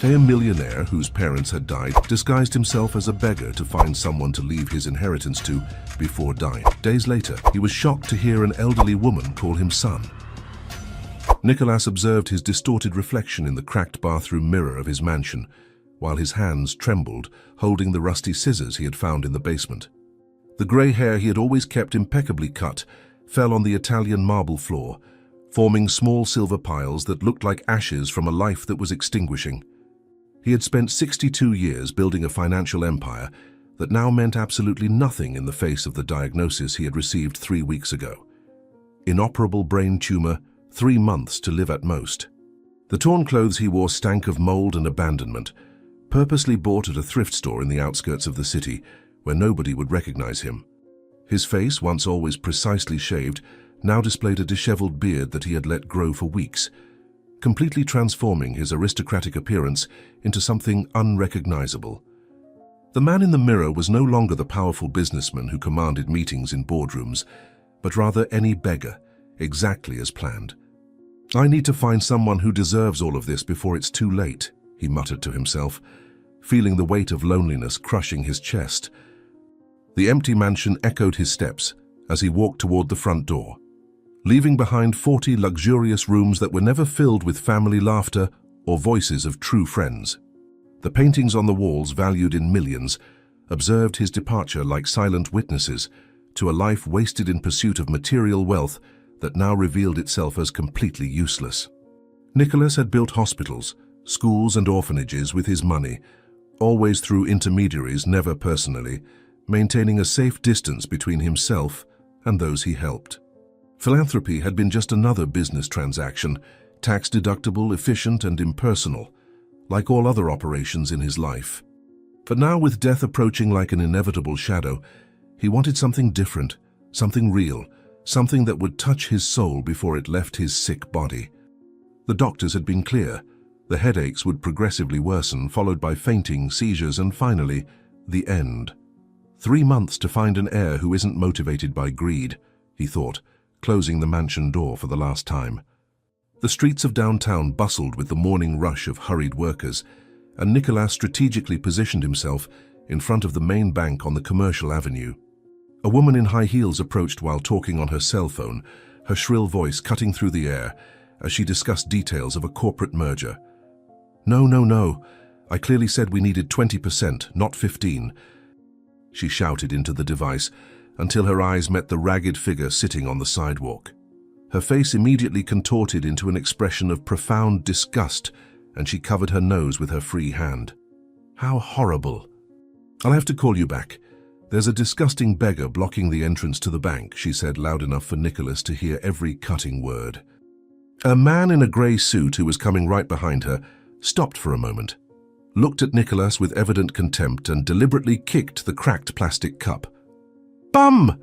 A millionaire whose parents had died disguised himself as a beggar to find someone to leave his inheritance to before dying. Days later, he was shocked to hear an elderly woman call him son. Nicholas observed his distorted reflection in the cracked bathroom mirror of his mansion, while his hands trembled, holding the rusty scissors he had found in the basement. The grey hair he had always kept impeccably cut fell on the Italian marble floor, forming small silver piles that looked like ashes from a life that was extinguishing. He had spent 62 years building a financial empire that now meant absolutely nothing in the face of the diagnosis he had received 3 weeks ago. Inoperable brain tumor, 3 months to live at most. The torn clothes he wore stank of mold and abandonment, purposely bought at a thrift store in the outskirts of the city where nobody would recognize him. His face, once always precisely shaved, now displayed a disheveled beard that he had let grow for weeks, completely transforming his aristocratic appearance into something unrecognizable. The man in the mirror was no longer the powerful businessman who commanded meetings in boardrooms, but rather any beggar, exactly as planned. "I need to find someone who deserves all of this before it's too late," he muttered to himself, feeling the weight of loneliness crushing his chest. The empty mansion echoed his steps as he walked toward the front door, leaving behind 40 luxurious rooms that were never filled with family laughter or voices of true friends. The paintings on the walls, valued in millions, observed his departure like silent witnesses to a life wasted in pursuit of material wealth that now revealed itself as completely useless. Nicholas had built hospitals, schools and orphanages with his money, always through intermediaries, never personally, maintaining a safe distance between himself and those he helped. Philanthropy had been just another business transaction, tax-deductible, efficient and impersonal, like all other operations in his life. But now, with death approaching like an inevitable shadow, he wanted something different, something real, something that would touch his soul before it left his sick body. The doctors had been clear. The headaches would progressively worsen, followed by fainting, seizures, and finally, the end. 3 months to find an heir who isn't motivated by greed, he thought, closing the mansion door for the last time. The streets of downtown bustled with the morning rush of hurried workers, and Nicholas strategically positioned himself in front of the main bank on the commercial avenue. A woman in high heels approached while talking on her cell phone, her shrill voice cutting through the air as she discussed details of a corporate merger. No. I clearly said we needed 20%, not 15%, she shouted into the device until her eyes met the ragged figure sitting on the sidewalk. Her face immediately contorted into an expression of profound disgust, and she covered her nose with her free hand. "How horrible. I'll have to call you back. There's a disgusting beggar blocking the entrance to the bank," she said loud enough for Nicholas to hear every cutting word. A man in a grey suit who was coming right behind her stopped for a moment, looked at Nicholas with evident contempt and deliberately kicked the cracked plastic cup. "Bum!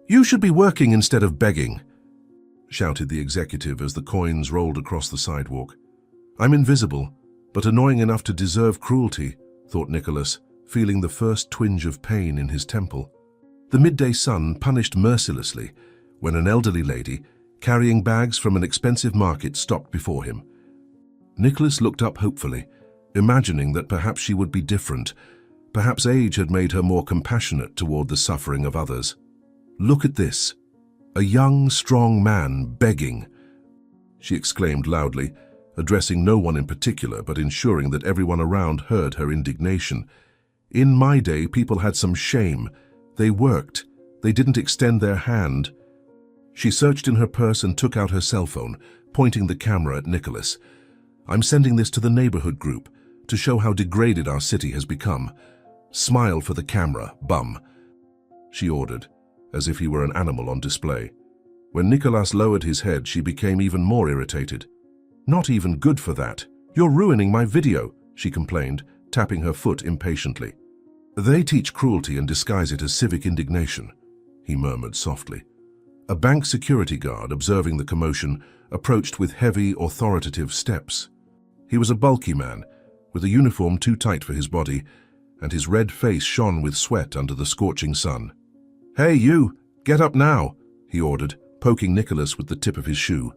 You should be working instead of begging," shouted the executive as the coins rolled across the sidewalk. "I'm invisible, but annoying enough to deserve cruelty," thought Nicholas, feeling the first twinge of pain in his temple. The midday sun punished mercilessly when an elderly lady, carrying bags from an expensive market, stopped before him. Nicholas looked up hopefully, imagining that perhaps she would be different. Perhaps age had made her more compassionate toward the suffering of others. "Look at this. A young, strong man begging," she exclaimed loudly, addressing no one in particular but ensuring that everyone around heard her indignation. "In my day, people had some shame. They worked. They didn't extend their hand." She searched in her purse and took out her cell phone, pointing the camera at Nicholas. "I'm sending this to the neighborhood group to show how degraded our city has become. Smile for the camera, bum," she ordered, as if he were an animal on display. When Nicholas lowered his head, she became even more irritated. "Not even good for that. You're ruining my video," she complained, tapping her foot impatiently. "They teach cruelty and disguise it as civic indignation," he murmured softly. A bank security guard, observing the commotion, approached with heavy, authoritative steps. He was a bulky man, with a uniform too tight for his body, and his red face shone with sweat under the scorching sun. "Hey, you! Get up now!" he ordered, poking Nicholas with the tip of his shoe.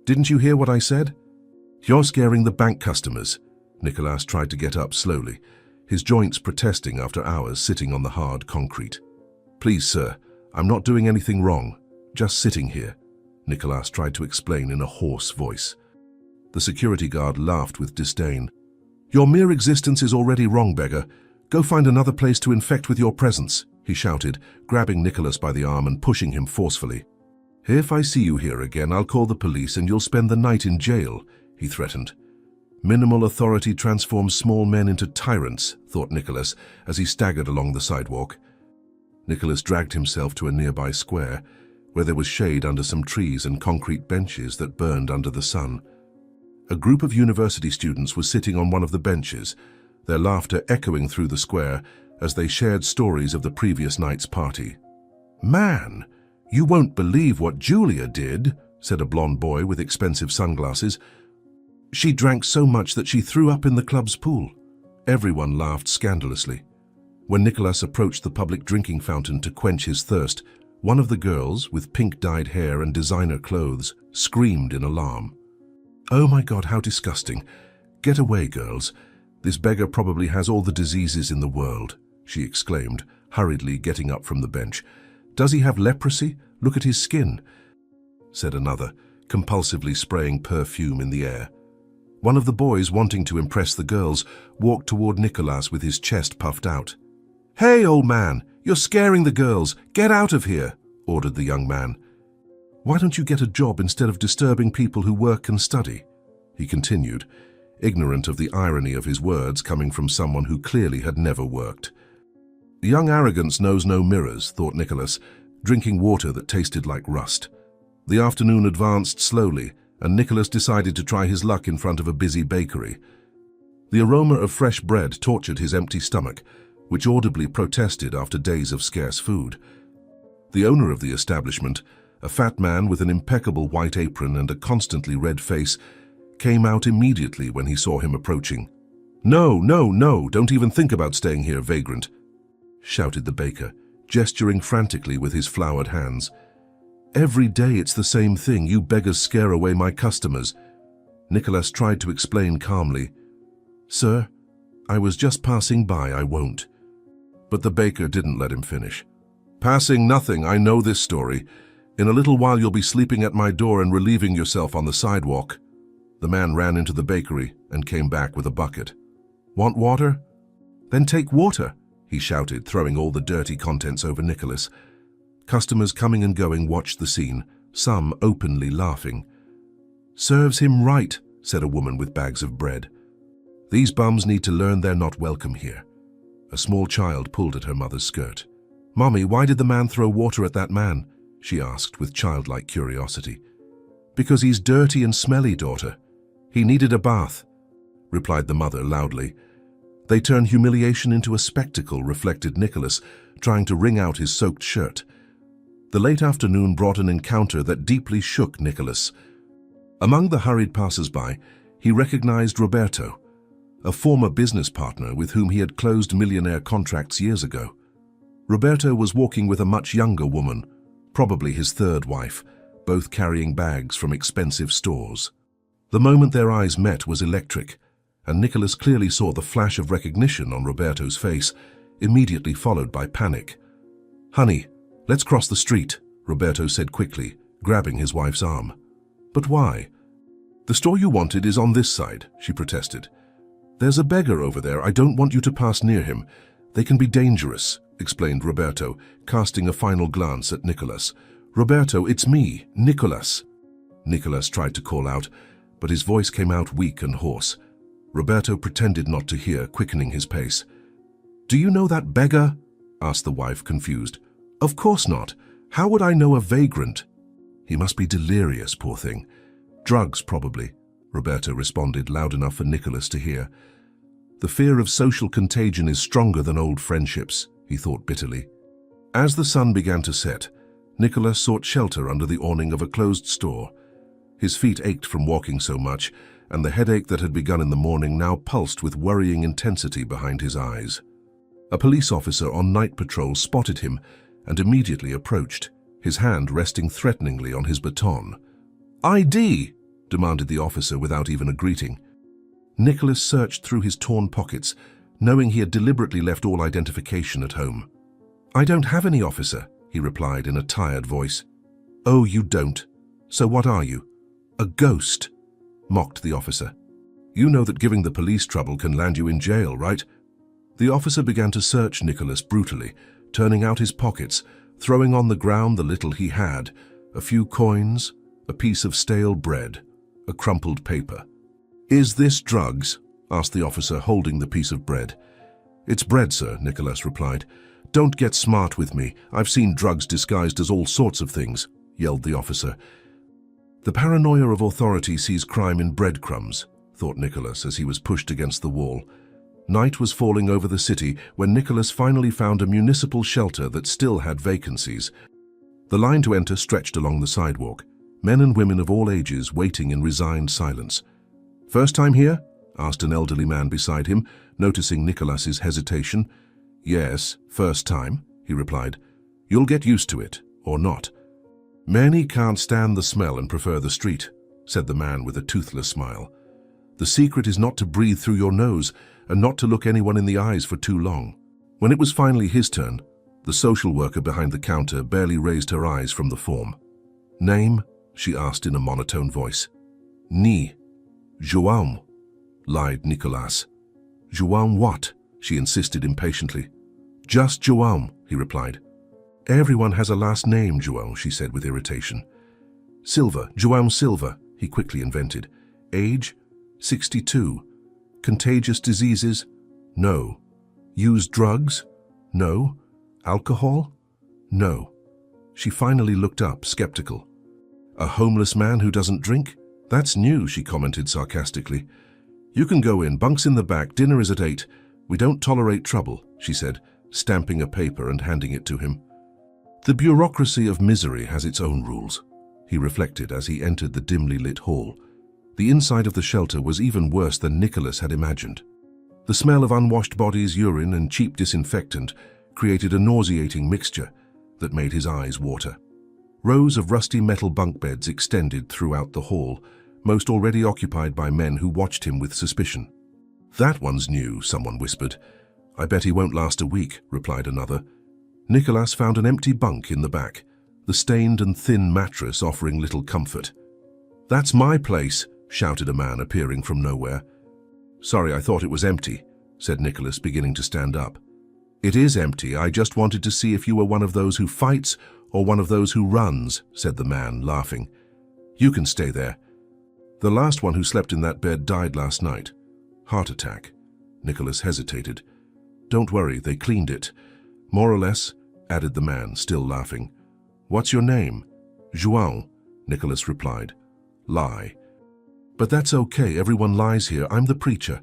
"Didn't you hear what I said? You're scaring the bank customers. Nicholas tried to get up slowly, his joints protesting after hours sitting on the hard concrete. "Please, sir, I'm not doing anything wrong. Just sitting here," Nicholas tried to explain in a hoarse voice. The security guard laughed with disdain. "Your mere existence is already wrong, beggar. Go find another place to infect with your presence," he shouted, grabbing Nicholas by the arm and pushing him forcefully. "If I see you here again, I'll call the police and you'll spend the night in jail," he threatened. Minimal authority transforms small men into tyrants, thought Nicholas as he staggered along the sidewalk. Nicholas dragged himself to a nearby square, where there was shade under some trees and concrete benches that burned under the sun. A group of university students was sitting on one of the benches, their laughter echoing through the square as they shared stories of the previous night's party. "Man, you won't believe what Julia did," said a blonde boy with expensive sunglasses. "She drank so much that she threw up in the club's pool." Everyone laughed scandalously. When Nicholas approached the public drinking fountain to quench his thirst, one of the girls, with pink-dyed hair and designer clothes, screamed in alarm. "Oh my God, how disgusting. Get away, girls. This beggar probably has all the diseases in the world," she exclaimed, hurriedly getting up from the bench. "Does he have leprosy? Look at his skin," said another, compulsively spraying perfume in the air. One of the boys, wanting to impress the girls, walked toward Nicholas with his chest puffed out. "Hey, old man, you're scaring the girls. Get out of here," ordered the young man. "Why don't you get a job instead of disturbing people who work and study?" he continued, ignorant of the irony of his words coming from someone who clearly had never worked. Young arrogance knows no mirrors, thought Nicholas, drinking water that tasted like rust. The afternoon advanced slowly, and Nicholas decided to try his luck in front of a busy bakery. The aroma of fresh bread tortured his empty stomach, which audibly protested after days of scarce food. The owner of the establishment, a fat man with an impeccable white apron and a constantly red face, came out immediately when he saw him approaching. "No, no, no, don't even think about staying here, vagrant," shouted the baker, gesturing frantically with his floured hands. "Every day it's the same thing. You beggars scare away my customers." Nicholas tried to explain calmly. "Sir, I was just passing by, I won't." But the baker didn't let him finish. "Passing nothing, I know this story. In a little while you'll be sleeping at my door and relieving yourself on the sidewalk." The man ran into the bakery and came back with a bucket. "Want water? Then take water," he shouted, throwing all the dirty contents over Nicholas. Customers coming and going watched the scene, some openly laughing. "Serves him right," said a woman with bags of bread. "These bums need to learn they're not welcome here." A small child pulled at her mother's skirt. "Mommy, why did the man throw water at that man?" she asked with childlike curiosity. "Because he's dirty and smelly, daughter. He needed a bath," replied the mother loudly. They turned humiliation into a spectacle, reflected Nicholas, trying to wring out his soaked shirt. The late afternoon brought an encounter that deeply shook Nicholas. Among the hurried passers-by, he recognized Roberto, a former business partner with whom he had closed Millionaire contracts years ago. Roberto was walking with a much younger woman, probably his third wife, both carrying bags from expensive stores. The moment their eyes met was electric, and Nicholas clearly saw the flash of recognition on Roberto's face, immediately followed by panic. "Honey, let's cross the street," Roberto said quickly, grabbing his wife's arm. "But why?" "The store you wanted is on this side," she protested. "There's a beggar over there. I don't want you to pass near him. They can be dangerous," explained Roberto, casting a final glance at Nicholas. "Roberto, it's me, Nicholas." Nicholas tried to call out, but his voice came out weak and hoarse. Roberto pretended not to hear, quickening his pace. "Do you know that beggar?" asked the wife, confused. "Of course not. How would I know a vagrant?" "He must be delirious, poor thing. Drugs, probably," Roberto responded, loud enough for Nicholas to hear. "The fear of social contagion is stronger than old friendships," he thought bitterly. As the sun began to set, Nicholas sought shelter under the awning of a closed store. His feet ached from walking so much, and the headache that had begun in the morning now pulsed with worrying intensity behind his eyes. A police officer on night patrol spotted him and immediately approached, his hand resting threateningly on his baton. "ID!" demanded the officer without even a greeting. Nicholas searched through his torn pockets, knowing he had deliberately left all identification at home. "I don't have any, officer," he replied in a tired voice. "Oh, you don't? So what are you? A ghost?" mocked the officer. "You know that giving the police trouble can land you in jail, right?" The officer began to search Nicholas brutally, turning out his pockets, throwing on the ground the little he had, a few coins, a piece of stale bread, a crumpled paper. "Is this drugs?" asked the officer, holding the piece of bread. "It's bread, sir," Nicholas replied. "Don't get smart with me. I've seen drugs disguised as all sorts of things," yelled the officer. The paranoia of authority sees crime in breadcrumbs, thought Nicholas as he was pushed against the wall. Night was falling over the city when Nicholas finally found a municipal shelter that still had vacancies. The line to enter stretched along the sidewalk, men and women of all ages waiting in resigned silence. "First time here?" asked an elderly man beside him, noticing Nicholas's hesitation. "Yes, first time," he replied. "You'll get used to it, or not." "Many can't stand the smell and prefer the street," said the man with a toothless smile. "The secret is not to breathe through your nose and not to look anyone in the eyes for too long." When it was finally his turn, the social worker behind the counter barely raised her eyes from the form. "Name?" she asked in a monotone voice. "Ni. João," lied Nicolas. "João what?" she insisted impatiently. "Just João," he replied. "Everyone has a last name, João," she said with irritation. "Silva, João Silva," he quickly invented. "Age? 62. Contagious diseases? No. Use drugs? No. Alcohol? No." She finally looked up, skeptical. "A homeless man who doesn't drink? That's new," she commented sarcastically. "You can go in, bunks in the back, dinner is at 8. We don't tolerate trouble," she said, stamping a paper and handing it to him. "The bureaucracy of misery has its own rules," he reflected as he entered the dimly lit hall. The inside of the shelter was even worse than Nicholas had imagined. The smell of unwashed bodies, urine, and cheap disinfectant created a nauseating mixture that made his eyes water. Rows of rusty metal bunk beds extended throughout the hall, most already occupied by men who watched him with suspicion. "That one's new," someone whispered. "I bet he won't last a week," replied another. Nicholas found an empty bunk in the back, the stained and thin mattress offering little comfort. "That's my place," shouted a man appearing from nowhere. "Sorry, I thought it was empty," said Nicholas, beginning to stand up. "It is empty. I just wanted to see if you were one of those who fights or one of those who runs," said the man, laughing. "You can stay there. The last one who slept in that bed died last night. Heart attack." Nicholas hesitated. "Don't worry, they cleaned it. More or less," added the man, still laughing. "What's your name?" "João," Nicholas replied. "Lie." "But that's okay, everyone lies here. I'm the preacher.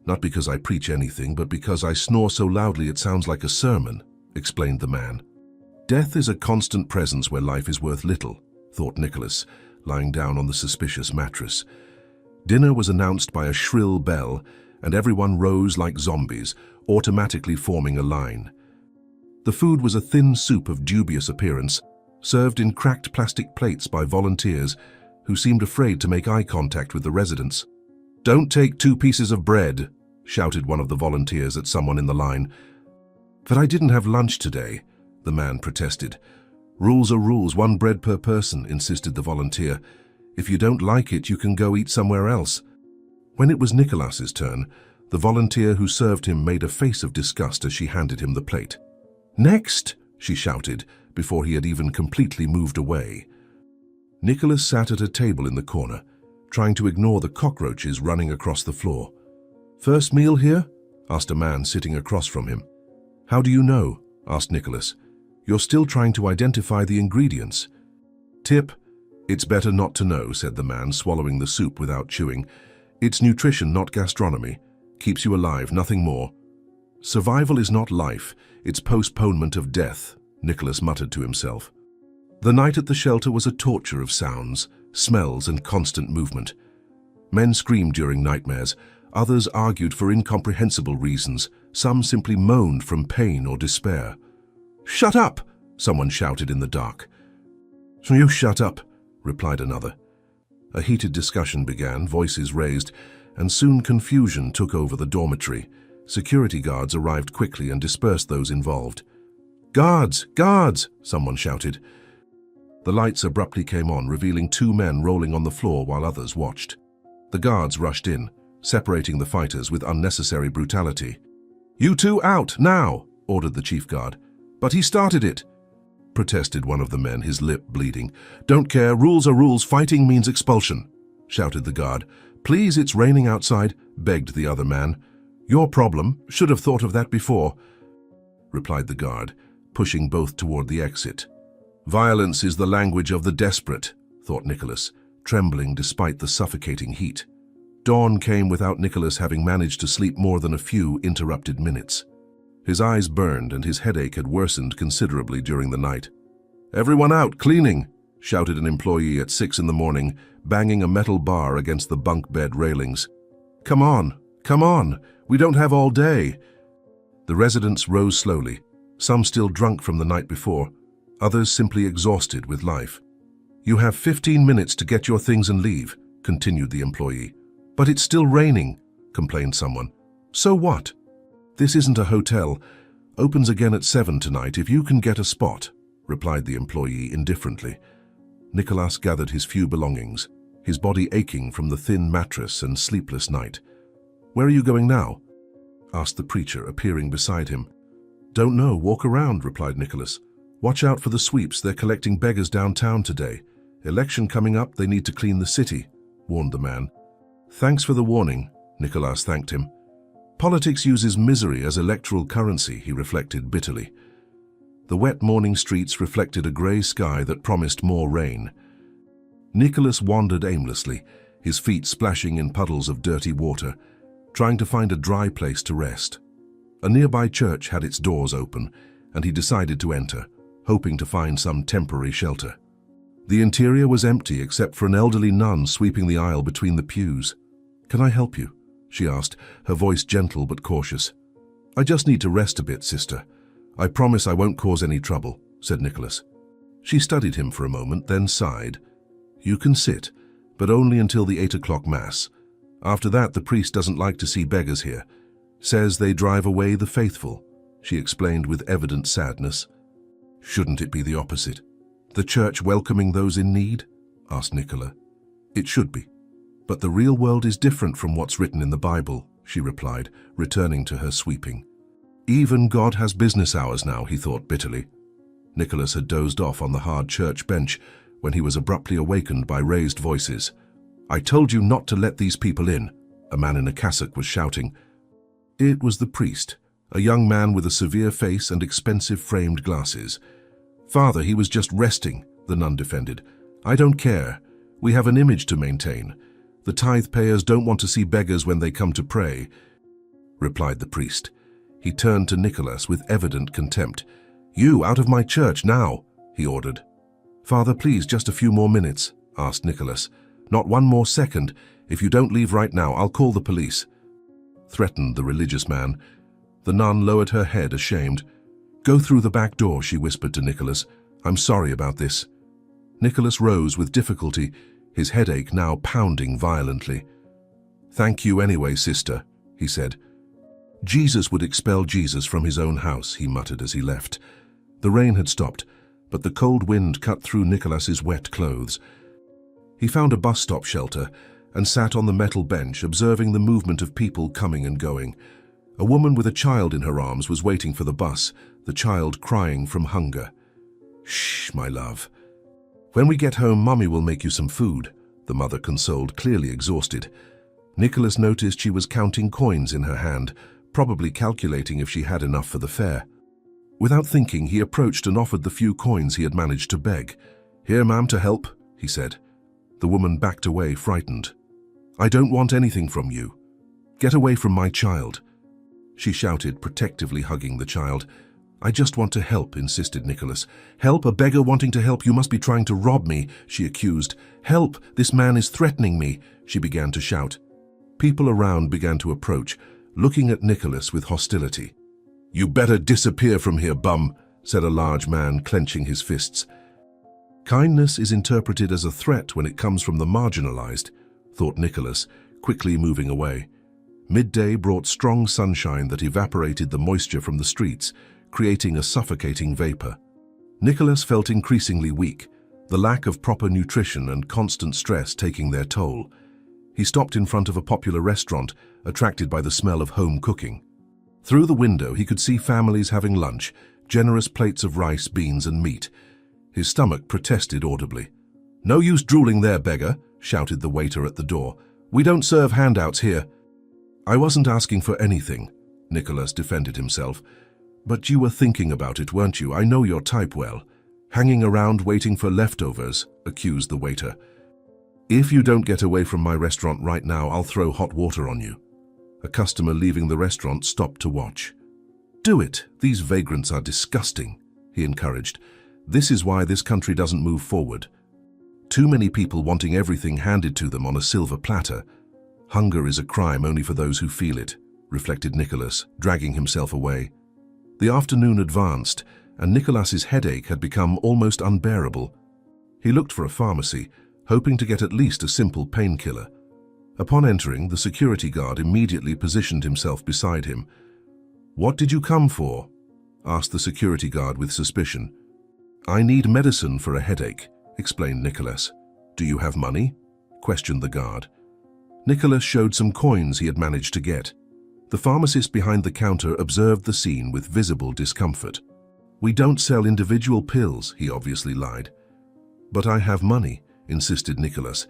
Not because I preach anything, but because I snore so loudly it sounds like a sermon," explained the man. "Death is a constant presence where life is worth little," thought Nicholas, lying down on the suspicious mattress. Dinner was announced by a shrill bell, and everyone rose like zombies, automatically forming a line. The food was a thin soup of dubious appearance, served in cracked plastic plates by volunteers who seemed afraid to make eye contact with the residents. "Don't take 2 pieces of bread," shouted one of the volunteers at someone in the line. "But I didn't have lunch today," the man protested. "Rules are rules, 1 bread per person," insisted the volunteer. "If you don't like it, you can go eat somewhere else." When it was Nicholas's turn, the volunteer who served him made a face of disgust as she handed him the plate. "Next!" she shouted, before he had even completely moved away. Nicholas sat at a table in the corner, trying to ignore the cockroaches running across the floor. "First meal here?" asked a man sitting across from him. "How do you know?" asked Nicholas. "You're still trying to identify the ingredients." "Tip, it's better not to know," said the man, swallowing the soup without chewing. "It's nutrition, not gastronomy. Keeps you alive, nothing more." "Survival is not life, it's postponement of death," Nicholas muttered to himself. The night at the shelter was a torture of sounds, smells, and constant movement. Men screamed during nightmares, others argued for incomprehensible reasons, some simply moaned from pain or despair. "Shut up!" someone shouted in the dark. "You shut up," replied another. A heated discussion began, voices raised, and soon confusion took over the dormitory. Security guards arrived quickly and dispersed those involved. "Guards! Guards!" someone shouted. The lights abruptly came on, revealing two men rolling on the floor while others watched. The guards rushed in, separating the fighters with unnecessary brutality. "You two out, now!" ordered the chief guard. "But he started it," protested one of the men, his lip bleeding. "Don't care, rules are rules, fighting means expulsion," shouted the guard. "Please, it's raining outside," begged the other man. "Your problem, should have thought of that before," replied the guard, pushing both toward the exit. "Violence is the language of the desperate," thought Nicholas, trembling despite the suffocating heat. Dawn came without Nicholas having managed to sleep more than a few interrupted minutes. His eyes burned and his headache had worsened considerably during the night. "Everyone out, cleaning!" shouted an employee at 6 in the morning, banging a metal bar against the bunk bed railings. Come on, we don't have all day." The residents rose slowly, some still drunk from the night before, others simply exhausted with life. "You have 15 minutes to get your things and leave," continued the employee. "But it's still raining," complained someone. "So what? This isn't a hotel. Opens again at 7 tonight if you can get a spot," replied the employee indifferently. Nicholas gathered his few belongings, his body aching from the thin mattress and sleepless night. "Where are you going now?" asked the preacher, appearing beside him. "Don't know, walk around," replied Nicholas. "Watch out for the sweeps, they're collecting beggars downtown today. Election coming up, they need to clean the city," warned the man. "Thanks for the warning," Nicholas thanked him. "Politics uses misery as electoral currency," he reflected bitterly. The wet morning streets reflected a grey sky that promised more rain. Nicholas wandered aimlessly, his feet splashing in puddles of dirty water, trying to find a dry place to rest. A nearby church had its doors open, and he decided to enter, hoping to find some temporary shelter. The interior was empty except for an elderly nun sweeping the aisle between the pews. "Can I help you?" she asked, her voice gentle but cautious. "I just need to rest a bit, sister. I promise I won't cause any trouble," said Nicholas. She studied him for a moment, then sighed. "You can sit, but only until the 8 o'clock Mass. After that, the priest doesn't like to see beggars here. Says they drive away the faithful," she explained with evident sadness. "Shouldn't it be the opposite? The church welcoming those in need?" asked Nicola. "It should be. But the real world is different from what's written in the Bible," she replied, returning to her sweeping. "Even God has business hours now," he thought bitterly. Nicholas had dozed off on the hard church bench when he was abruptly awakened by raised voices. "I told you not to let these people in," a man in a cassock was shouting. It was the priest, a young man with a severe face and expensive framed glasses. "Father, he was just resting," the nun defended. "I don't care. We have an image to maintain. The tithe payers don't want to see beggars when they come to pray," replied the priest. He turned to Nicholas with evident contempt. "You, out of my church, now," he ordered. "Father, please, just a few more minutes," asked Nicholas. "Not one more second. If you don't leave right now, I'll call the police," threatened the religious man. The nun lowered her head, ashamed. "Go through the back door," she whispered to Nicholas. "I'm sorry about this." Nicholas rose with difficulty, his headache now pounding violently. "Thank you anyway, sister," he said. "Jesus would expel Jesus from his own house," he muttered as he left. The rain had stopped, but the cold wind cut through Nicholas's wet clothes. He found a bus stop shelter and sat on the metal bench, observing the movement of people coming and going. A woman with a child in her arms was waiting for the bus, the child crying from hunger. "Shh, my love. When we get home, Mummy will make you some food," the mother consoled, clearly exhausted. Nicholas noticed she was counting coins in her hand, probably calculating if she had enough for the fare. Without thinking, he approached and offered the few coins he had managed to beg. "Here, ma'am, to help," he said. The woman backed away, frightened. "I don't want anything from you. Get away from my child," she shouted, protectively hugging the child. "I just want to help," insisted Nicholas. "Help? A beggar wanting to help? You must be trying to rob me," she accused. "Help! This man is threatening me," she began to shout. People around began to approach, looking at Nicholas with hostility. "You better disappear from here, bum," said a large man, clenching his fists. Kindness is interpreted as a threat when it comes from the marginalized, thought Nicholas, quickly moving away. Midday brought strong sunshine that evaporated the moisture from the streets, creating a suffocating vapor. Nicholas felt increasingly weak, the lack of proper nutrition and constant stress taking their toll. He stopped in front of a popular restaurant, attracted by the smell of home cooking. Through the window, he could see families having lunch, generous plates of rice, beans, and meat. His stomach protested audibly. "No use drooling there, beggar," shouted the waiter at the door. "We don't serve handouts here." "I wasn't asking for anything," Nicholas defended himself. "But you were thinking about it, weren't you? I know your type well. Hanging around waiting for leftovers," accused the waiter. "If you don't get away from my restaurant right now, I'll throw hot water on you." A customer leaving the restaurant stopped to watch. "Do it. These vagrants are disgusting," he encouraged. "This is why this country doesn't move forward. Too many people wanting everything handed to them on a silver platter. Hunger is a crime only for those who feel it," reflected Nicholas, dragging himself away. The afternoon advanced, and Nicholas's headache had become almost unbearable. He looked for a pharmacy, hoping to get at least a simple painkiller. Upon entering, the security guard immediately positioned himself beside him. "What did you come for?" asked the security guard with suspicion. "I need medicine for a headache," explained Nicholas. "Do you have money?" questioned the guard. Nicholas showed some coins he had managed to get. The pharmacist behind the counter observed the scene with visible discomfort. "We don't sell individual pills," he obviously lied. "But I have money," insisted Nicholas.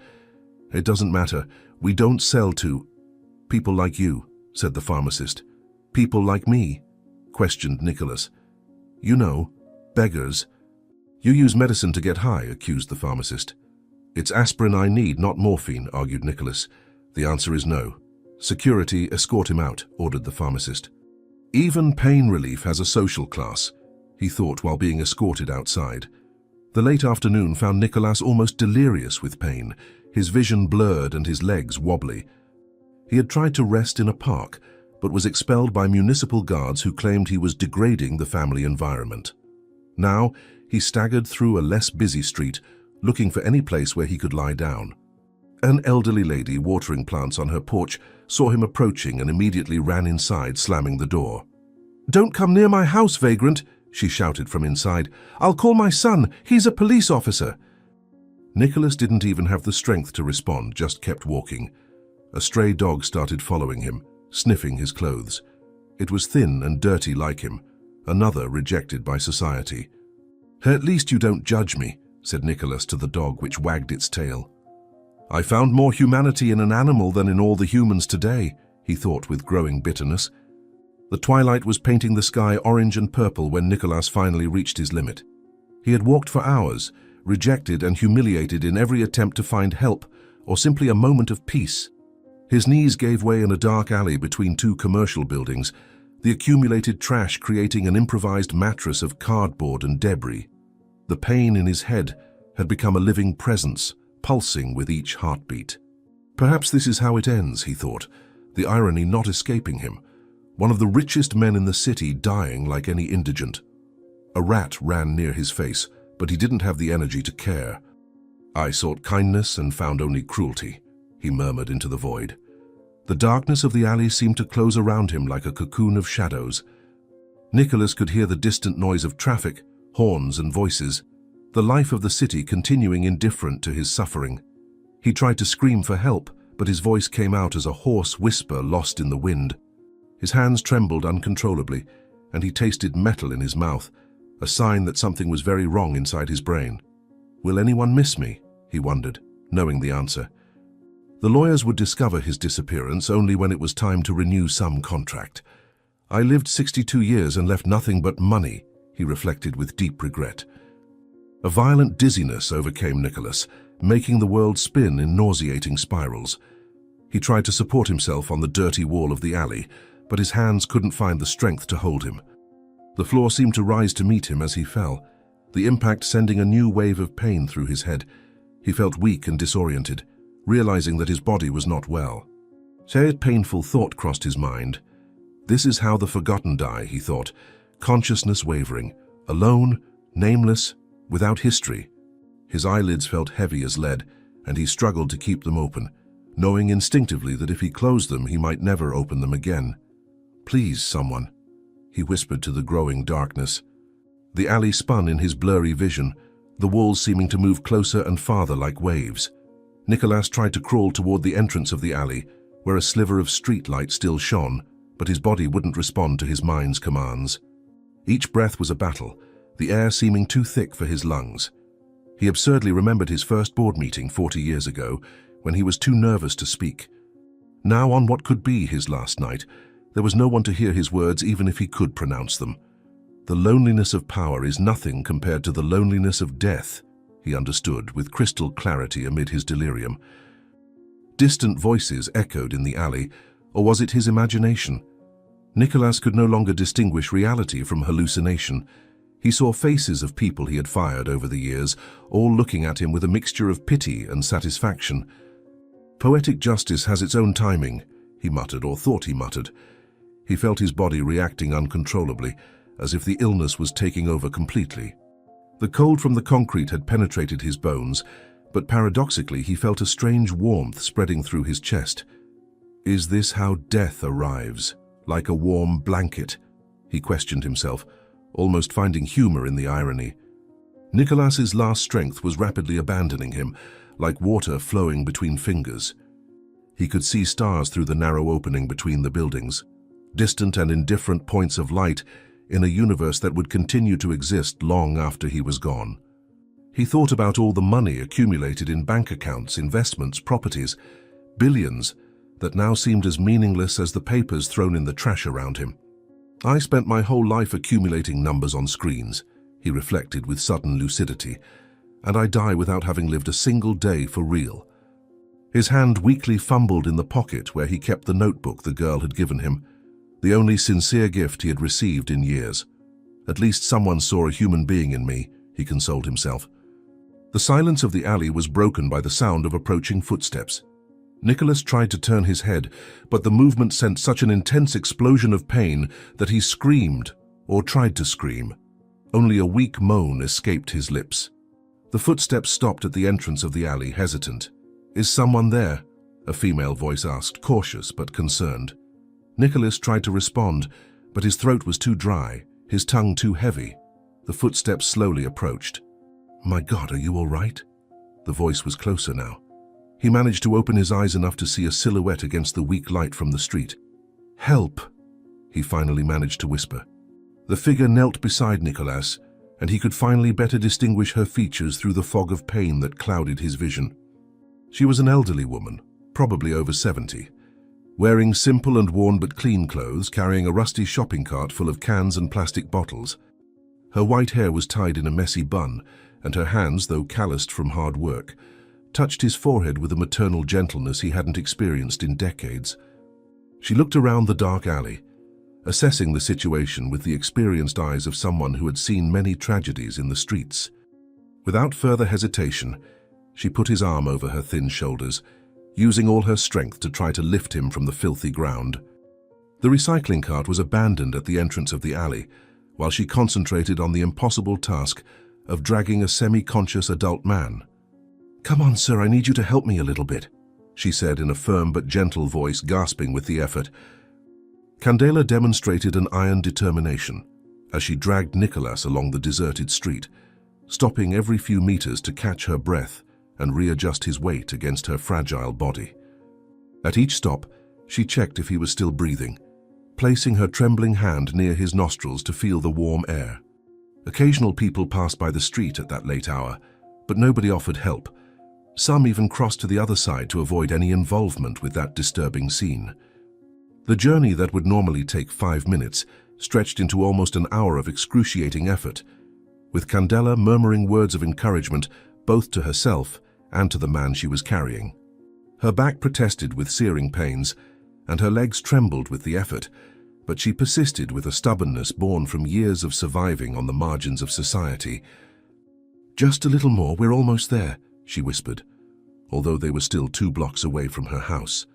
"It doesn't matter. We don't sell to people like you," said the pharmacist. "People like me?" questioned Nicholas. "You know, beggars." "You use medicine to get high," accused the pharmacist. "It's aspirin I need, not morphine," argued Nicholas. "The answer is no." "Security, escort him out," ordered the pharmacist. "Even pain relief has a social class," he thought while being escorted outside. The late afternoon found Nicholas almost delirious with pain, his vision blurred and his legs wobbly. He had tried to rest in a park, but was expelled by municipal guards who claimed he was degrading the family environment. Now, he staggered through a less busy street, looking for any place where he could lie down. An elderly lady watering plants on her porch saw him approaching and immediately ran inside, slamming the door. "Don't come near my house, vagrant," she shouted from inside. "I'll call my son. He's a police officer." Nicholas didn't even have the strength to respond, just kept walking. A stray dog started following him, sniffing his clothes. It was thin and dirty like him, another rejected by society. "At least you don't judge me," said Nicholas to the dog, which wagged its tail. "I found more humanity in an animal than in all the humans today," he thought with growing bitterness. The twilight was painting the sky orange and purple when Nicholas finally reached his limit. He had walked for hours, rejected and humiliated in every attempt to find help or simply a moment of peace. His knees gave way in a dark alley between two commercial buildings, the accumulated trash creating an improvised mattress of cardboard and debris. The pain in his head had become a living presence, pulsing with each heartbeat. Perhaps this is how it ends, he thought, the irony not escaping him. One of the richest men in the city dying like any indigent. A rat ran near his face, but he didn't have the energy to care. "I sought kindness and found only cruelty," he murmured into the void. The darkness of the alley seemed to close around him like a cocoon of shadows. Nicholas could hear the distant noise of traffic, horns and voices, the life of the city continuing indifferent to his suffering. He tried to scream for help, but his voice came out as a hoarse whisper lost in the wind. His hands trembled uncontrollably, and he tasted metal in his mouth, a sign that something was very wrong inside his brain. "Will anyone miss me?" he wondered, knowing the answer. The lawyers would discover his disappearance only when it was time to renew some contract. "I lived 62 years and left nothing but money," he reflected with deep regret. A violent dizziness overcame Nicholas, making the world spin in nauseating spirals. He tried to support himself on the dirty wall of the alley, but his hands couldn't find the strength to hold him. The floor seemed to rise to meet him as he fell, the impact sending a new wave of pain through his head. He felt weak and disoriented, realizing that his body was not well. A painful thought crossed his mind. This is how the forgotten die, he thought, consciousness wavering, alone, nameless, without history. His eyelids felt heavy as lead, and he struggled to keep them open, knowing instinctively that if he closed them, he might never open them again. "Please, someone," he whispered to the growing darkness. The alley spun in his blurry vision, the walls seeming to move closer and farther like waves. Nicholas tried to crawl toward the entrance of the alley, where a sliver of streetlight still shone, but his body wouldn't respond to his mind's commands. Each breath was a battle, the air seeming too thick for his lungs. He absurdly remembered his first board meeting 40 years ago, when he was too nervous to speak. Now, on what could be his last night, there was no one to hear his words even if he could pronounce them. The loneliness of power is nothing compared to the loneliness of death, he understood with crystal clarity amid his delirium. Distant voices echoed in the alley, or was it his imagination? Nicholas could no longer distinguish reality from hallucination. He saw faces of people he had fired over the years, all looking at him with a mixture of pity and satisfaction. "Poetic justice has its own timing," he muttered, or thought he muttered. He felt his body reacting uncontrollably, as if the illness was taking over completely. The cold from the concrete had penetrated his bones, but paradoxically he felt a strange warmth spreading through his chest. Is this how death arrives? Like a warm blanket? He questioned himself, almost finding humor in the irony. Nicholas's last strength was rapidly abandoning him, like water flowing between fingers. He could see stars through the narrow opening between the buildings, distant and indifferent points of light in a universe that would continue to exist long after he was gone. He thought about all the money accumulated in bank accounts, investments, properties, billions that now seemed as meaningless as the papers thrown in the trash around him. "I spent my whole life accumulating numbers on screens," he reflected with sudden lucidity, "and I die without having lived a single day for real." His hand weakly fumbled in the pocket where he kept the notebook the girl had given him, the only sincere gift he had received in years. "At least someone saw a human being in me," he consoled himself. The silence of the alley was broken by the sound of approaching footsteps. Nicholas tried to turn his head, but the movement sent such an intense explosion of pain that he screamed, or tried to scream. Only a weak moan escaped his lips. The footsteps stopped at the entrance of the alley, hesitant. "Is someone there?" a female voice asked, cautious but concerned. Nicholas tried to respond, but his throat was too dry, his tongue too heavy. The footsteps slowly approached. "My God, are you all right?" The voice was closer now. He managed to open his eyes enough to see a silhouette against the weak light from the street. "Help!" he finally managed to whisper. The figure knelt beside Nicholas, and he could finally better distinguish her features through the fog of pain that clouded his vision. She was an elderly woman, probably over 70, wearing simple and worn but clean clothes, carrying a rusty shopping cart full of cans and plastic bottles. Her white hair was tied in a messy bun, and her hands, though calloused from hard work, touched his forehead with a maternal gentleness he hadn't experienced in decades. She looked around the dark alley, assessing the situation with the experienced eyes of someone who had seen many tragedies in the streets. Without further hesitation, she put his arm over her thin shoulders, using all her strength to try to lift him from the filthy ground. The recycling cart was abandoned at the entrance of the alley, while she concentrated on the impossible task of dragging a semi-conscious adult man. "Come on, sir, I need you to help me a little bit," she said in a firm but gentle voice, gasping with the effort. Candela demonstrated an iron determination as she dragged Nicholas along the deserted street, stopping every few meters to catch her breath and readjust his weight against her fragile body. At each stop, she checked if he was still breathing, placing her trembling hand near his nostrils to feel the warm air. Occasional people passed by the street at that late hour, but nobody offered help. Some even crossed to the other side to avoid any involvement with that disturbing scene. The journey that would normally take 5 minutes stretched into almost an hour of excruciating effort, with Candela murmuring words of encouragement both to herself and to the man she was carrying. Her back protested with searing pains, and her legs trembled with the effort, but she persisted with a stubbornness born from years of surviving on the margins of society. "Just a little more, we're almost there," she whispered, although they were still 2 blocks away from her house.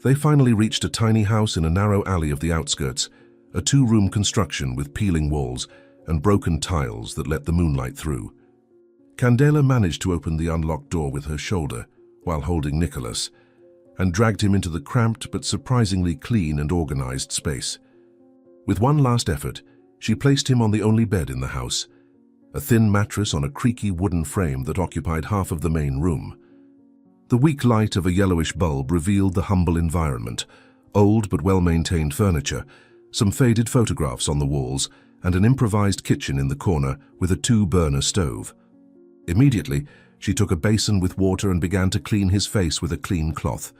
They finally reached a tiny house in a narrow alley of the outskirts, a 2-room construction with peeling walls and broken tiles that let the moonlight through. Candela managed to open the unlocked door with her shoulder while holding Nicholas, and dragged him into the cramped but surprisingly clean and organized space. With one last effort, she placed him on the only bed in the house, a thin mattress on a creaky wooden frame that occupied half of the main room. The weak light of a yellowish bulb revealed the humble environment: old but well-maintained furniture, some faded photographs on the walls, and an improvised kitchen in the corner with a 2-burner stove. Immediately, she took a basin with water and began to clean his face with a clean cloth,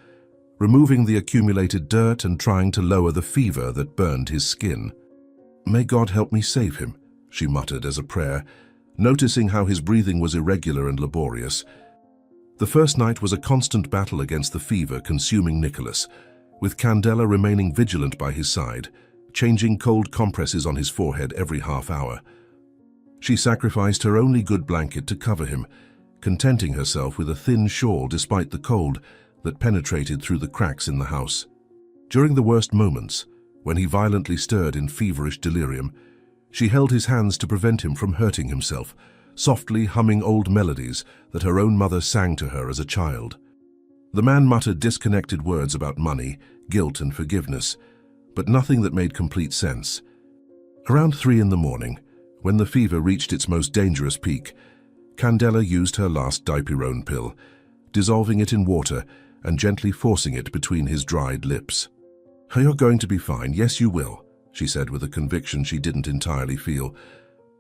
removing the accumulated dirt and trying to lower the fever that burned his skin. "May God help me save him," she muttered as a prayer, noticing how his breathing was irregular and laborious. The first night was a constant battle against the fever consuming Nicholas, with Candela remaining vigilant by his side, changing cold compresses on his forehead every half hour. She sacrificed her only good blanket to cover him, contenting herself with a thin shawl despite the cold that penetrated through the cracks in the house. During the worst moments, when he violently stirred in feverish delirium, she held his hands to prevent him from hurting himself, softly humming old melodies that her own mother sang to her as a child. The man muttered disconnected words about money, guilt, and forgiveness, but nothing that made complete sense. Around 3 in the morning, when the fever reached its most dangerous peak, Candela used her last dipyrone pill, dissolving it in water and gently forcing it between his dried lips. "You're going to be fine, yes you will," she said with a conviction she didn't entirely feel,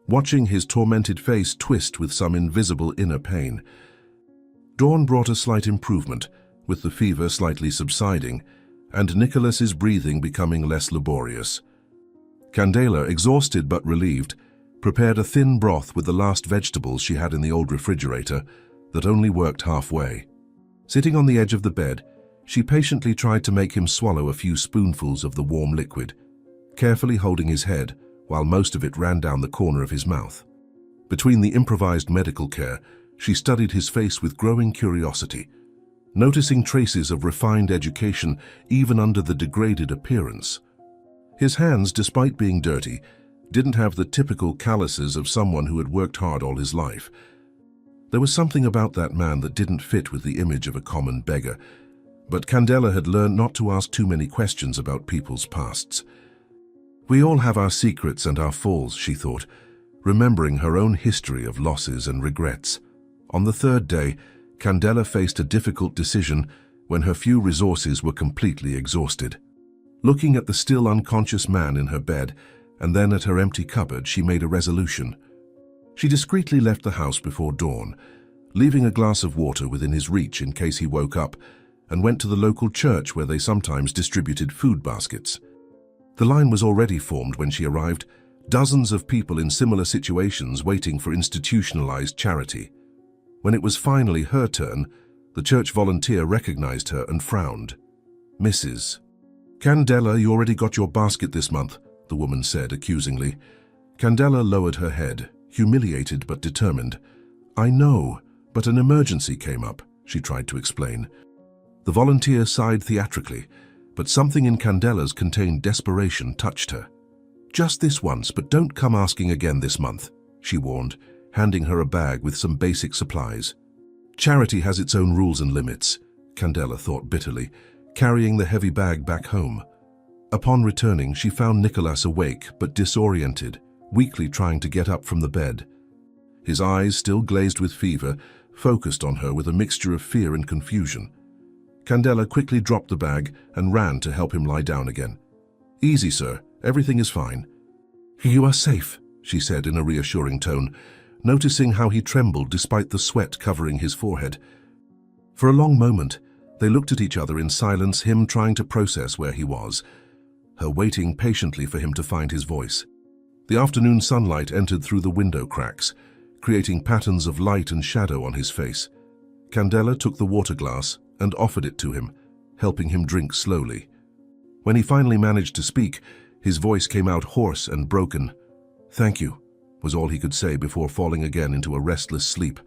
watching his tormented face twist with some invisible inner pain. Dawn brought a slight improvement, with the fever slightly subsiding, and Nicholas's breathing becoming less laborious. Candela, exhausted but relieved, prepared a thin broth with the last vegetables she had in the old refrigerator that only worked halfway. Sitting on the edge of the bed, she patiently tried to make him swallow a few spoonfuls of the warm liquid, carefully holding his head while most of it ran down the corner of his mouth. Between the improvised medical care, she studied his face with growing curiosity, noticing traces of refined education even under the degraded appearance. His hands, despite being dirty, didn't have the typical calluses of someone who had worked hard all his life. There was something about that man that didn't fit with the image of a common beggar, but Candela had learned not to ask too many questions about people's pasts. We all have our secrets and our falls, she thought, remembering her own history of losses and regrets. On the 3rd day, Candela faced a difficult decision when her few resources were completely exhausted. Looking at the still unconscious man in her bed and then at her empty cupboard, she made a resolution. She discreetly left the house before dawn, leaving a glass of water within his reach in case he woke up, and went to the local church where they sometimes distributed food baskets. The line was already formed when she arrived, dozens of people in similar situations waiting for institutionalized charity. When it was finally her turn, the church volunteer recognized her and frowned. "Mrs. Candela, you already got your basket this month," the woman said accusingly. Candela lowered her head, humiliated but determined. "I know, but an emergency came up," she tried to explain. The volunteer sighed theatrically, but something in Candela's contained desperation touched her. "Just this once, but don't come asking again this month," she warned, handing her a bag with some basic supplies. Charity has its own rules and limits, Candela thought bitterly, carrying the heavy bag back home. Upon returning, she found Nicholas awake but disoriented, weakly trying to get up from the bed. His eyes, still glazed with fever, focused on her with a mixture of fear and confusion. Candela quickly dropped the bag and ran to help him lie down again. "Easy, sir. Everything is fine." "You are safe," she said in a reassuring tone, noticing how he trembled despite the sweat covering his forehead. For a long moment, they looked at each other in silence, him trying to process where he was, her waiting patiently for him to find his voice. The afternoon sunlight entered through the window cracks, creating patterns of light and shadow on his face. Candela took the water glass and offered it to him, helping him drink slowly. When he finally managed to speak, his voice came out hoarse and broken. "Thank you," was all he could say before falling again into a restless sleep.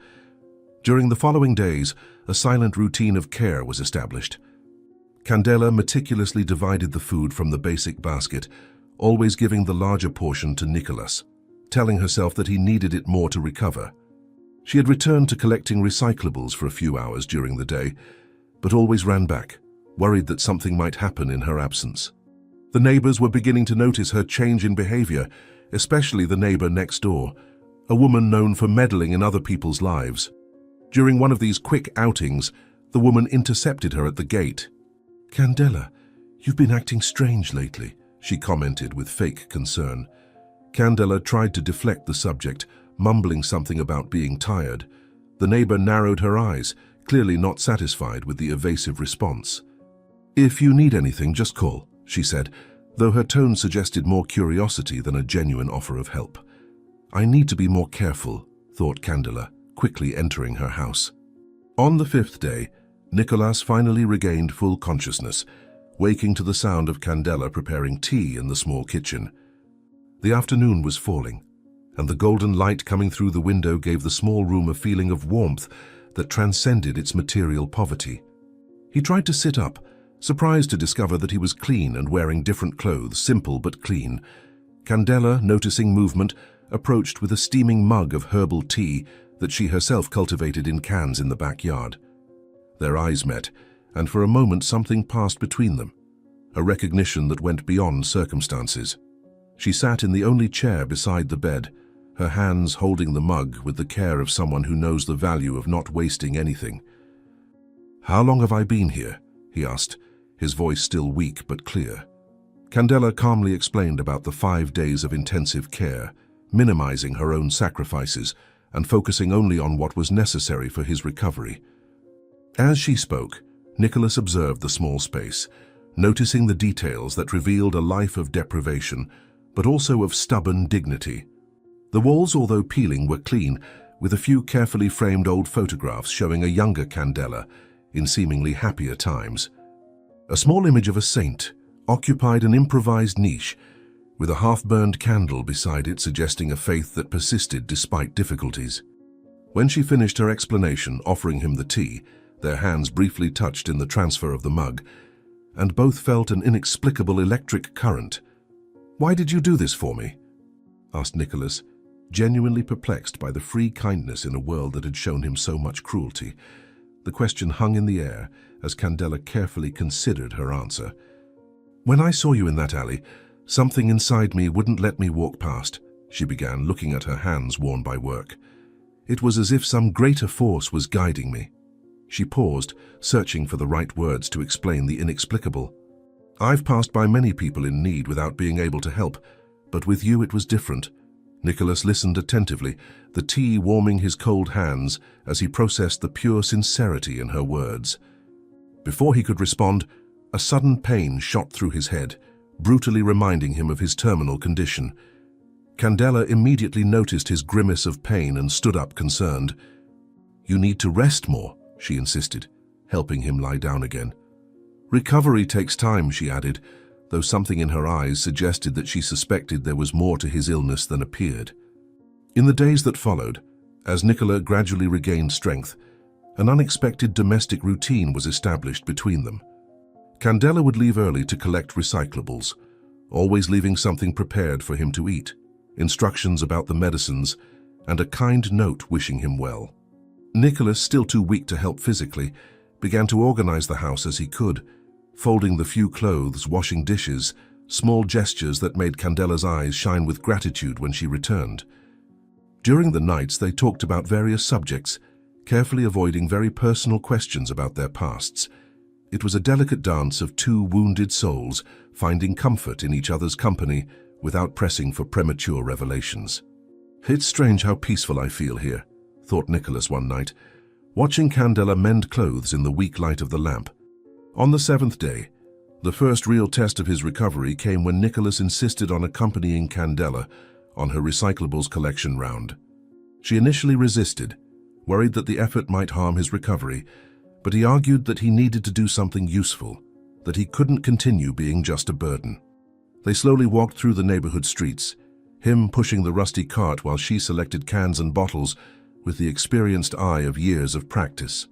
During the following days, a silent routine of care was established. Candela meticulously divided the food from the basic basket, always giving the larger portion to Nicholas, telling herself that he needed it more to recover. She had returned to collecting recyclables for a few hours during the day, but always ran back, worried that something might happen in her absence. The neighbors were beginning to notice her change in behavior, especially the neighbor next door, a woman known for meddling in other people's lives. During one of these quick outings, the woman intercepted her at the gate. "Candela, you've been acting strange lately," she commented with fake concern. Candela tried to deflect the subject, mumbling something about being tired. The neighbor narrowed her eyes, clearly not satisfied with the evasive response. "If you need anything, just call," she said, though her tone suggested more curiosity than a genuine offer of help. "I need to be more careful," thought Candela, quickly entering her house. On the 5th day, Nicholas finally regained full consciousness, waking to the sound of Candela preparing tea in the small kitchen. The afternoon was falling, and the golden light coming through the window gave the small room a feeling of warmth that transcended its material poverty. He tried to sit up, surprised to discover that he was clean and wearing different clothes, simple but clean. Candela, noticing movement, approached with a steaming mug of herbal tea that she herself cultivated in cans in the backyard. Their eyes met, and for a moment something passed between them, a recognition that went beyond circumstances. She sat in the only chair beside the bed, her hands holding the mug with the care of someone who knows the value of not wasting anything. "How long have I been here?" he asked, his voice still weak but clear. Candela calmly explained about the 5 days of intensive care, minimizing her own sacrifices and focusing only on what was necessary for his recovery. As she spoke, Nicholas observed the small space, noticing the details that revealed a life of deprivation, but also of stubborn dignity. The walls, although peeling, were clean, with a few carefully framed old photographs showing a younger Candela in seemingly happier times. A small image of a saint occupied an improvised niche, with a half-burned candle beside it suggesting a faith that persisted despite difficulties. When she finished her explanation, offering him the tea, their hands briefly touched in the transfer of the mug, and both felt an inexplicable electric current. "Why did you do this for me?" asked Nicholas, genuinely perplexed by the free kindness in a world that had shown him so much cruelty. The question hung in the air as Candela carefully considered her answer. "When I saw you in that alley, something inside me wouldn't let me walk past," she began, looking at her hands worn by work. "It was as if some greater force was guiding me." She paused, searching for the right words to explain the inexplicable. "I've passed by many people in need without being able to help, but with you it was different." Nicholas listened attentively, the tea warming his cold hands as he processed the pure sincerity in her words. Before he could respond, a sudden pain shot through his head, brutally reminding him of his terminal condition. Candela immediately noticed his grimace of pain and stood up concerned. "You need to rest more," she insisted, helping him lie down again. "Recovery takes time," she added, though something in her eyes suggested that she suspected there was more to his illness than appeared. In the days that followed, as Nicola gradually regained strength, an unexpected domestic routine was established between them. Candela would leave early to collect recyclables, always leaving something prepared for him to eat, instructions about the medicines, and a kind note wishing him well. Nicholas, still too weak to help physically, began to organize the house as he could, folding the few clothes, washing dishes, small gestures that made Candela's eyes shine with gratitude when she returned. During the nights, they talked about various subjects, carefully avoiding very personal questions about their pasts. It was a delicate dance of two wounded souls finding comfort in each other's company without pressing for premature revelations. "It's strange how peaceful I feel here," thought Nicholas one night, watching Candela mend clothes in the weak light of the lamp. On the 7th day, the first real test of his recovery came when Nicholas insisted on accompanying Candela on her recyclables collection round. She initially resisted, worried that the effort might harm his recovery, but he argued that he needed to do something useful, that he couldn't continue being just a burden. They slowly walked through the neighborhood streets, him pushing the rusty cart while she selected cans and bottles with the experienced eye of years of practice.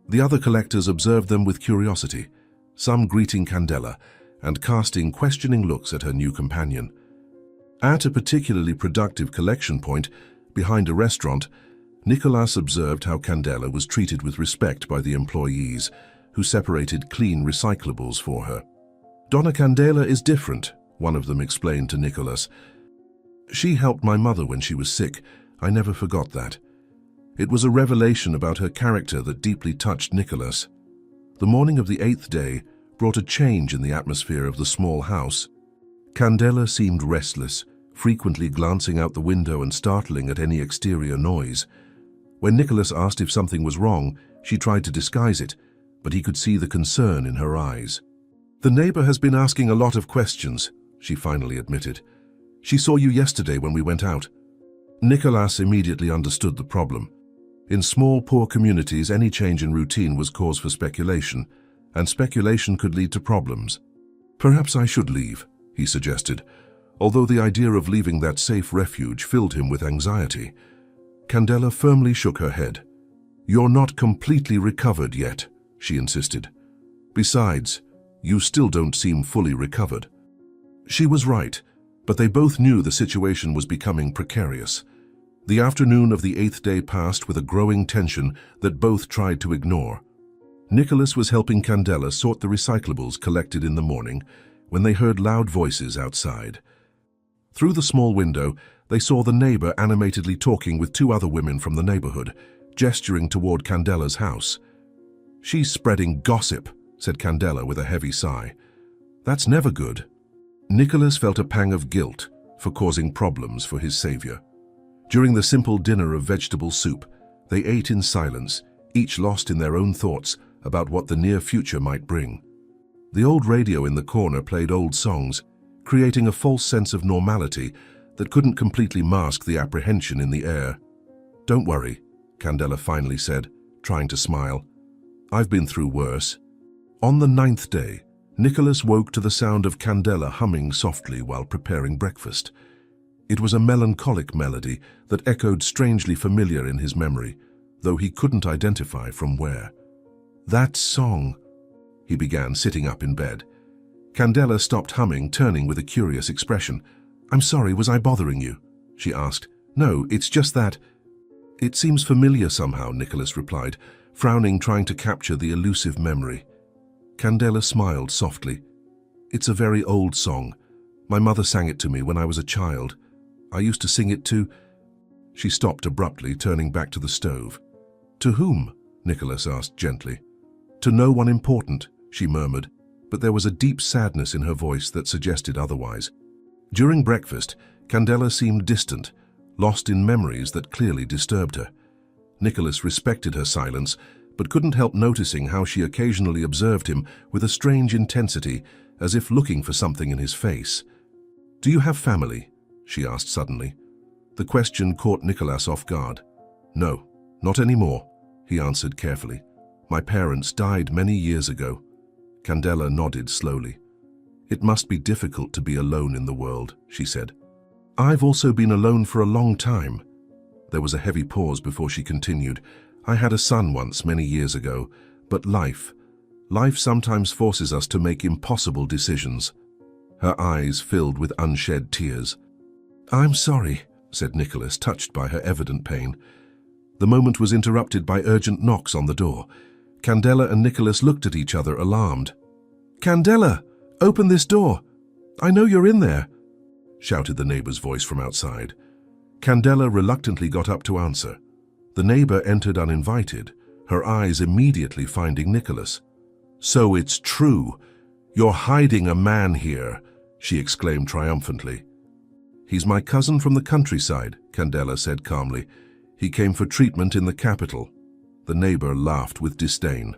The other collectors observed them with curiosity, some greeting Candela and casting questioning looks at her new companion. At a particularly productive collection point, behind a restaurant, Nicholas observed how Candela was treated with respect by the employees, who separated clean recyclables for her. "Donna Candela is different," one of them explained to Nicholas. "She helped my mother when she was sick. I never forgot that." It was a revelation about her character that deeply touched Nicholas. The morning of the 8th day brought a change in the atmosphere of the small house. Candela seemed restless, frequently glancing out the window and startling at any exterior noise. When Nicholas asked if something was wrong, she tried to disguise it, but he could see the concern in her eyes. "The neighbor has been asking a lot of questions," she finally admitted. "She saw you yesterday when we went out." Nicholas immediately understood the problem. In small, poor communities, any change in routine was cause for speculation, and speculation could lead to problems. "Perhaps I should leave," he suggested, although the idea of leaving that safe refuge filled him with anxiety. Candela firmly shook her head. "You're not completely recovered yet," she insisted. "Besides, you still don't seem fully recovered." She was right, but they both knew the situation was becoming precarious. The afternoon of the 8th day passed with a growing tension that both tried to ignore. Nicholas was helping Candela sort the recyclables collected in the morning when they heard loud voices outside. Through the small window, they saw the neighbor animatedly talking with 2 other women from the neighborhood, gesturing toward Candela's house. "She's spreading gossip," said Candela with a heavy sigh. "That's never good." Nicholas felt a pang of guilt for causing problems for his savior. During the simple dinner of vegetable soup, they ate in silence, each lost in their own thoughts about what the near future might bring. The old radio in the corner played old songs, creating a false sense of normality that couldn't completely mask the apprehension in the air. "Don't worry," Candela finally said, trying to smile. "I've been through worse." On the 9th day, Nicholas woke to the sound of Candela humming softly while preparing breakfast. It was a melancholic melody that echoed strangely familiar in his memory, though he couldn't identify from where. "That song," he began, sitting up in bed. Candela stopped humming, turning with a curious expression. "I'm sorry, was I bothering you?" she asked. "No, it's just that." "It seems familiar somehow," Nicholas replied, frowning, trying to capture the elusive memory. Candela smiled softly. "It's a very old song. My mother sang it to me when I was a child. I used to sing it to—" She stopped abruptly, turning back to the stove. "To whom?" Nicholas asked gently. "To no one important," she murmured, but there was a deep sadness in her voice that suggested otherwise. During breakfast, Candela seemed distant, lost in memories that clearly disturbed her. Nicholas respected her silence, but couldn't help noticing how she occasionally observed him with a strange intensity, as if looking for something in his face. "Do you have family?" she asked suddenly. The question caught Nicholas off guard. "No, not anymore," he answered carefully. "My parents died many years ago." Candela nodded slowly. "It must be difficult to be alone in the world," she said. "I've also been alone for a long time." There was a heavy pause before she continued. "I had a son once, many years ago, but life sometimes forces us to make impossible decisions." Her eyes filled with unshed tears. "I'm sorry," said Nicholas, touched by her evident pain. The moment was interrupted by urgent knocks on the door. Candela and Nicholas looked at each other, alarmed. "Candela, open this door! I know you're in there!" shouted the neighbor's voice from outside. Candela reluctantly got up to answer. The neighbor entered uninvited, her eyes immediately finding Nicholas. "So it's true! You're hiding a man here!" she exclaimed triumphantly. "He's my cousin from the countryside," Candela said calmly. "He came for treatment in the capital." The neighbor laughed with disdain.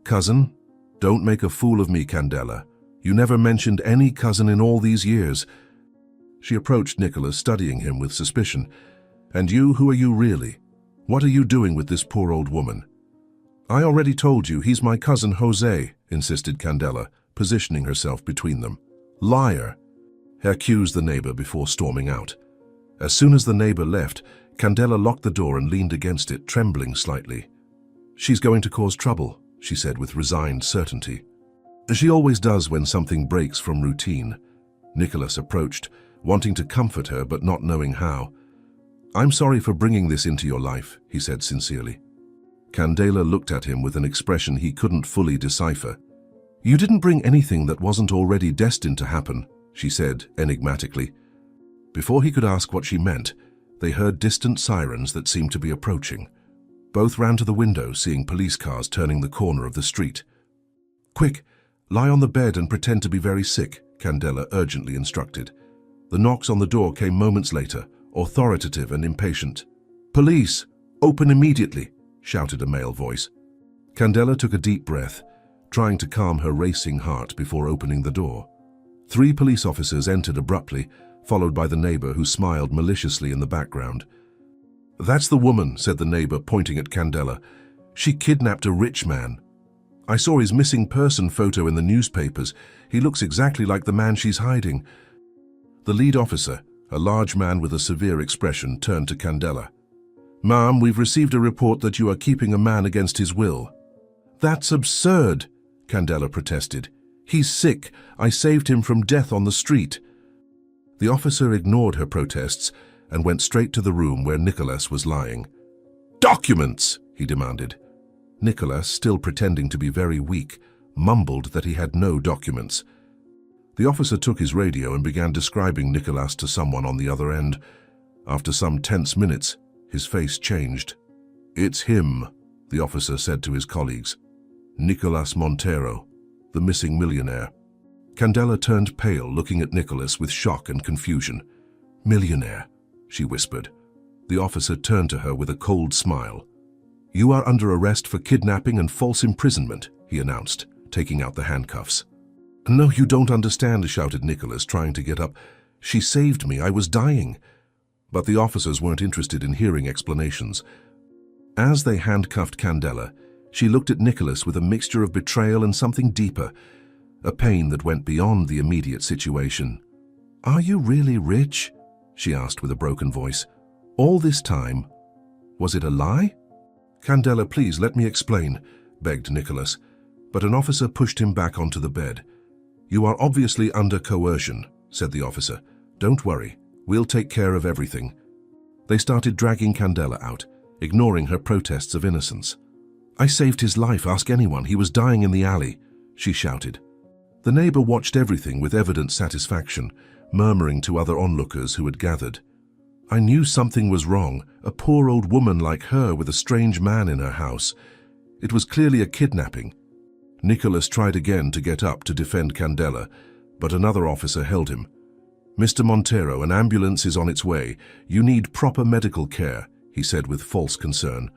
"Cousin? Don't make a fool of me, Candela. You never mentioned any cousin in all these years." She approached Nicholas, studying him with suspicion. "And you, who are you really? What are you doing with this poor old woman?" "I already told you, he's my cousin Jose," insisted Candela, positioning herself between them. "Liar!" accused the neighbor before storming out. As soon as the neighbor left, Candela locked the door and leaned against it, trembling slightly. "She's going to cause trouble," she said with resigned certainty. "She always does when something breaks from routine." Nicholas approached, wanting to comfort her but not knowing how. "I'm sorry for bringing this into your life," he said sincerely. Candela looked at him with an expression he couldn't fully decipher. "You didn't bring anything that wasn't already destined to happen," she said enigmatically. Before he could ask what she meant, they heard distant sirens that seemed to be approaching. Both ran to the window, seeing police cars turning the corner of the street. "Quick, lie on the bed and pretend to be very sick," Candela urgently instructed. The knocks on the door came moments later, authoritative and impatient. "Police! Open immediately!" shouted a male voice. Candela took a deep breath, trying to calm her racing heart before opening the door. 3 police officers entered abruptly, followed by the neighbor who smiled maliciously in the background. "That's the woman," said the neighbor, pointing at Candela. "She kidnapped a rich man. I saw his missing person photo in the newspapers. He looks exactly like the man she's hiding." The lead officer, a large man with a severe expression, turned to Candela. "Ma'am, we've received a report that you are keeping a man against his will." "That's absurd," Candela protested. "He's sick. I saved him from death on the street." The officer ignored her protests and went straight to the room where Nicholas was lying. "Documents!" he demanded. Nicholas, still pretending to be very weak, mumbled that he had no documents. The officer took his radio and began describing Nicholas to someone on the other end. After some tense minutes, his face changed. "It's him," the officer said to his colleagues. "Nicholas Montero, the missing millionaire." Candela turned pale, looking at Nicholas with shock and confusion. "Millionaire," she whispered. The officer turned to her with a cold smile. "You are under arrest for kidnapping and false imprisonment," he announced, taking out the handcuffs. "No, you don't understand," shouted Nicholas, trying to get up. "She saved me. I was dying." But the officers weren't interested in hearing explanations. As they handcuffed Candela, she looked at Nicholas with a mixture of betrayal and something deeper, a pain that went beyond the immediate situation. "Are you really rich?" she asked with a broken voice. "All this time? Was it a lie?" "Candela, please let me explain," begged Nicholas, but an officer pushed him back onto the bed. "You are obviously under coercion," said the officer. "Don't worry, we'll take care of everything." They started dragging Candela out, ignoring her protests of innocence. "I saved his life, ask anyone. He was dying in the alley," she shouted. The neighbor watched everything with evident satisfaction, murmuring to other onlookers who had gathered. "I knew something was wrong, a poor old woman like her with a strange man in her house. It was clearly a kidnapping." Nicholas tried again to get up to defend Candela, but another officer held him. "Mr. Montero, an ambulance is on its way. You need proper medical care," he said with false concern.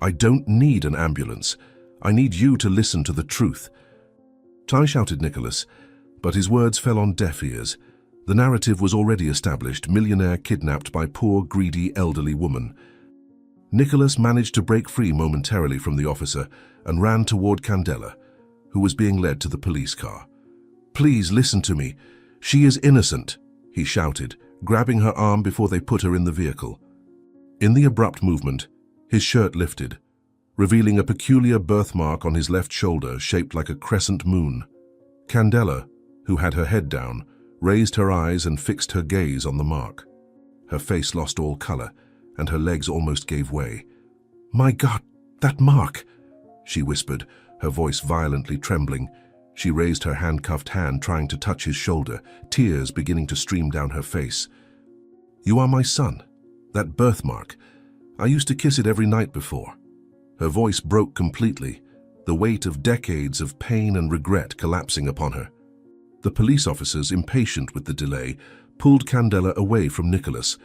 "I don't need an ambulance. I need you to listen to the truth." Shouted Nicholas, but his words fell on deaf ears. The narrative was already established: millionaire kidnapped by poor, greedy, elderly woman. Nicholas managed to break free momentarily from the officer and ran toward Candela, who was being led to the police car. "Please listen to me. She is innocent," he shouted, grabbing her arm before they put her in the vehicle. In the abrupt movement, his shirt lifted, revealing a peculiar birthmark on his left shoulder shaped like a crescent moon. Candela, who had her head down, raised her eyes and fixed her gaze on the mark. Her face lost all color, and her legs almost gave way. "My God, that mark!" she whispered, her voice violently trembling. She raised her handcuffed hand, trying to touch his shoulder, tears beginning to stream down her face. "You are my son. That birthmark. I used to kiss it every night before." Her voice broke completely, the weight of decades of pain and regret collapsing upon her. The police officers, impatient with the delay, pulled Candela away from Nicholas,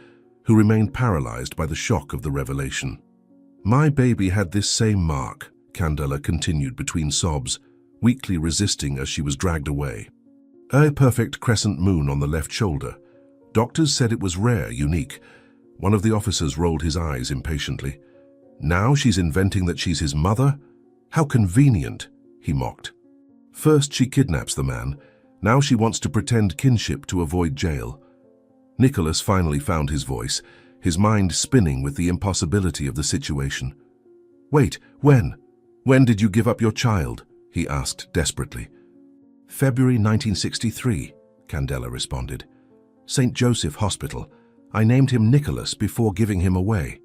who remained paralyzed by the shock of the revelation. "My baby had this same mark," Candela continued between sobs, weakly resisting as she was dragged away. "A perfect crescent moon on the left shoulder. Doctors said it was rare, unique." One of the officers rolled his eyes impatiently. "Now she's inventing that she's his mother? How convenient," he mocked. "First she kidnaps the man, now she wants to pretend kinship to avoid jail." Nicholas finally found his voice, his mind spinning with the impossibility of the situation. "Wait, when? When did you give up your child?" he asked desperately. "February 1963, Candela responded. "St. Joseph Hospital. I named him Nicholas before giving him away."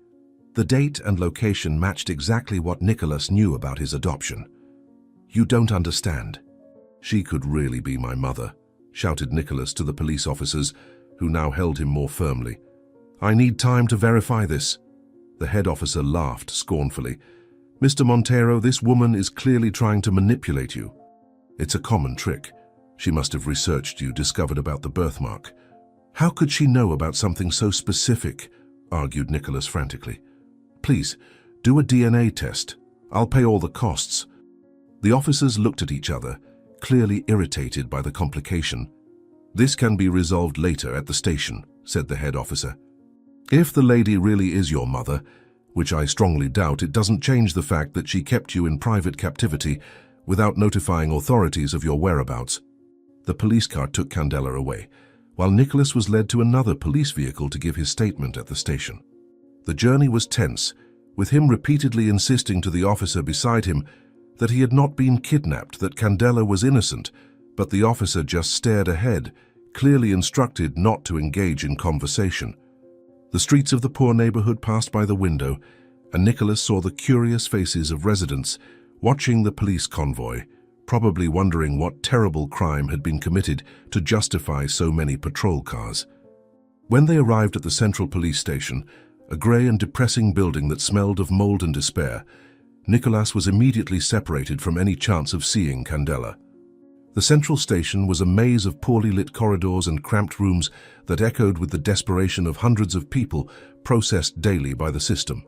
The date and location matched exactly what Nicholas knew about his adoption. "You don't understand. She could really be my mother," shouted Nicholas to the police officers, who now held him more firmly. "I need time to verify this." The head officer laughed scornfully. "Mr. Montero, this woman is clearly trying to manipulate you. It's a common trick. She must have researched you, discovered about the birthmark." "How could she know about something so specific?" argued Nicholas frantically. "Please, do a DNA test. I'll pay all the costs." The officers looked at each other, clearly irritated by the complication. "This can be resolved later at the station," said the head officer. "If the lady really is your mother, which I strongly doubt, it doesn't change the fact that she kept you in private captivity without notifying authorities of your whereabouts." The police car took Candela away, while Nicholas was led to another police vehicle to give his statement at the station. The journey was tense, with him repeatedly insisting to the officer beside him that he had not been kidnapped, that Candela was innocent, but the officer just stared ahead, clearly instructed not to engage in conversation. The streets of the poor neighborhood passed by the window, and Nicholas saw the curious faces of residents watching the police convoy, probably wondering what terrible crime had been committed to justify so many patrol cars. When they arrived at the central police station, a grey and depressing building that smelled of mold and despair, Nicholas was immediately separated from any chance of seeing Candela. The central station was a maze of poorly lit corridors and cramped rooms that echoed with the desperation of hundreds of people processed daily by the system.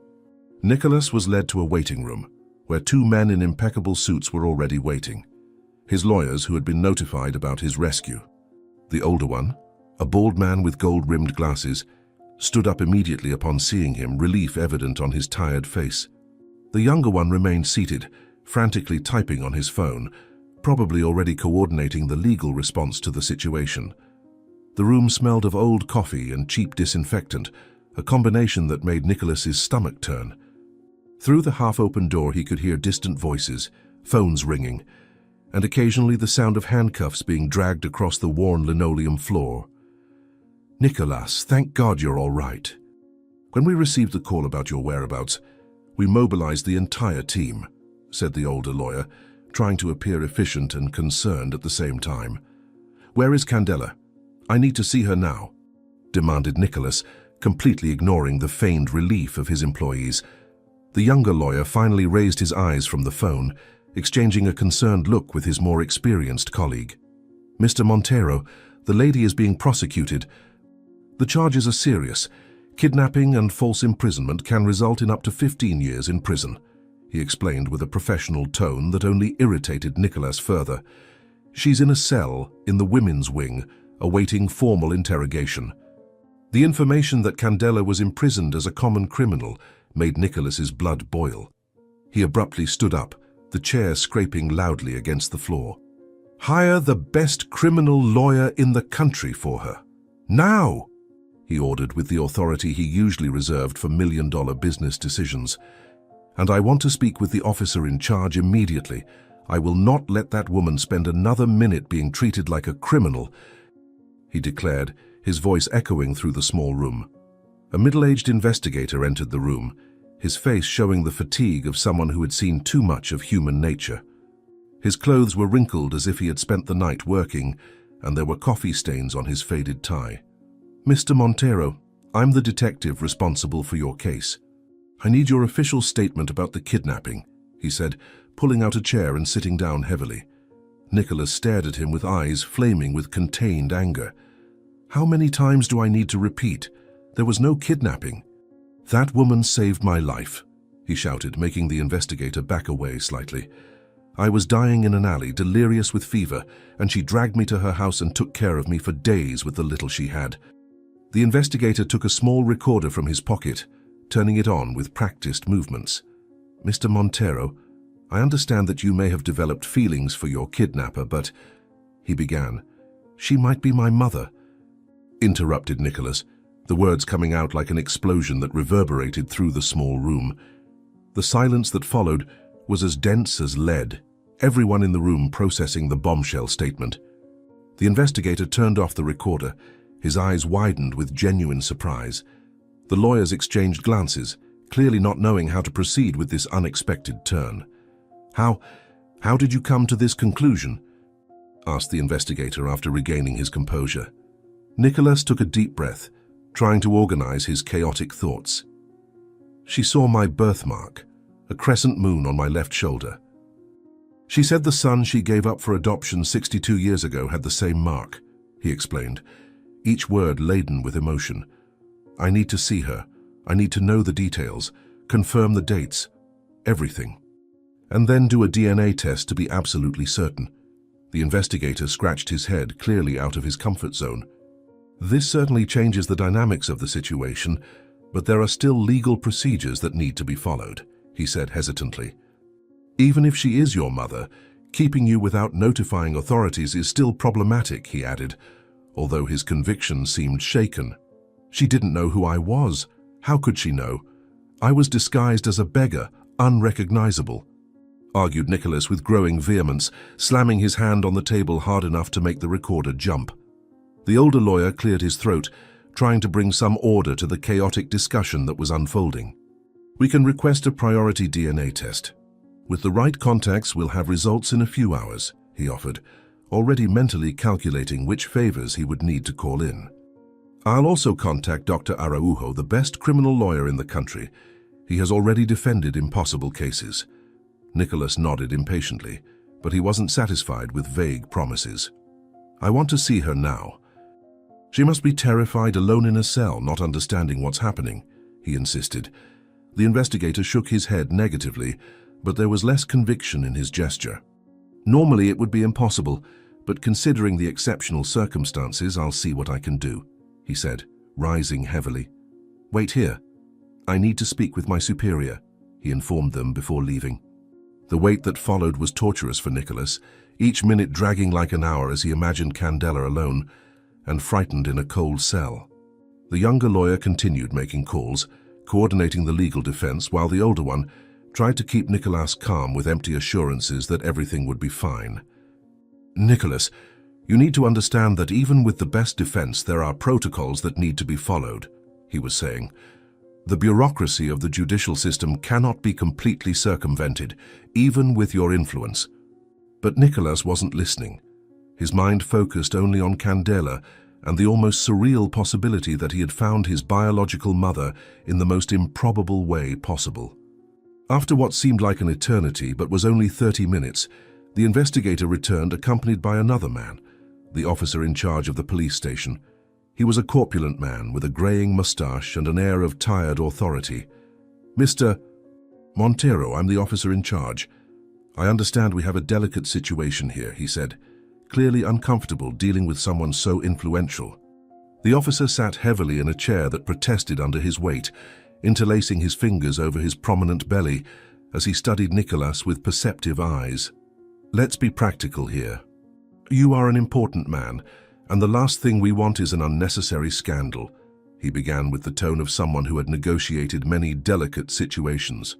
Nicholas was led to a waiting room, where two men in impeccable suits were already waiting, his lawyers who had been notified about his rescue. The older one, a bald man with gold-rimmed glasses, stood up immediately upon seeing him, relief evident on his tired face. The younger one remained seated, frantically typing on his phone, probably already coordinating the legal response to the situation. The room smelled of old coffee and cheap disinfectant, a combination that made Nicholas's stomach turn. Through the half-open door he could hear distant voices, phones ringing, and occasionally the sound of handcuffs being dragged across the worn linoleum floor. "Nicholas, thank God you're all right. When we received the call about your whereabouts, we mobilized the entire team," said the older lawyer, trying to appear efficient and concerned at the same time. "Where is Candela? I need to see her now," demanded Nicholas, completely ignoring the feigned relief of his employees. The younger lawyer finally raised his eyes from the phone, exchanging a concerned look with his more experienced colleague. "Mr. Montero, the lady is being prosecuted. The charges are serious. Kidnapping and false imprisonment can result in up to 15 years in prison," he explained with a professional tone that only irritated Nicholas further. "She's in a cell in the women's wing, awaiting formal interrogation." The information that Candela was imprisoned as a common criminal made Nicholas's blood boil. He abruptly stood up, the chair scraping loudly against the floor. "Hire the best criminal lawyer in the country for her. Now!" he ordered with the authority he usually reserved for million-dollar business decisions. "And I want to speak with the officer in charge immediately. I will not let that woman spend another minute being treated like a criminal," he declared, his voice echoing through the small room. A middle-aged investigator entered the room, his face showing the fatigue of someone who had seen too much of human nature. His clothes were wrinkled as if he had spent the night working, and there were coffee stains on his faded tie. "Mr. Montero, I'm the detective responsible for your case. I need your official statement about the kidnapping," he said, pulling out a chair and sitting down heavily. Nicholas stared at him with eyes flaming with contained anger. "How many times do I need to repeat? There was no kidnapping." "That woman saved my life," he shouted, making the investigator back away slightly. "I was dying in an alley, delirious with fever, and she dragged me to her house and took care of me for days with the little she had." The investigator took a small recorder from his pocket, turning it on with practiced movements. "Mr. Montero, I understand that you may have developed feelings for your kidnapper, but—" he began. "She might be my mother," interrupted Nicholas, the words coming out like an explosion that reverberated through the small room. The silence that followed was as dense as lead, everyone in the room processing the bombshell statement. The investigator turned off the recorder, his eyes widened with genuine surprise. The lawyers exchanged glances, clearly not knowing how to proceed with this unexpected turn. How did you come to this conclusion?" asked the investigator after regaining his composure. Nicholas took a deep breath, trying to organize his chaotic thoughts. "She saw my birthmark, a crescent moon on my left shoulder. She said the son she gave up for adoption 62 years ago had the same mark," he explained, each word laden with emotion. "I need to see her. I need to know the details, confirm the dates, everything. And then do a DNA test to be absolutely certain." The investigator scratched his head, clearly out of his comfort zone. "This certainly changes the dynamics of the situation, but there are still legal procedures that need to be followed," he said hesitantly. "Even if she is your mother, keeping you without notifying authorities is still problematic," he added, although his conviction seemed shaken. "She didn't know who I was. How could she know? I was disguised as a beggar, unrecognizable," argued Nicholas with growing vehemence, slamming his hand on the table hard enough to make the recorder jump. The older lawyer cleared his throat, trying to bring some order to the chaotic discussion that was unfolding. "We can request a priority DNA test. With the right contacts, we'll have results in a few hours," he offered, already mentally calculating which favors he would need to call in. "I'll also contact Dr. Araujo, the best criminal lawyer in the country. He has already defended impossible cases." Nicholas nodded impatiently, but he wasn't satisfied with vague promises. "I want to see her now." "She must be terrified, alone in a cell, not understanding what's happening," he insisted. The investigator shook his head negatively, but there was less conviction in his gesture. "Normally it would be impossible, but considering the exceptional circumstances, I'll see what I can do," he said, rising heavily. "Wait here. I need to speak with my superior," he informed them before leaving. The wait that followed was torturous for Nicholas, each minute dragging like an hour as he imagined Candela alone and frightened in a cold cell. The younger lawyer continued making calls, coordinating the legal defense, while the older one tried to keep Nicholas calm with empty assurances that everything would be fine. "Nicholas, you need to understand that even with the best defense, there are protocols that need to be followed," he was saying. "The bureaucracy of the judicial system cannot be completely circumvented, even with your influence." But Nicholas wasn't listening. His mind focused only on Candela and the almost surreal possibility that he had found his biological mother in the most improbable way possible. After what seemed like an eternity but was only 30 minutes, the investigator returned accompanied by another man, the officer in charge of the police station. He was a corpulent man with a graying mustache and an air of tired authority. "Mr. Montero, I'm the officer in charge. I understand we have a delicate situation here," he said, clearly uncomfortable dealing with someone so influential. The officer sat heavily in a chair that protested under his weight, interlacing his fingers over his prominent belly as he studied Nicholas with perceptive eyes. "Let's be practical here. You are an important man, and the last thing we want is an unnecessary scandal," he began with the tone of someone who had negotiated many delicate situations.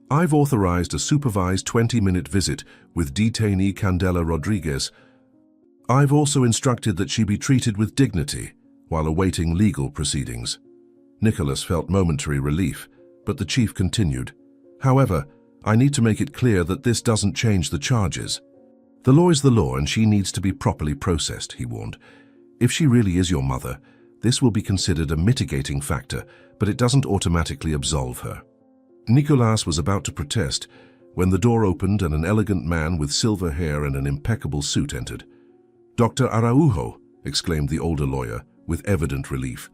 "I've authorized a supervised 20-minute visit with detainee Candela Rodriguez. I've also instructed that she be treated with dignity while awaiting legal proceedings." Nicholas felt momentary relief, but the chief continued. "However, I need to make it clear that this doesn't change the charges. The law is the law and she needs to be properly processed," he warned. "If she really is your mother, this will be considered a mitigating factor, but it doesn't automatically absolve her." Nicolas was about to protest when the door opened and an elegant man with silver hair and an impeccable suit entered. "Dr. Araujo," exclaimed the older lawyer, with evident relief.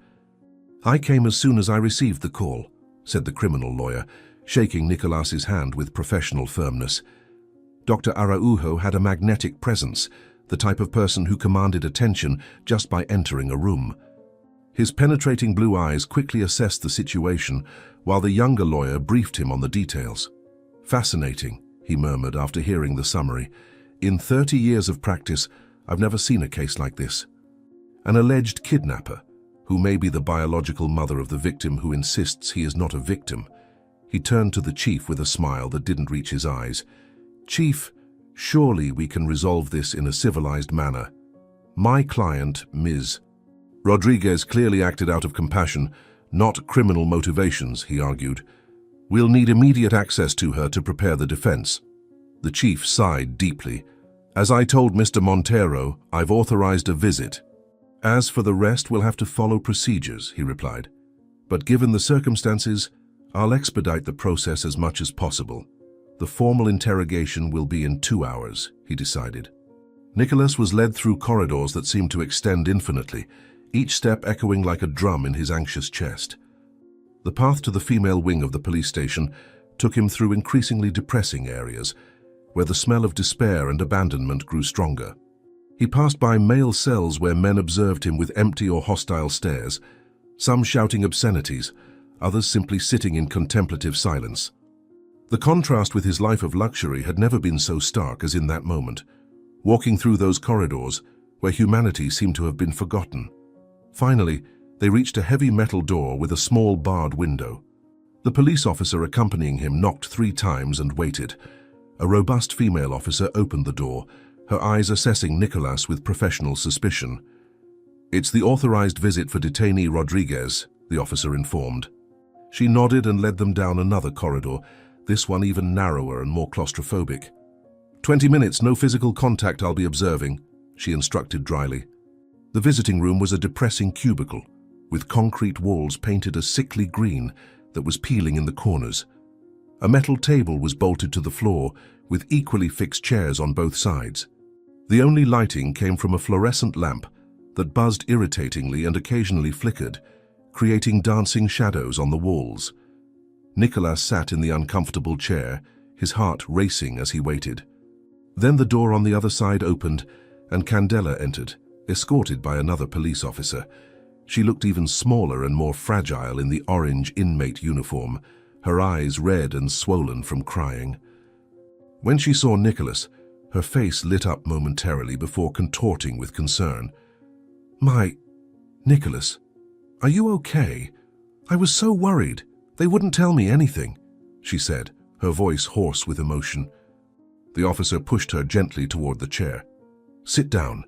"I came as soon as I received the call," said the criminal lawyer, shaking Nicolas's hand with professional firmness. Dr. Araujo had a magnetic presence, the type of person who commanded attention just by entering a room. His penetrating blue eyes quickly assessed the situation, while the younger lawyer briefed him on the details. "Fascinating," he murmured after hearing the summary. "In 30 years of practice, I've never seen a case like this. An alleged kidnapper, who may be the biological mother of the victim who insists he is not a victim." He turned to the chief with a smile that didn't reach his eyes. "Chief, surely we can resolve this in a civilized manner. My client, Ms. Rodriguez, clearly acted out of compassion, not criminal motivations," he argued. We'll need immediate access to her to prepare the defense. The chief sighed deeply. As I told Mr. Montero, I've authorized a visit. As for the rest, we'll have to follow procedures, he replied. But given the circumstances, I'll expedite the process as much as possible. The formal interrogation will be in 2 hours, he decided. Nicholas was led through corridors that seemed to extend infinitely, each step echoing like a drum in his anxious chest. The path to the female wing of the police station took him through increasingly depressing areas, where the smell of despair and abandonment grew stronger. He passed by male cells where men observed him with empty or hostile stares, some shouting obscenities, others simply sitting in contemplative silence. The contrast with his life of luxury had never been so stark as in that moment, walking through those corridors where humanity seemed to have been forgotten. Finally, they reached a heavy metal door with a small barred window. The police officer accompanying him knocked 3 times and waited. A robust female officer opened the door, her eyes assessing Nicholas with professional suspicion. "It's the authorized visit for detainee Rodriguez," the officer informed. She nodded and led them down another corridor, this one even narrower and more claustrophobic. 20 minutes, no physical contact I'll be observing," she instructed dryly. The visiting room was a depressing cubicle, with concrete walls painted a sickly green that was peeling in the corners. A metal table was bolted to the floor, with equally fixed chairs on both sides. The only lighting came from a fluorescent lamp that buzzed irritatingly and occasionally flickered, creating dancing shadows on the walls. Nicholas sat in the uncomfortable chair, his heart racing as he waited. Then the door on the other side opened, and Candela entered, escorted by another police officer. She looked even smaller and more fragile in the orange inmate uniform, her eyes red and swollen from crying. When she saw Nicholas, her face lit up momentarily before contorting with concern. Nicholas, are you okay? I was so worried. They wouldn't tell me anything," she said, her voice hoarse with emotion. The officer pushed her gently toward the chair. "Sit down.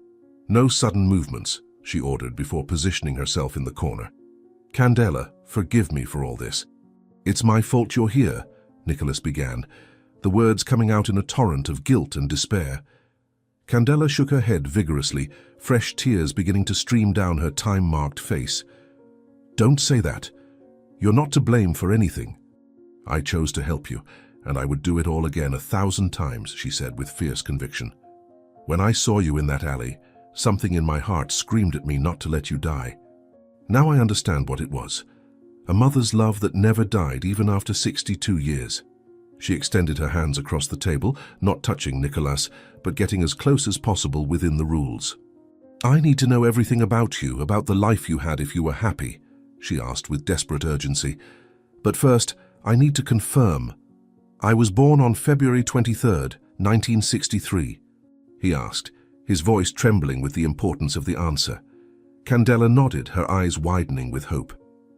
No sudden movements," she ordered before positioning herself in the corner. "Candela, forgive me for all this." "It's my fault you're here," Nicholas began, the words coming out in a torrent of guilt and despair. Candela shook her head vigorously, fresh tears beginning to stream down her time-marked face. "Don't say that. You're not to blame for anything. I chose to help you, and I would do it all again 1,000 times," she said with fierce conviction. "When I saw you in that alley, something in my heart screamed at me not to let you die. Now I understand what it was. A mother's love that never died even after 62 years. She extended her hands across the table, not touching Nicholas, but getting as close as possible within the rules. "I need to know everything about you, about the life you had if you were happy," she asked with desperate urgency. "But first, I need to confirm. I was born on February 23rd, 1963, he asked, his voice trembling with the importance of the answer. Candela nodded, her eyes widening with hope.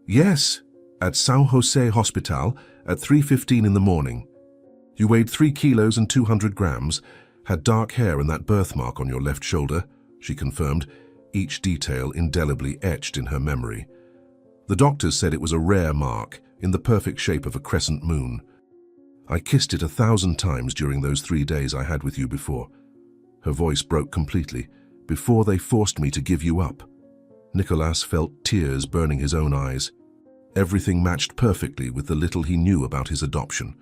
"Yes, at São José Hospital at 3:15 in the morning. You weighed 3 kilos and 200 grams, had dark hair and that birthmark on your left shoulder," she confirmed, each detail indelibly etched in her memory. "The doctors said it was a rare mark, in the perfect shape of a crescent moon. I kissed it 1,000 times during those 3 days I had with you before." Her voice broke completely. "Before they forced me to give you up." Nicholas felt tears burning his own eyes. Everything matched perfectly with the little he knew about his adoption.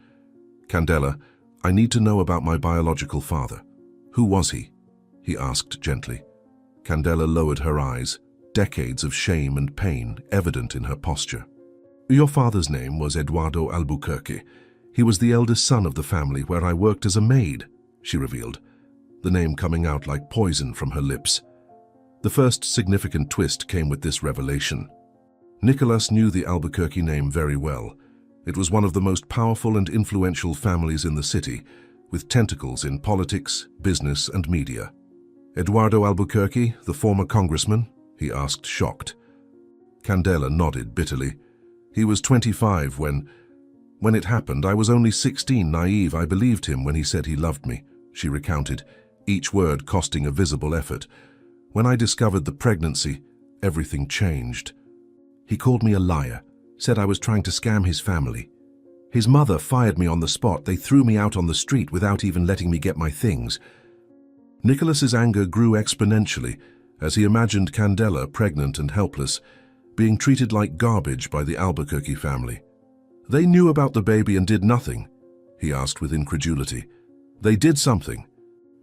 "Candela, I need to know about my biological father. Who was he?" he asked gently. Candela lowered her eyes, decades of shame and pain evident in her posture. "Your father's name was Eduardo Albuquerque. He was the eldest son of the family where I worked as a maid," she revealed, the name coming out like poison from her lips. The first significant twist came with this revelation. Nicholas knew the Albuquerque name very well. It was one of the most powerful and influential families in the city, with tentacles in politics, business, and media. "Eduardo Albuquerque, the former congressman?" he asked, shocked. Candela nodded bitterly. "He was 25 when it happened. I was only 16, naive. I believed him when he said he loved me," she recounted, each word costing a visible effort. "When I discovered the pregnancy, everything changed. He called me a liar, said I was trying to scam his family. His mother fired me on the spot. They threw me out on the street without even letting me get my things. Nicholas's anger grew exponentially as he imagined Candela, pregnant and helpless, being treated like garbage by the Albuquerque family. They knew about the baby and did nothing, he asked with incredulity. They did something.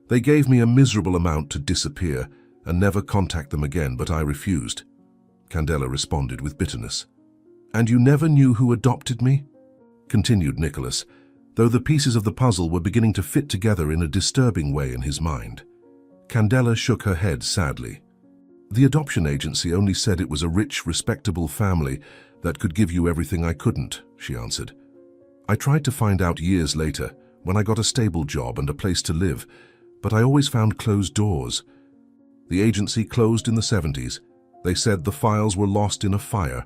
They gave me a miserable amount to disappear and never contact them again, but I refused. Candela responded with bitterness. And you never knew who adopted me? Continued Nicholas, though the pieces of the puzzle were beginning to fit together in a disturbing way in his mind. Candela shook her head sadly. The adoption agency only said it was a rich, respectable family that could give you everything I couldn't, she answered. I tried to find out years later, when I got a stable job and a place to live, but I always found closed doors. The agency closed in the 70s. They said the files were lost in a fire.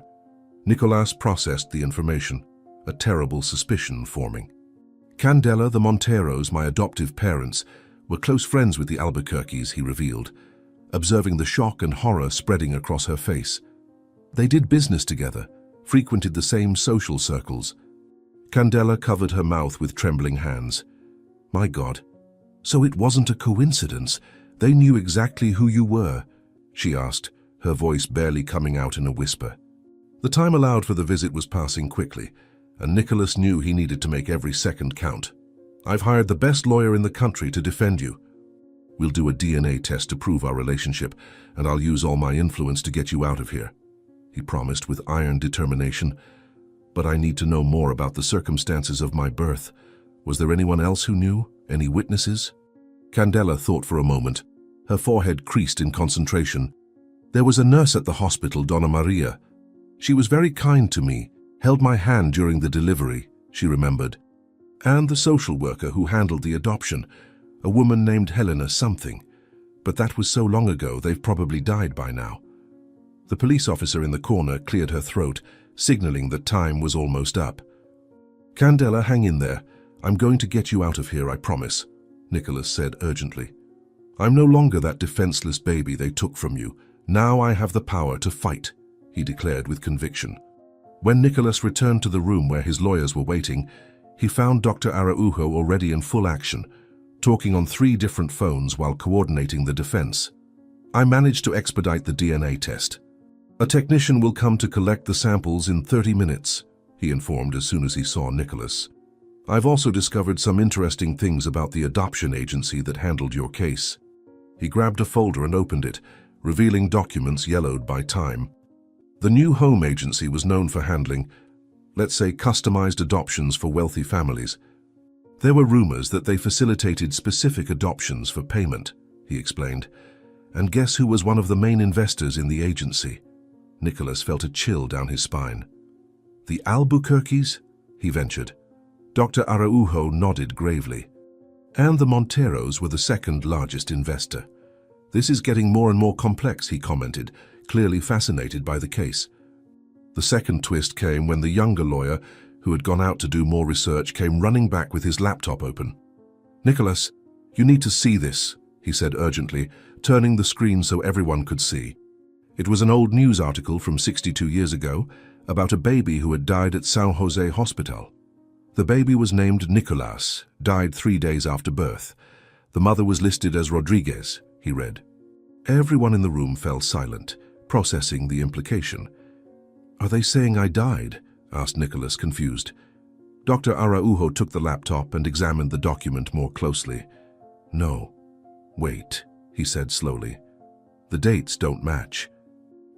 Nicolas processed the information, a terrible suspicion forming. Candela, the Monteros, my adoptive parents, were close friends with the Albuquerques, he revealed, observing the shock and horror spreading across her face. They did business together, frequented the same social circles. Candela covered her mouth with trembling hands. My God, so it wasn't a coincidence. They knew exactly who you were, she asked, her voice barely coming out in a whisper. The time allowed for the visit was passing quickly, and Nicholas knew he needed to make every second count. I've hired the best lawyer in the country to defend you. We'll do a DNA test to prove our relationship, and I'll use all my influence to get you out of here, he promised with iron determination. But I need to know more about the circumstances of my birth. Was there anyone else who knew? Any witnesses? Candela thought for a moment. Her forehead creased in concentration. There was a nurse at the hospital, Donna Maria. She was very kind to me, held my hand during the delivery, she remembered. And the social worker who handled the adoption, a woman named Helena something. But that was so long ago, they've probably died by now. The police officer in the corner cleared her throat, signaling that time was almost up. Candela, hang in there. I'm going to get you out of here, I promise, Nicholas said urgently. I'm no longer that defenseless baby they took from you. Now I have the power to fight, he declared with conviction. When Nicholas returned to the room where his lawyers were waiting, he found Dr. Araujo already in full action, talking on 3 different phones while coordinating the defense. I managed to expedite the DNA test. A technician will come to collect the samples in 30 minutes, he informed as soon as he saw Nicholas. I've also discovered some interesting things about the adoption agency that handled your case. He grabbed a folder and opened it, revealing documents yellowed by time. The new home agency was known for handling, let's say, customized adoptions for wealthy families. There were rumors that they facilitated specific adoptions for payment, he explained. And guess who was one of the main investors in the agency? Nicholas felt a chill down his spine. The Albuquerques? He ventured. Dr. Araujo nodded gravely. And the Monteros were the second largest investor. This is getting more and more complex, he commented, clearly fascinated by the case. The second twist came when the younger lawyer, who had gone out to do more research, came running back with his laptop open. Nicholas, you need to see this, he said urgently, turning the screen so everyone could see. It was an old news article from 62 years ago about a baby who had died at San Jose Hospital. The baby was named Nicolas, died 3 days after birth. The mother was listed as Rodriguez, he read. Everyone in the room fell silent, processing the implication. Are they saying I died? Asked Nicholas, confused. Dr. Araujo took the laptop and examined the document more closely. No. Wait, he said slowly. The dates don't match.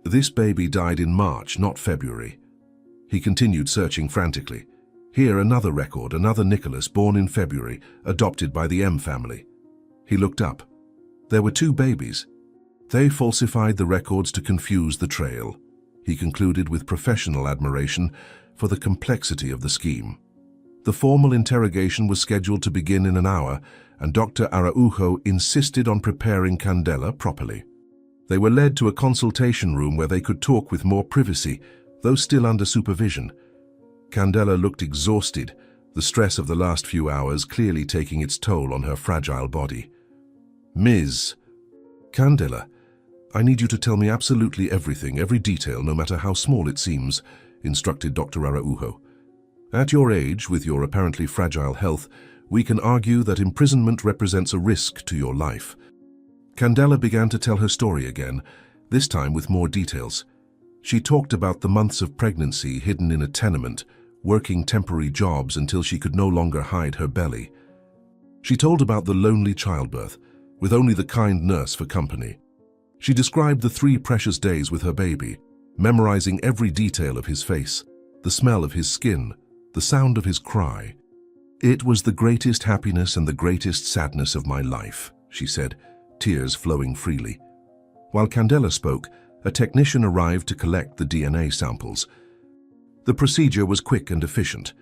This baby died in March, not February. He continued searching frantically. Here another record, another Nicholas, born in February, adopted by the M family. He looked up. There were 2 babies. They falsified the records to confuse the trail, he concluded with professional admiration for the complexity of the scheme. The formal interrogation was scheduled to begin in an hour, and Dr. Araujo insisted on preparing Candela properly. They were led to a consultation room where they could talk with more privacy, though still under supervision. Candela looked exhausted, the stress of the last few hours clearly taking its toll on her fragile body. Ms. Candela, I need you to tell me absolutely everything, every detail, no matter how small it seems, instructed Dr. Araujo. At your age, with your apparently fragile health, we can argue that imprisonment represents a risk to your life. Candela began to tell her story again, this time with more details. She talked about the months of pregnancy hidden in a tenement, working temporary jobs until she could no longer hide her belly. She told about the lonely childbirth, with only the kind nurse for company. She described the 3 precious days with her baby, memorizing every detail of his face, the smell of his skin, the sound of his cry. "It was the greatest happiness and the greatest sadness of my life," she said, tears flowing freely. While Candela spoke, a technician arrived to collect the DNA samples. The procedure was quick and efficient,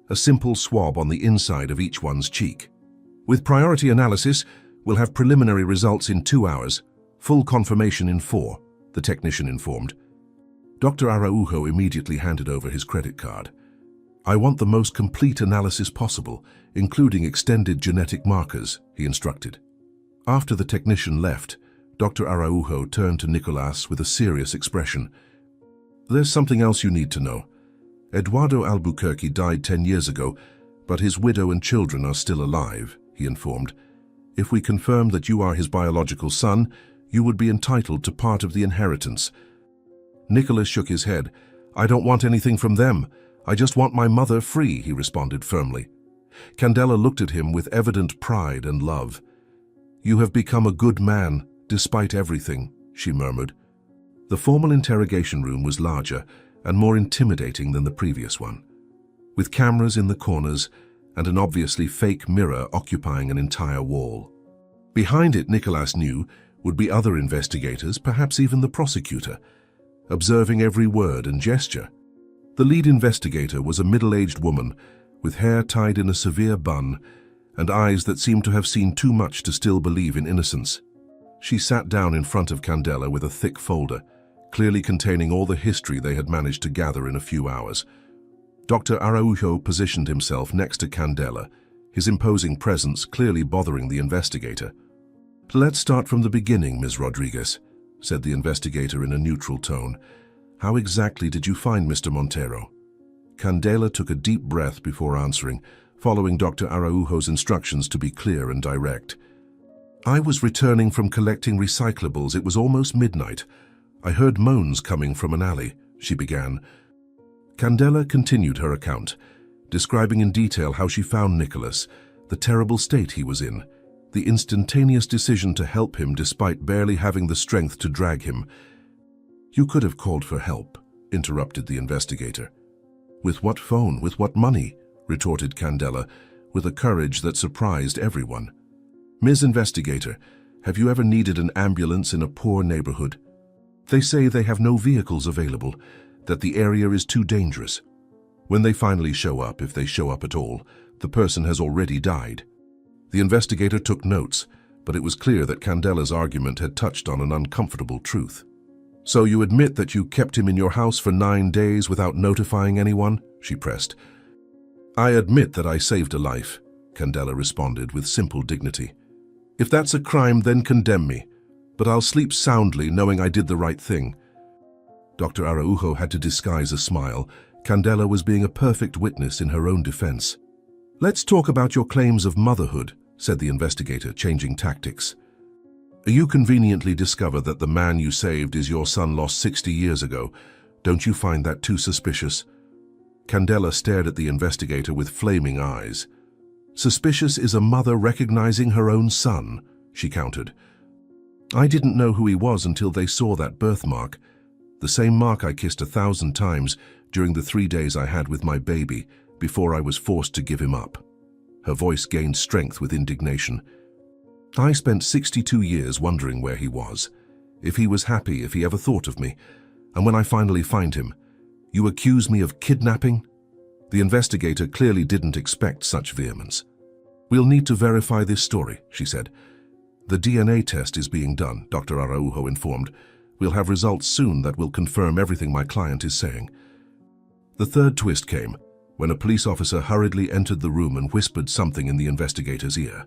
a simple swab on the inside of each one's cheek. "With priority analysis, we'll have preliminary results in 2 hours, full confirmation in 4, the technician informed. Dr. Araujo immediately handed over his credit card. "I want the most complete analysis possible, including extended genetic markers," he instructed. After the technician left, Dr. Araujo turned to Nicolas with a serious expression. "There's something else you need to know. Eduardo Albuquerque died 10 years ago, but his widow and children are still alive," he informed. "If we confirm that you are his biological son, you would be entitled to part of the inheritance." Nicolas shook his head. "I don't want anything from them. I just want my mother free," he responded firmly. Candela looked at him with evident pride and love. "You have become a good man, despite everything," she murmured. The formal interrogation room was larger and more intimidating than the previous one, with cameras in the corners and an obviously fake mirror occupying an entire wall. Behind it, Nicolas knew, would be other investigators, perhaps even the prosecutor, observing every word and gesture. The lead investigator was a middle-aged woman with hair tied in a severe bun and eyes that seemed to have seen too much to still believe in innocence. She sat down in front of Candela with a thick folder, clearly containing all the history they had managed to gather in a few hours. Dr. Araujo positioned himself next to Candela, his imposing presence clearly bothering the investigator. "Let's start from the beginning, Ms. Rodriguez," said the investigator in a neutral tone. "How exactly did you find Mr. Montero?" Candela took a deep breath before answering, following Dr. Araujo's instructions to be clear and direct. "I was returning from collecting recyclables. It was almost midnight. I heard moans coming from an alley," she began. Candela continued her account, describing in detail how she found Nicolas, the terrible state he was in, the instantaneous decision to help him despite barely having the strength to drag him. "You could have called for help," interrupted the investigator. "With what phone? With what money?" retorted Candela, with a courage that surprised everyone. "Ms. Investigator, have you ever needed an ambulance in a poor neighborhood? They say they have no vehicles available, that the area is too dangerous. When they finally show up, if they show up at all, the person has already died." The investigator took notes, but it was clear that Candela's argument had touched on an uncomfortable truth. "So you admit that you kept him in your house for 9 days without notifying anyone?" she pressed. "I admit that I saved a life," Candela responded with simple dignity. "If that's a crime, then condemn me, but I'll sleep soundly knowing I did the right thing." Dr. Araujo had to disguise a smile. Candela was being a perfect witness in her own defense. "Let's talk about your claims of motherhood," said the investigator, changing tactics. "You conveniently discover that the man you saved is your son lost 60 years ago. Don't you find that too suspicious?" Candela stared at the investigator with flaming eyes. "Suspicious is a mother recognizing her own son," she countered. "I didn't know who he was until they saw that birthmark. The same mark I kissed 1,000 times during the 3 days I had with my baby before I was forced to give him up." Her voice gained strength with indignation. "I spent 62 years wondering where he was, if he was happy, if he ever thought of me. And when I finally find him, you accuse me of kidnapping?" The investigator clearly didn't expect such vehemence. "We'll need to verify this story," she said. "The DNA test is being done," Dr. Araujo informed. "We'll have results soon that will confirm everything my client is saying." The third twist came when a police officer hurriedly entered the room and whispered something in the investigator's ear.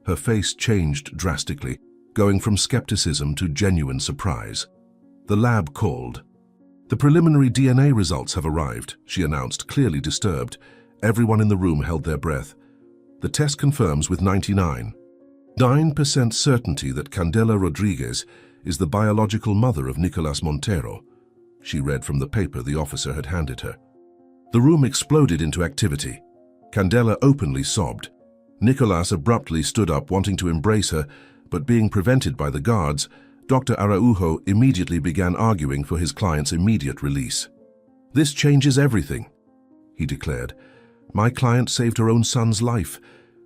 Her face changed drastically, going from skepticism to genuine surprise. The lab called. "The preliminary DNA results have arrived," she announced, clearly disturbed. Everyone in the room held their breath. The test confirms with 99% certainty that Candela Rodriguez is the biological mother of Nicolás Montero, she read from the paper the officer had handed her. The room exploded into activity. Candela openly sobbed. Nicolás abruptly stood up, wanting to embrace her, but being prevented by the guards, Dr. Araujo immediately began arguing for his client's immediate release. "This changes everything," he declared. "My client saved her own son's life.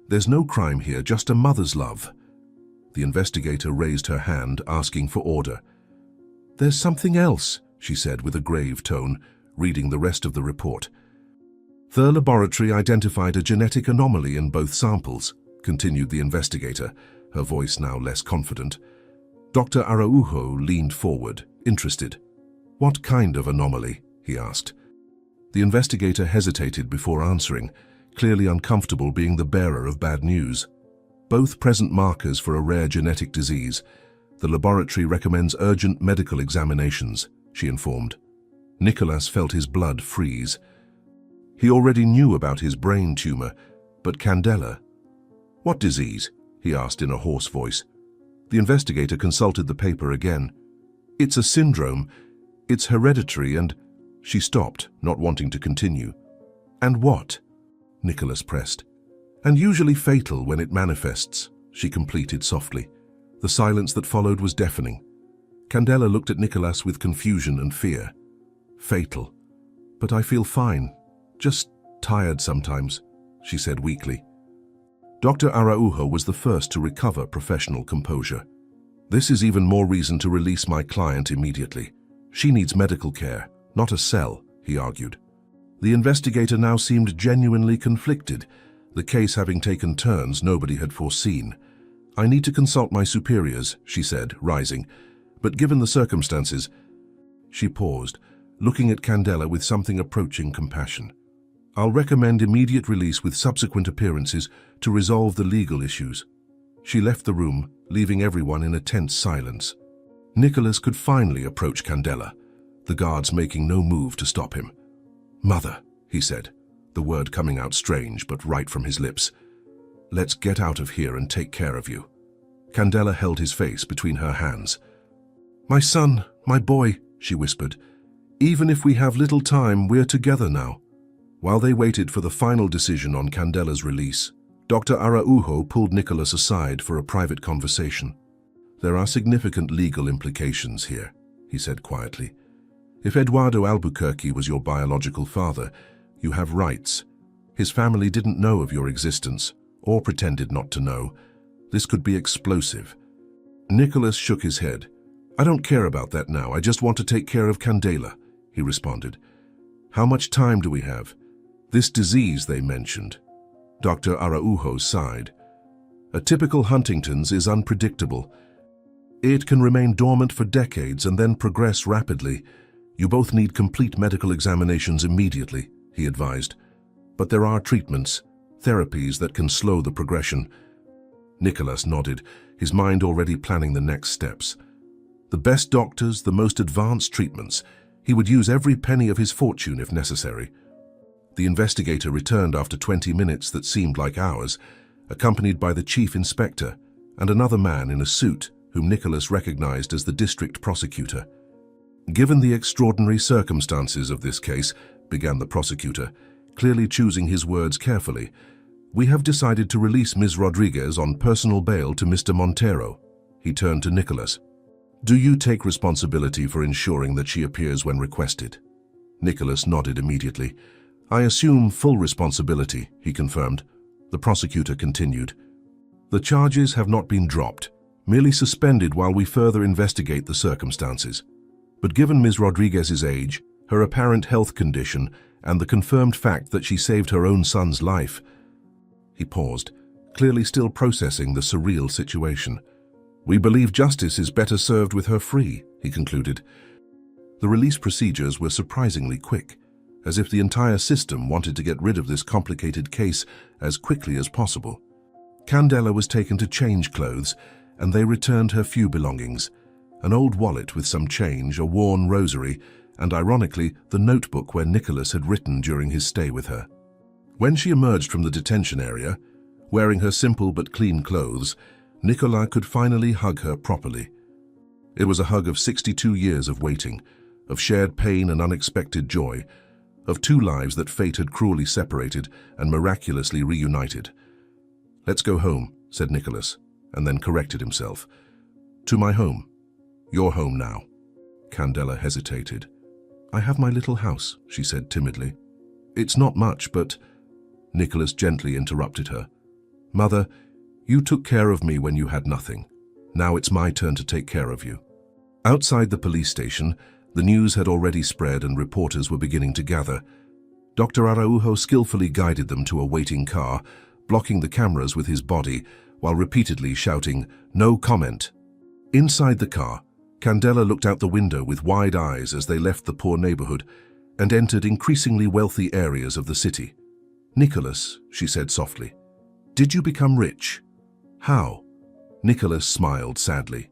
There's no crime here, just a mother's love." The investigator raised her hand, asking for order. "There's something else," she said with a grave tone, reading the rest of the report. "The laboratory identified a genetic anomaly in both samples," continued the investigator, her voice now less confident. Dr. Araujo leaned forward, interested. "What kind of anomaly?" he asked. The investigator hesitated before answering, clearly uncomfortable being the bearer of bad news. "Both present markers for a rare genetic disease. The laboratory recommends urgent medical examinations," she informed. Nicolás felt his blood freeze. He already knew about his brain tumor, but Candela? "What disease?" he asked in a hoarse voice. The investigator consulted the paper again. "It's a syndrome. It's hereditary and—" She stopped, not wanting to continue. "And what?" Nicolás pressed. "And usually fatal when it manifests," she completed softly. The silence that followed was deafening. Candela looked at Nicolás with confusion and fear. "Fatal. But I feel fine. Just tired sometimes," she said weakly. Dr. Araujo was the first to recover professional composure. "This is even more reason to release my client immediately. She needs medical care, not a cell," he argued. The investigator now seemed genuinely conflicted, the case having taken turns nobody had foreseen. "I need to consult my superiors," she said, rising, "but given the circumstances—" She paused, looking at Candela with something approaching compassion. "I'll recommend immediate release with subsequent appearances to resolve the legal issues." She left the room, leaving everyone in a tense silence. Nicolás could finally approach Candela, the guards making no move to stop him. "Mother," he said, the word coming out strange but right from his lips. "Let's get out of here and take care of you." Candela held his face between her hands. "My son, my boy," she whispered. "Even if we have little time, we're together now." While they waited for the final decision on Candela's release, Dr. Araujo pulled Nicolás aside for a private conversation. "There are significant legal implications here," he said quietly. "If Eduardo Albuquerque was your biological father, you have rights. His family didn't know of your existence, or pretended not to know. This could be explosive." Nicolás shook his head. "I don't care about that now. I just want to take care of Candela," he responded. "How much time do we have?" "This disease they mentioned." Dr. Araujo sighed. "A typical Huntington's is unpredictable. It can remain dormant for decades and then progress rapidly. You both need complete medical examinations immediately," he advised. "But there are treatments, therapies that can slow the progression." Nicolás nodded, his mind already planning the next steps. The best doctors, the most advanced treatments. He would use every penny of his fortune if necessary. The investigator returned after 20 minutes that seemed like hours, accompanied by the chief inspector and another man in a suit whom Nicolás recognized as the district prosecutor. "Given the extraordinary circumstances of this case," began the prosecutor, clearly choosing his words carefully, "we have decided to release Ms. Rodriguez on personal bail to Mr. Montero." He turned to Nicolás. "Do you take responsibility for ensuring that she appears when requested?" Nicolás nodded immediately. "I assume full responsibility," he confirmed. The prosecutor continued. "The charges have not been dropped, merely suspended while we further investigate the circumstances. But given Ms. Rodriguez's age, her apparent health condition, and the confirmed fact that she saved her own son's life—" He paused, clearly still processing the surreal situation. "We believe justice is better served with her free," he concluded. The release procedures were surprisingly quick, as if the entire system wanted to get rid of this complicated case as quickly as possible. Candela was taken to change clothes, and they returned her few belongings: an old wallet with some change, a worn rosary, and ironically, the notebook where Nicolás had written during his stay with her. When she emerged from the detention area, wearing her simple but clean clothes, Nicolas could finally hug her properly. It was a hug of 62 years of waiting, of shared pain and unexpected joy, of two lives that fate had cruelly separated and miraculously reunited. "Let's go home," said Nicholas, and then corrected himself. "To my home. Your home now." Candela hesitated. "I have my little house," she said timidly. "It's not much, but—" Nicholas gently interrupted her. "Mother, you took care of me when you had nothing. Now it's my turn to take care of you." Outside the police station, the news had already spread and reporters were beginning to gather. Dr. Araujo skillfully guided them to a waiting car, blocking the cameras with his body while repeatedly shouting, "No comment." Inside the car, Candela looked out the window with wide eyes as they left the poor neighborhood and entered increasingly wealthy areas of the city. "Nicholas," she said softly, "did you become rich?" "How?" Nicholas smiled sadly.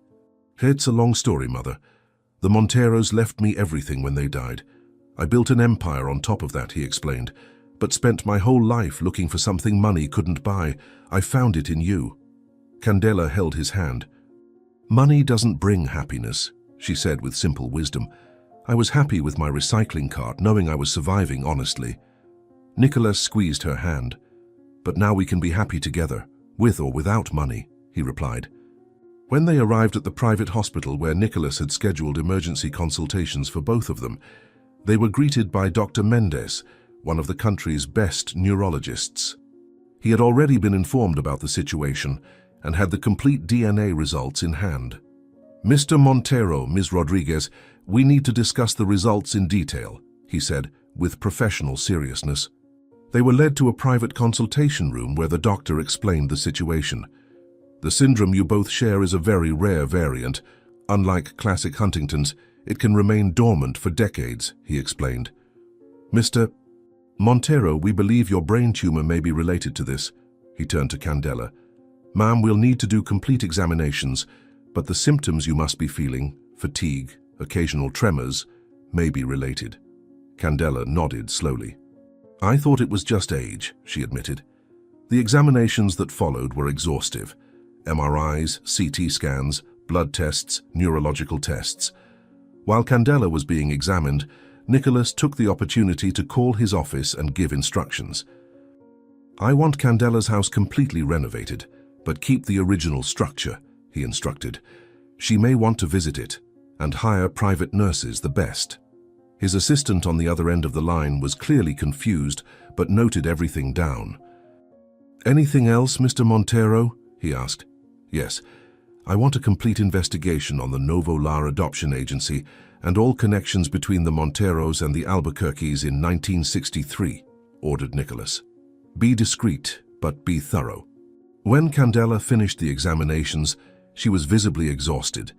"It's a long story, Mother. The Monteros left me everything when they died. I built an empire on top of that," he explained, "but spent my whole life looking for something money couldn't buy. I found it in you." Candela held his hand. "Money doesn't bring happiness," she said with simple wisdom. "I was happy with my recycling cart, knowing I was surviving honestly." Nicholas squeezed her hand. "But now we can be happy together, with or without money," he replied. When they arrived at the private hospital where Nicholas had scheduled emergency consultations for both of them, they were greeted by Dr. Mendez, one of the country's best neurologists. He had already been informed about the situation and had the complete DNA results in hand. "Mr. Montero, Ms. Rodriguez, we need to discuss the results in detail," he said, with professional seriousness. They were led to a private consultation room where the doctor explained the situation. "The syndrome you both share is a very rare variant. Unlike classic Huntington's, it can remain dormant for decades," he explained. "Mr. Montero, we believe your brain tumor may be related to this." He turned to Candela. "Ma'am, we'll need to do complete examinations, but the symptoms you must be feeling, fatigue, occasional tremors, may be related." Candela nodded slowly. "I thought it was just age," she admitted. The examinations that followed were exhaustive. MRIs, CT scans, blood tests, neurological tests. While Candela was being examined, Nicholas took the opportunity to call his office and give instructions. "I want Candela's house completely renovated, but keep the original structure," he instructed. "She may want to visit it, and hire private nurses, the best." His assistant on the other end of the line was clearly confused, but noted everything down. "Anything else, Mr. Montero?" he asked. "Yes. I want a complete investigation on the Novo Lar adoption agency and all connections between the Monteros and the Albuquerques in 1963, ordered Nicholas. "Be discreet, but be thorough." When Candela finished the examinations, she was visibly exhausted.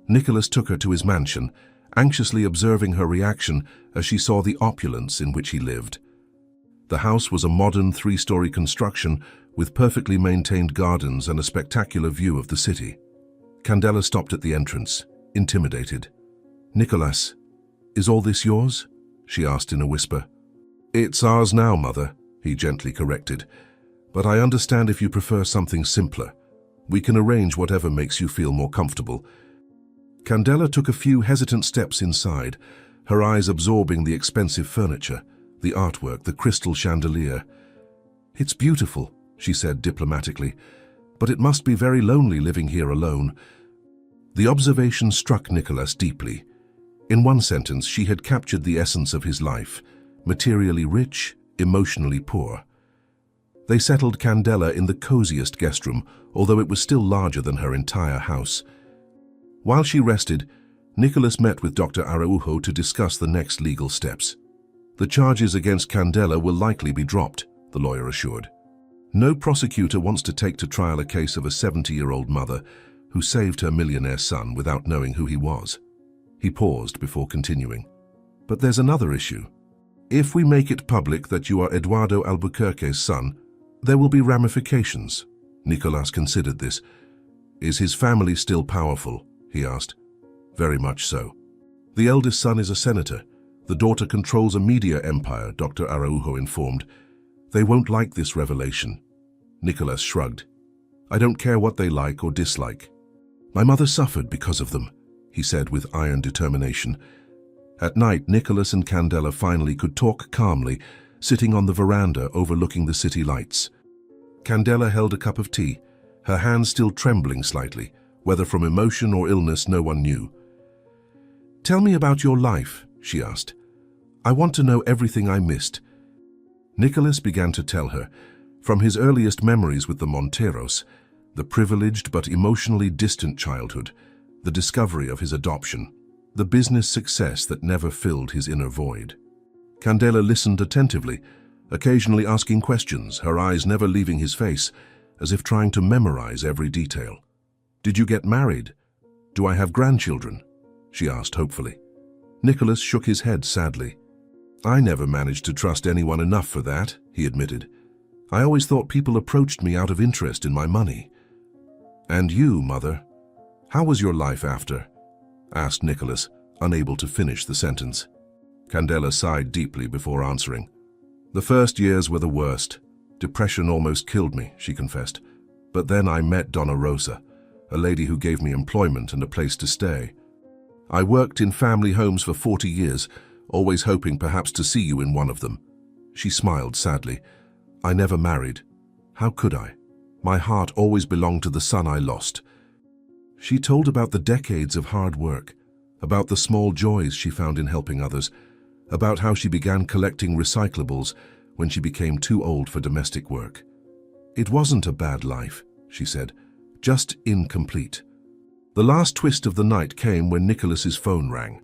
Nicholas took her to his mansion, anxiously observing her reaction as she saw the opulence in which he lived. The house was a modern three-story construction with perfectly maintained gardens and a spectacular view of the city. Candela stopped at the entrance, intimidated. "Nicholas, is all this yours?" she asked in a whisper. "It's ours now, Mother," he gently corrected. "But I understand if you prefer something simpler. We can arrange whatever makes you feel more comfortable." Candela took a few hesitant steps inside, her eyes absorbing the expensive furniture, the artwork, the crystal chandelier. "It's beautiful," she said diplomatically, "but it must be very lonely living here alone." The observation struck Nicholas deeply. In one sentence, she had captured the essence of his life, materially rich, emotionally poor. They settled Candela in the coziest guest room, although it was still larger than her entire house. While she rested, Nicholas met with Dr. Araujo to discuss the next legal steps. "The charges against Candela will likely be dropped," the lawyer assured. "No prosecutor wants to take to trial a case of a 70-year-old mother who saved her millionaire son without knowing who he was." He paused before continuing. "But there's another issue. If we make it public that you are Eduardo Albuquerque's son, there will be ramifications." Nicolas considered this. "Is his family still powerful?" he asked. "Very much so. The eldest son is a senator. The daughter controls a media empire," Dr. Araujo informed. They won't like this revelation. Nicholas shrugged. I don't care what they like or dislike. My mother suffered because of them, he said with iron determination. At night, Nicholas and Candela finally could talk calmly, sitting on the veranda overlooking the city lights. Candela held a cup of tea, her hands still trembling slightly, whether from emotion or illness no one knew. Tell me about your life, she asked. I want to know everything I missed. Nicholas began to tell her, from his earliest memories with the Monteros, the privileged but emotionally distant childhood, the discovery of his adoption, the business success that never filled his inner void. Candela listened attentively, occasionally asking questions, her eyes never leaving his face, as if trying to memorize every detail. Did you get married? Do I have grandchildren? She asked hopefully. Nicholas shook his head sadly. I never managed to trust anyone enough for that, he admitted. I always thought people approached me out of interest in my money. And you, Mother, how was your life after? Asked Nicholas, unable to finish the sentence. Candela sighed deeply before answering. The first years were the worst. Depression almost killed me, she confessed. But then I met Donna Rosa, a lady who gave me employment and a place to stay. I worked in family homes for 40 years, always hoping perhaps to see you in one of them. She smiled sadly. I never married. How could I? My heart always belonged to the son I lost. She told about the decades of hard work, about the small joys she found in helping others, about how she began collecting recyclables when she became too old for domestic work. It wasn't a bad life, she said, just incomplete. The last twist of the night came when Nicholas's phone rang.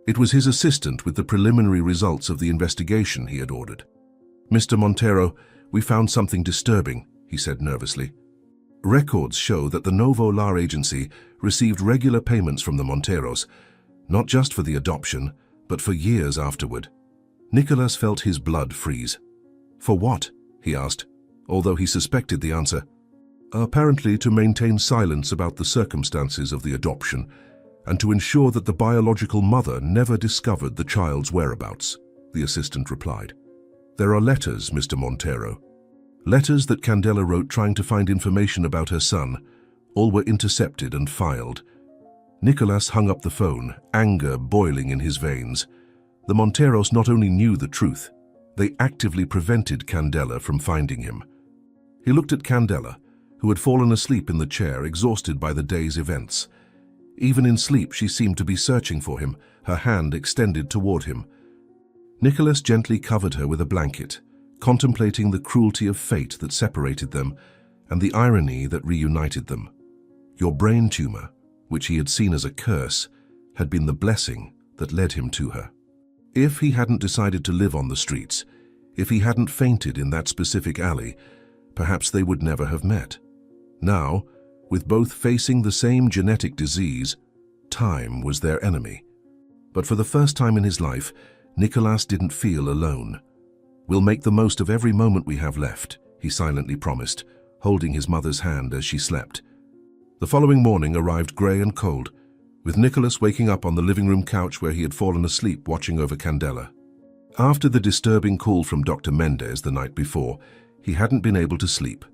It was his assistant with the preliminary results of the investigation he had ordered. Mr. Montero, we found something disturbing, he said nervously. Records show that the Novo Lar agency received regular payments from the Monteros, not just for the adoption, but for years afterward. Nicholas felt his blood freeze. For what? He asked, although he suspected the answer. Apparently to maintain silence about the circumstances of the adoption, and to ensure that the biological mother never discovered the child's whereabouts, the assistant replied. There are letters, Mr. Montero. Letters that Candela wrote trying to find information about her son. All were intercepted and filed. Nicholas hung up the phone, anger boiling in his veins. The Monteros not only knew the truth, they actively prevented Candela from finding him. He looked at Candela, who had fallen asleep in the chair, exhausted by the day's events. Even in sleep, she seemed to be searching for him, her hand extended toward him. Nicholas gently covered her with a blanket, contemplating the cruelty of fate that separated them and the irony that reunited them. Your brain tumor, which he had seen as a curse, had been the blessing that led him to her. If he hadn't decided to live on the streets, if he hadn't fainted in that specific alley, perhaps they would never have met. Now, with both facing the same genetic disease, time was their enemy. But for the first time in his life, Nicholas didn't feel alone. We'll make the most of every moment we have left, he silently promised, holding his mother's hand as she slept. The following morning arrived grey and cold, with Nicholas waking up on the living room couch where he had fallen asleep watching over Candela. After the disturbing call from Dr. Mendez the night before, he hadn't been able to sleep.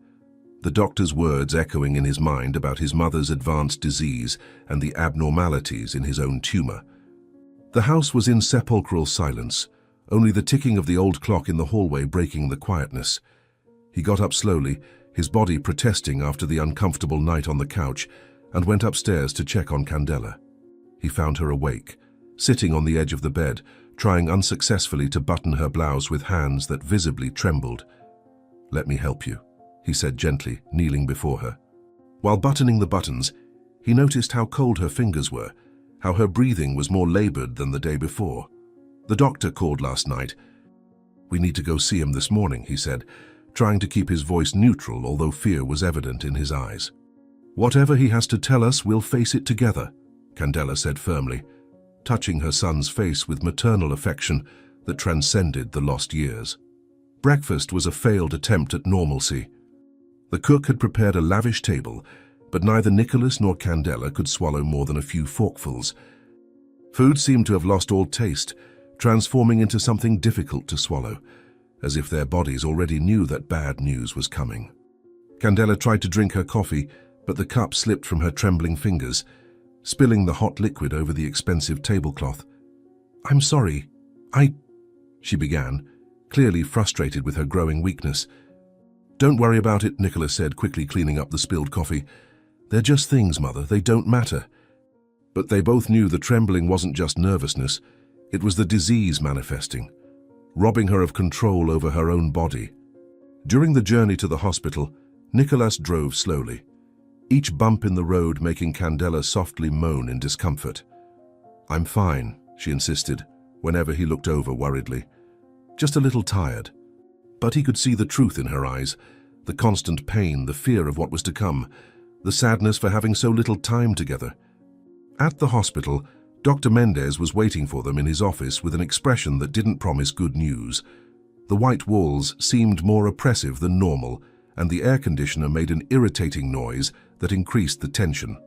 The doctor's words echoing in his mind about his mother's advanced disease and the abnormalities in his own tumor. The house was in sepulchral silence, only the ticking of the old clock in the hallway breaking the quietness. He got up slowly, his body protesting after the uncomfortable night on the couch, and went upstairs to check on Candela. He found her awake, sitting on the edge of the bed, trying unsuccessfully to button her blouse with hands that visibly trembled. "Let me help you," he said gently, kneeling before her. While buttoning the buttons, he noticed how cold her fingers were, how her breathing was more labored than the day before. "The doctor called last night. We need to go see him this morning," he said, trying to keep his voice neutral, although fear was evident in his eyes. "Whatever he has to tell us, we'll face it together," Candela said firmly, touching her son's face with maternal affection that transcended the lost years. Breakfast was a failed attempt at normalcy. The cook had prepared a lavish table, but neither Nicholas nor Candela could swallow more than a few forkfuls. Food seemed to have lost all taste, transforming into something difficult to swallow. as if their bodies already knew that bad news was coming. Candela tried to drink her coffee, but the cup slipped from her trembling fingers, spilling the hot liquid over the expensive tablecloth. "I'm sorry. She began, clearly frustrated with her growing weakness. "Don't worry about it," Nicholas said, quickly cleaning up the spilled coffee. "They're just things, Mother. They don't matter." But they both knew the trembling wasn't just nervousness. It was the disease manifesting, robbing her of control over her own body. During the journey to the hospital, Nicholas drove slowly, each bump in the road making Candela softly moan in discomfort. "I'm fine," she insisted, whenever he looked over worriedly. "Just a little tired." But he could see the truth in her eyes, the constant pain, the fear of what was to come, the sadness for having so little time together. At the hospital, Dr. Mendez was waiting for them in his office with an expression that didn't promise good news. The white walls seemed more oppressive than normal, and the air conditioner made an irritating noise that increased the tension.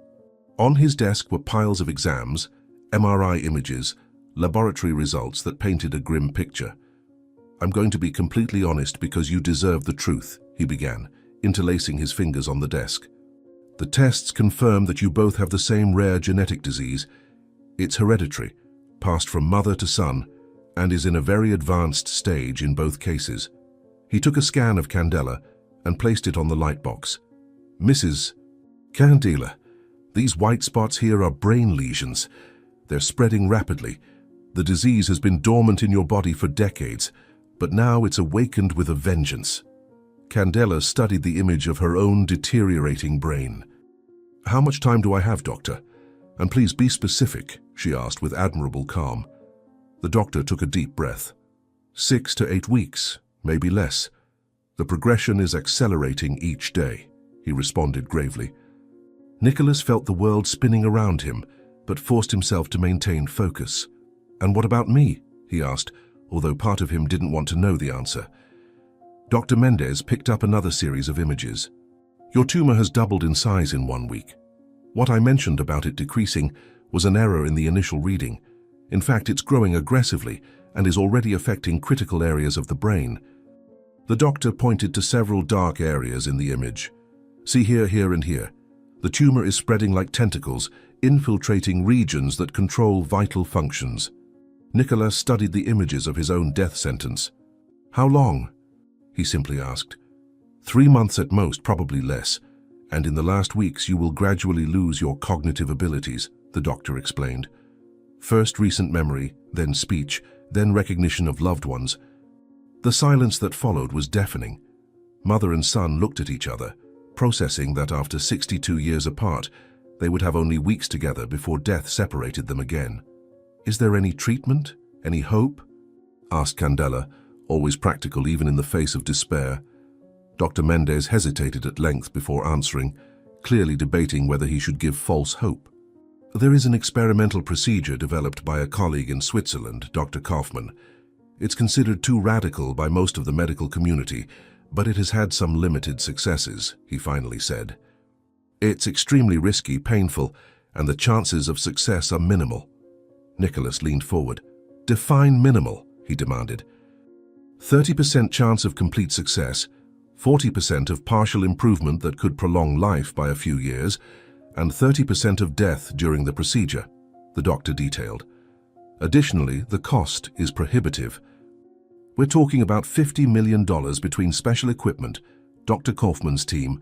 On his desk were piles of exams, MRI images, laboratory results that painted a grim picture. "I'm going to be completely honest because you deserve the truth," he began, interlacing his fingers on the desk. "The tests confirm that you both have the same rare genetic disease. It's hereditary, passed from mother to son, and is in a very advanced stage in both cases." He took a scan of Candela and placed it on the light box. "Mrs. Candela, these white spots here are brain lesions. They're spreading rapidly. The disease has been dormant in your body for decades, but now it's awakened with a vengeance." Candela studied the image of her own deteriorating brain. "How much time do I have, doctor? And please be specific," she asked with admirable calm. The doctor took a deep breath. 6 to 8 weeks, maybe less. The progression is accelerating each day," he responded gravely. Nicholas felt the world spinning around him, but forced himself to maintain focus. "And what about me?" he asked, although part of him didn't want to know the answer. Dr. Mendez picked up another series of images. "Your tumor has doubled in size in 1 week. What I mentioned about it decreasing was an error in the initial reading. In fact, it's growing aggressively and is already affecting critical areas of the brain." The doctor pointed to several dark areas in the image. "See here, here, and here. The tumor is spreading like tentacles, infiltrating regions that control vital functions." Nicholas studied the images of his own death sentence. "How long?" he simply asked. 3 months at most, probably less. And in the last weeks you will gradually lose your cognitive abilities," the doctor explained. "First recent memory, then speech, then recognition of loved ones." The silence that followed was deafening. Mother and son looked at each other, processing that after 62 years apart, they would have only weeks together before death separated them again. "Is there any treatment? Any hope?" asked Candela, always practical even in the face of despair. Dr. Mendez hesitated at length before answering, clearly debating whether he should give false hope. "There is an experimental procedure developed by a colleague in Switzerland, Dr. Kaufmann. It's considered too radical by most of the medical community, but it has had some limited successes," he finally said. "It's extremely risky, painful, and the chances of success are minimal." Nicholas leaned forward. "Define minimal," he demanded. 30% chance of complete success, 40% of partial improvement that could prolong life by a few years, and 30% of death during the procedure," the doctor detailed. "Additionally, the cost is prohibitive. We're talking about $50 million between special equipment, Dr. Kaufmann's team,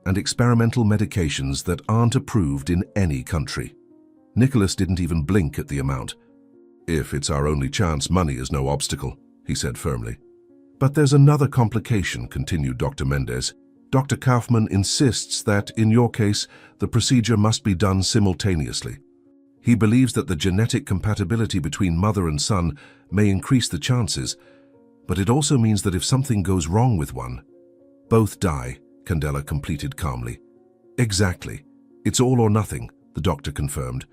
and experimental medications that aren't approved in any country." Nicholas didn't even blink at the amount. "If it's our only chance, money is no obstacle," he said firmly. "But there's another complication," continued Dr. Mendez. "Dr. Kaufmann insists that, in your case, the procedure must be done simultaneously. He believes that the genetic compatibility between mother and son may increase the chances, but it also means that if something goes wrong with one, both die," Candela completed calmly. "Exactly. It's all or nothing," the doctor confirmed.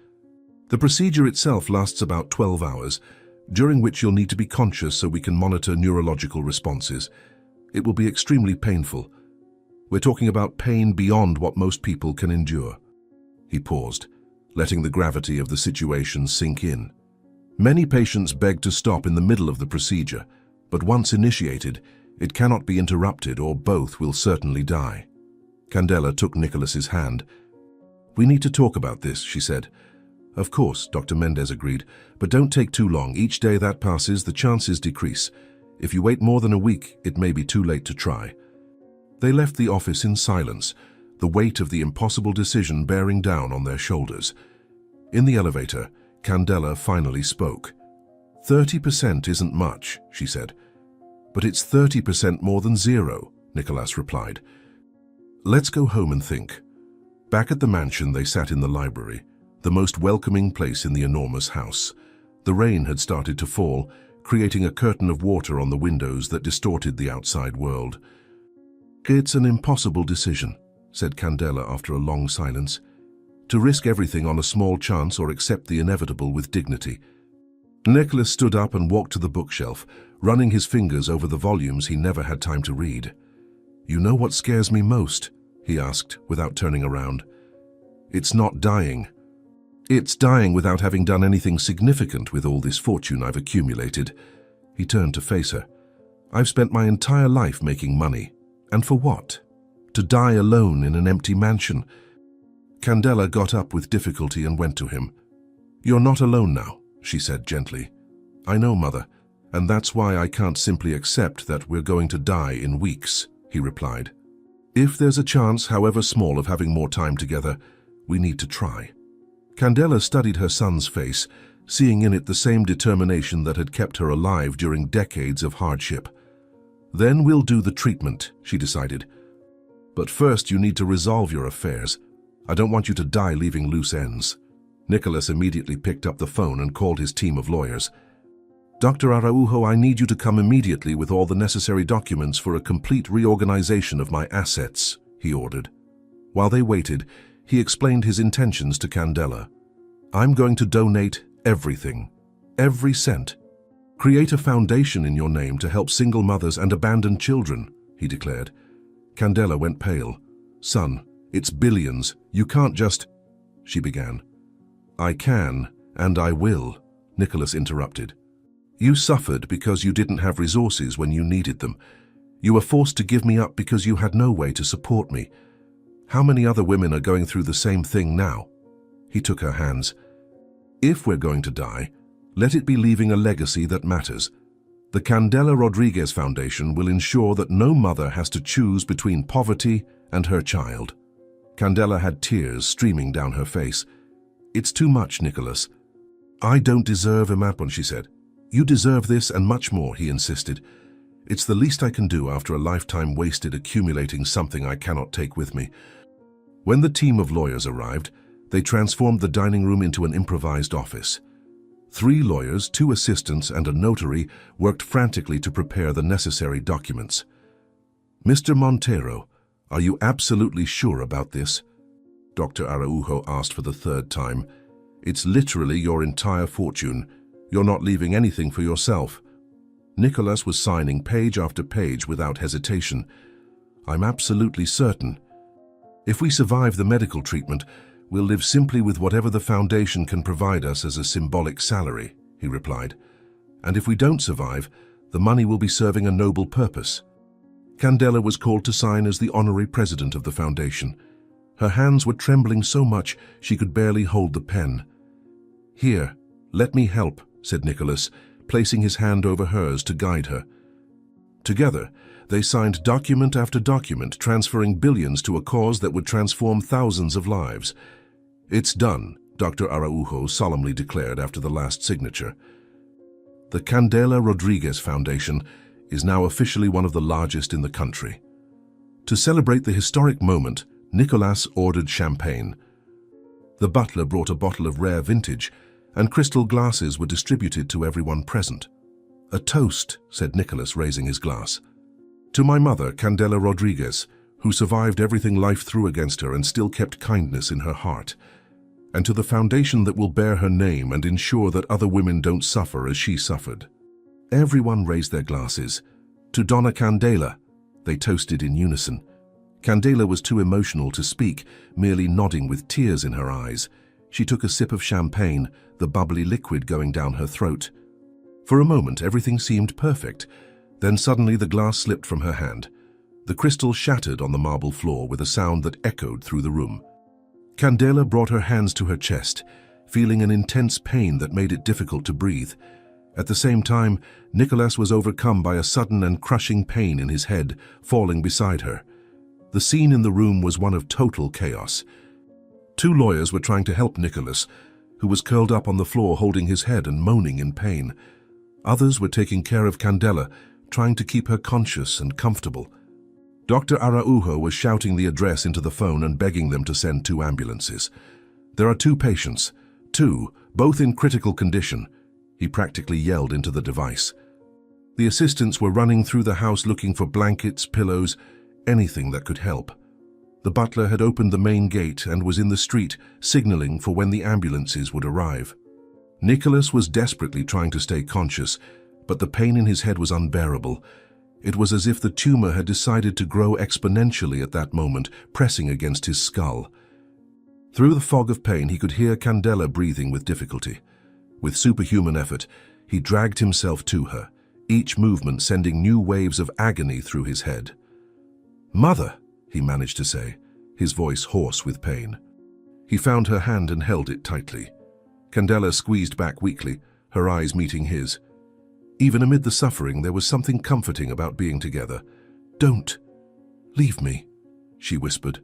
"The procedure itself lasts about 12 hours, during which you'll need to be conscious so we can monitor neurological responses. It will be extremely painful. We're talking about pain beyond what most people can endure." He paused, letting the gravity of the situation sink in. Many patients beg to stop in the middle of the procedure, But once initiated, it cannot be interrupted or both will certainly die. Candela took Nicholas's hand. "We need to talk about this," she said. "Of course," Dr. Mendez agreed, "but don't take too long. Each day that passes, the chances decrease. If you wait more than a week, it may be too late to try." They left the office in silence, the weight of the impossible decision bearing down on their shoulders. In the elevator, Candela finally spoke. 30% isn't much," she said. "But it's 30% more than zero," Nicholas replied. "Let's go home and think." Back at the mansion, they sat in the library, the most welcoming place in the enormous house. The rain had started to fall, creating a curtain of water on the windows that distorted the outside world. "It's an impossible decision," said Candela after a long silence. "To risk everything on a small chance or accept the inevitable with dignity." Nicholas stood up and walked to the bookshelf, running his fingers over the volumes he never had time to read. "You know what scares me most?" he asked, without turning around. "It's not dying. It's dying without having done anything significant with all this fortune I've accumulated." He turned to face her. "I've spent my entire life making money. And for what? To die alone in an empty mansion?" Candela got up with difficulty and went to him. "You're not alone now," she said gently. "I know, Mother, and that's why I can't simply accept that we're going to die in weeks," he replied. "If there's a chance, however small, of having more time together, we need to try." Candela studied her son's face, seeing in it the same determination that had kept her alive during decades of hardship. "Then we'll do the treatment," she decided. "But first you need to resolve your affairs. I don't want you to die leaving loose ends." Nicholas immediately picked up the phone and called his team of lawyers. "Dr. Araujo, I need you to come immediately with all the necessary documents for a complete reorganization of my assets," he ordered. While they waited, he explained his intentions to Candela. "I'm going to donate everything, every cent. Create a foundation in your name to help single mothers and abandoned children," he declared. Candela went pale. "Son, it's billions. You can't just—" she began. "I can, and I will," Nicholas interrupted. "You suffered because you didn't have resources when you needed them. You were forced to give me up because you had no way to support me. How many other women are going through the same thing now?" He took her hands. "If we're going to die, let it be leaving a legacy that matters. The Candela Rodriguez Foundation will ensure that no mother has to choose between poverty and her child." Candela had tears streaming down her face. "It's too much, Nicholas." "I don't deserve Imapon," she said. "You deserve this and much more," he insisted. "It's the least I can do after a lifetime wasted accumulating something I cannot take with me." When the team of lawyers arrived, they transformed the dining room into an improvised office. 3 lawyers, 2 assistants, and a notary worked frantically to prepare the necessary documents. "Mr. Montero, are you absolutely sure about this?" Dr. Araujo asked for the 3rd time. "It's literally your entire fortune. You're not leaving anything for yourself." Nicholas was signing page after page without hesitation. "I'm absolutely certain. If we survive the medical treatment, we'll live simply with whatever the foundation can provide us as a symbolic salary," he replied. "And if we don't survive, the money will be serving a noble purpose." Candela was called to sign as the honorary president of the foundation. Her hands were trembling so much she could barely hold the pen. "Here, let me help," said Nicholas, placing his hand over hers to guide her. Together, they signed document after document, transferring billions to a cause that would transform thousands of lives. "It's done," Dr. Araujo solemnly declared after the last signature. The Candela Rodriguez Foundation is now officially one of the largest in the country. To celebrate the historic moment, Nicolas ordered champagne. The butler brought a bottle of rare vintage, and crystal glasses were distributed to everyone present. "A toast," said Nicholas, raising his glass. "To my mother, Candela Rodriguez, who survived everything life threw against her and still kept kindness in her heart. And to the foundation that will bear her name and ensure that other women don't suffer as she suffered." Everyone raised their glasses. "To Donna Candela," they toasted in unison. Candela was too emotional to speak, merely nodding with tears in her eyes. She took a sip of champagne, the bubbly liquid going down her throat. For a moment, everything seemed perfect. Then suddenly the glass slipped from her hand. The crystal shattered on the marble floor with a sound that echoed through the room. Candela brought her hands to her chest, feeling an intense pain that made it difficult to breathe. At the same time, Nicholas was overcome by a sudden and crushing pain in his head, falling beside her. The scene in the room was one of total chaos. Two lawyers were trying to help Nicholas, who was curled up on the floor holding his head and moaning in pain. Others were taking care of Candela, trying to keep her conscious and comfortable. Dr. Araujo was shouting the address into the phone and begging them to send 2 ambulances. "There are 2 patients. 2, both in critical condition," he practically yelled into the device. The assistants were running through the house looking for blankets, pillows, anything that could help. The butler had opened the main gate and was in the street, signaling for when the ambulances would arrive. Nicholas was desperately trying to stay conscious, but the pain in his head was unbearable. It was as if the tumor had decided to grow exponentially at that moment, pressing against his skull. Through the fog of pain, he could hear Candela breathing with difficulty. With superhuman effort, he dragged himself to her, each movement sending new waves of agony through his head. "Mother," he managed to say, his voice hoarse with pain. He found her hand and held it tightly. Candela squeezed back weakly, her eyes meeting his. Even amid the suffering, there was something comforting about being together. "Don't leave me," she whispered.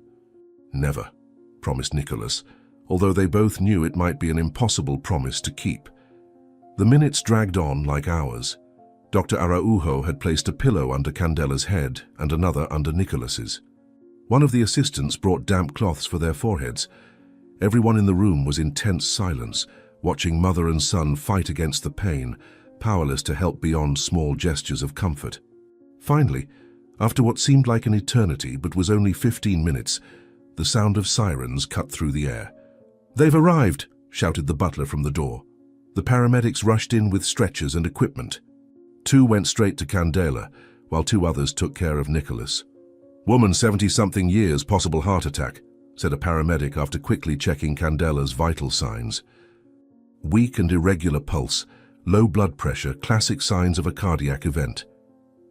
"Never," promised Nicholas, although they both knew it might be an impossible promise to keep. The minutes dragged on like hours. Dr. Araujo had placed a pillow under Candela's head and another under Nicholas's. One of the assistants brought damp cloths for their foreheads. Everyone in the room was in tense silence, watching mother and son fight against the pain, powerless to help beyond small gestures of comfort. Finally, after what seemed like an eternity but was only 15 minutes, the sound of sirens cut through the air. "They've arrived," shouted the butler from the door. The paramedics rushed in with stretchers and equipment. 2 went straight to Candela, while 2 others took care of Nicholas. "Woman 70-something years, possible heart attack," said a paramedic after quickly checking Candela's vital signs. Weak and irregular pulse, low blood pressure, classic signs of a cardiac event.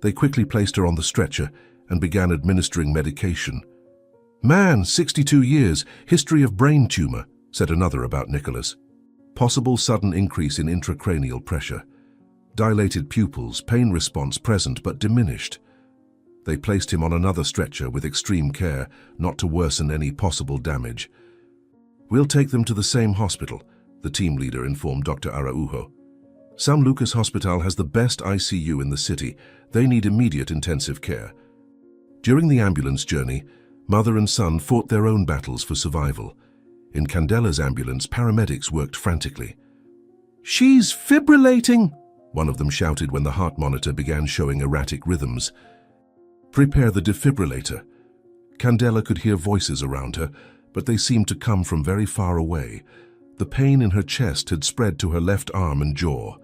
They quickly placed her on the stretcher and began administering medication. "Man, 62 years, history of brain tumor," said another about Nicholas. Possible sudden increase in intracranial pressure. Dilated pupils, pain response present but diminished. They placed him on another stretcher with extreme care, not to worsen any possible damage. "We'll take them to the same hospital," the team leader informed Dr. Araujo. "San Lucas Hospital has the best ICU in the city. They need immediate intensive care." During the ambulance journey, mother and son fought their own battles for survival. In Candela's ambulance, paramedics worked frantically. "She's fibrillating," one of them shouted when the heart monitor began showing erratic rhythms. "Prepare the defibrillator." Candela could hear voices around her, but they seemed to come from very far away. The pain in her chest had spread to her left arm and jaw.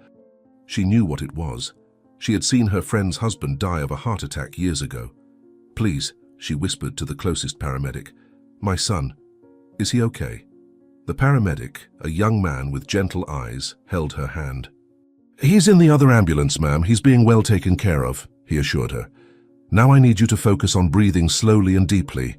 She knew what it was. She had seen her friend's husband die of a heart attack years ago. "Please," she whispered to the closest paramedic. "My son, is he okay?" The paramedic, a young man with gentle eyes, held her hand. "He's in the other ambulance, ma'am. He's being well taken care of," he assured her. "Now I need you to focus on breathing slowly and deeply."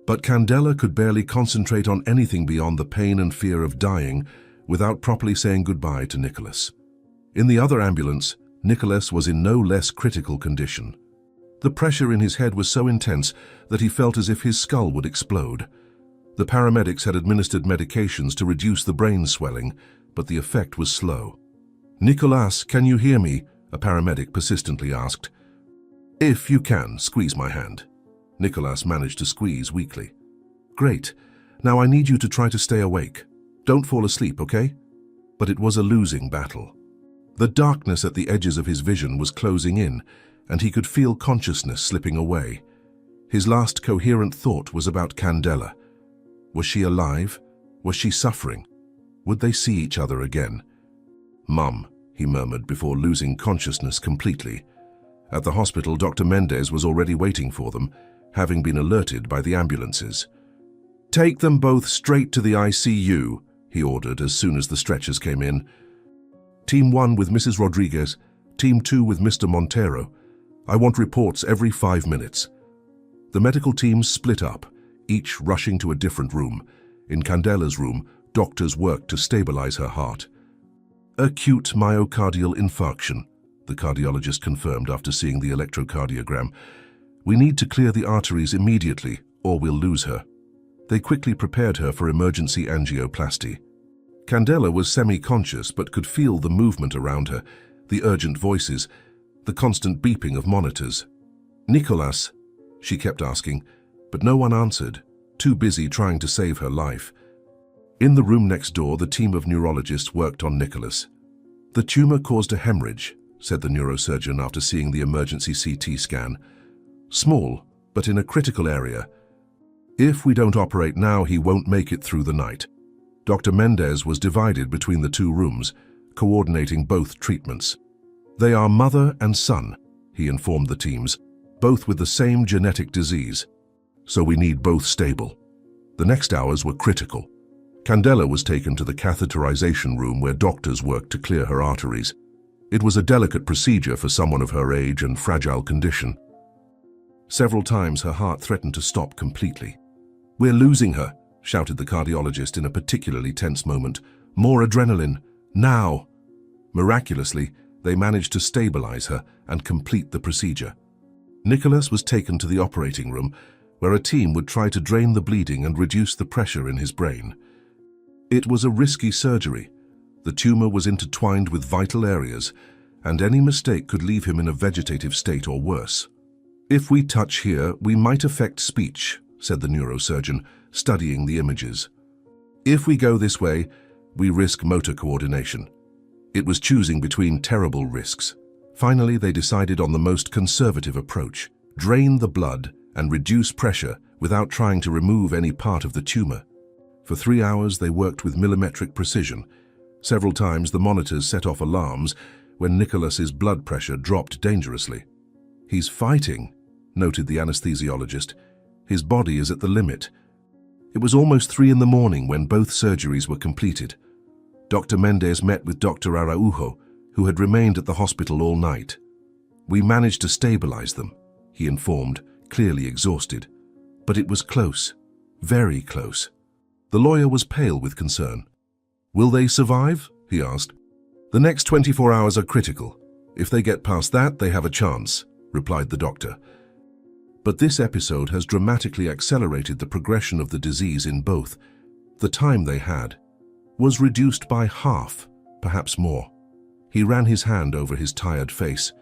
But Candela could barely concentrate on anything beyond the pain and fear of dying without properly saying goodbye to Nicholas. In the other ambulance, Nicholas was in no less critical condition. The pressure in his head was so intense that he felt as if his skull would explode. The paramedics had administered medications to reduce the brain swelling, but the effect was slow. "Nicholas, can you hear me?" a paramedic persistently asked. "If you can, squeeze my hand." Nicholas managed to squeeze weakly. "Great. Now I need you to try to stay awake. Don't fall asleep, okay?" But it was a losing battle. The darkness at the edges of his vision was closing in, and he could feel consciousness slipping away. His last coherent thought was about Candela. Was she alive? Was she suffering? Would they see each other again? "Mum," he murmured before losing consciousness completely. At the hospital, Dr. Mendez was already waiting for them, having been alerted by the ambulances. "Take them both straight to the ICU," he ordered as soon as the stretchers came in. "Team 1 with Mrs. Rodriguez, Team 2 with Mr. Montero. I want reports every 5 minutes. The medical teams split up, each rushing to a different room. In Candela's room, doctors worked to stabilize her heart. Acute myocardial infarction, the cardiologist confirmed after seeing the electrocardiogram. We need to clear the arteries immediately, or we'll lose her. They quickly prepared her for emergency angioplasty. Candela was semi-conscious but could feel the movement around her, the urgent voices, the constant beeping of monitors. Nicolas, she kept asking, but no one answered, too busy trying to save her life. In the room next door, the team of neurologists worked on Nicolas. The tumor caused a hemorrhage, said the neurosurgeon after seeing the emergency CT scan. Small, but in a critical area. If we don't operate now, he won't make it through the night. Dr. Mendez was divided between the two rooms, coordinating both treatments. They are mother and son, he informed the teams, both with the same genetic disease. So we need both stable. The next hours were critical. Candela was taken to the catheterization room where doctors worked to clear her arteries. It was a delicate procedure for someone of her age and fragile condition. Several times her heart threatened to stop completely. "We're losing her," shouted the cardiologist in a particularly tense moment. "More adrenaline, now!" Miraculously, they managed to stabilize her and complete the procedure. Nicholas was taken to the operating room, where a team would try to drain the bleeding and reduce the pressure in his brain. It was a risky surgery. The tumor was intertwined with vital areas, and any mistake could leave him in a vegetative state or worse. "If we touch here, we might affect speech," said the neurosurgeon, studying the images. "If we go this way, we risk motor coordination." It was choosing between terrible risks. Finally, they decided on the most conservative approach: drain the blood and reduce pressure without trying to remove any part of the tumor. For 3 hours, they worked with millimetric precision. Several times, the monitors set off alarms when Nicholas's blood pressure dropped dangerously. "He's fighting," noted the anesthesiologist. "His body is at the limit." It was almost 3 in the morning when both surgeries were completed. Dr. Mendez met with Dr. Araujo, who had remained at the hospital all night. "We managed to stabilize them," he informed, clearly exhausted. But it was close, very close. The lawyer was pale with concern. "Will they survive?" he asked. "The next 24 hours are critical. If they get past that, they have a chance," replied the doctor. But this episode has dramatically accelerated the progression of the disease in both. The time they had was reduced by half, perhaps more. He ran his hand over his tired face.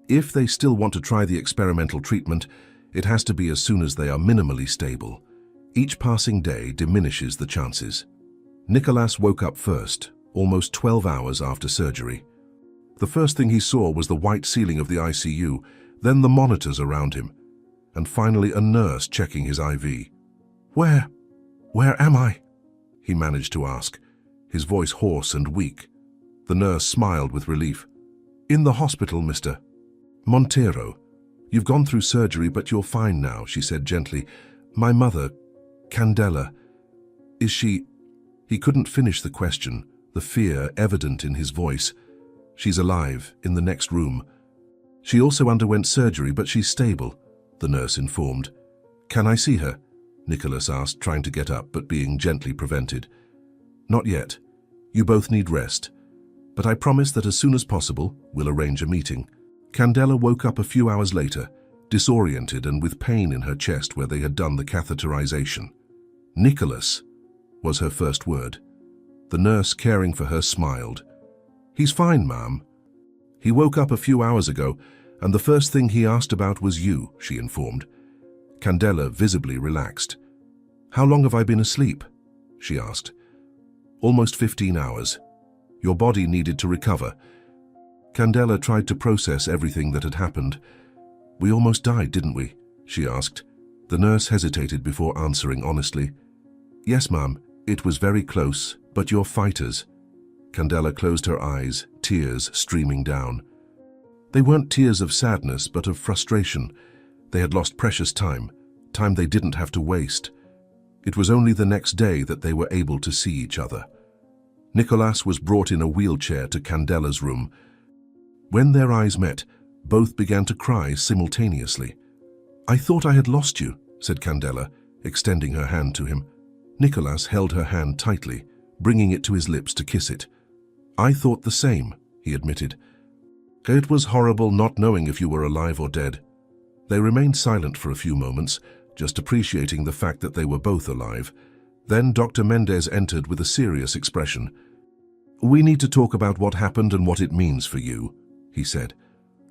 "If they still want to try the experimental treatment, it has to be as soon as they are minimally stable. Each passing day diminishes the chances." Nicolas woke up first, almost 12 hours after surgery. The first thing he saw was the white ceiling of the ICU, then the monitors around him, and finally a nurse checking his IV. Where am I?" he managed to ask, his voice hoarse and weak. The nurse smiled with relief. "In the hospital, Mr. Montero. You've gone through surgery, but you're fine now," she said gently. "My mother, Candela, is she—" He couldn't finish the question, the fear evident in his voice. "She's alive, in the next room. She also underwent surgery, but she's stable," the nurse informed. "Can I see her?" Nicholas asked, trying to get up, but being gently prevented. "Not yet. You both need rest. But I promise that as soon as possible, we'll arrange a meeting." Candela woke up a few hours later, disoriented and with pain in her chest where they had done the catheterization. "Nicholas," was her first word. The nurse caring for her smiled. "He's fine, ma'am. He woke up a few hours ago, and the first thing he asked about was you," she informed. Candela visibly relaxed. "How long have I been asleep?" she asked. "Almost 15 hours. Your body needed to recover." Candela tried to process everything that had happened. "We almost died, didn't we?" she asked. The nurse hesitated before answering honestly. "Yes, ma'am, it was very close, but you're fighters." Candela closed her eyes, tears streaming down. They weren't tears of sadness, but of frustration. They had lost precious time they didn't have to waste. It was only the next day that they were able to see each other. Nicolas was brought in a wheelchair to Candela's room. When their eyes met, both began to cry simultaneously. "I thought I had lost you," said Candela, extending her hand to him. Nicholas held her hand tightly, bringing it to his lips to kiss it. "I thought the same," he admitted. "It was horrible not knowing if you were alive or dead." They remained silent for a few moments, just appreciating the fact that they were both alive. Then Dr. Mendez entered with a serious expression. "We need to talk about what happened and what it means for you," he said.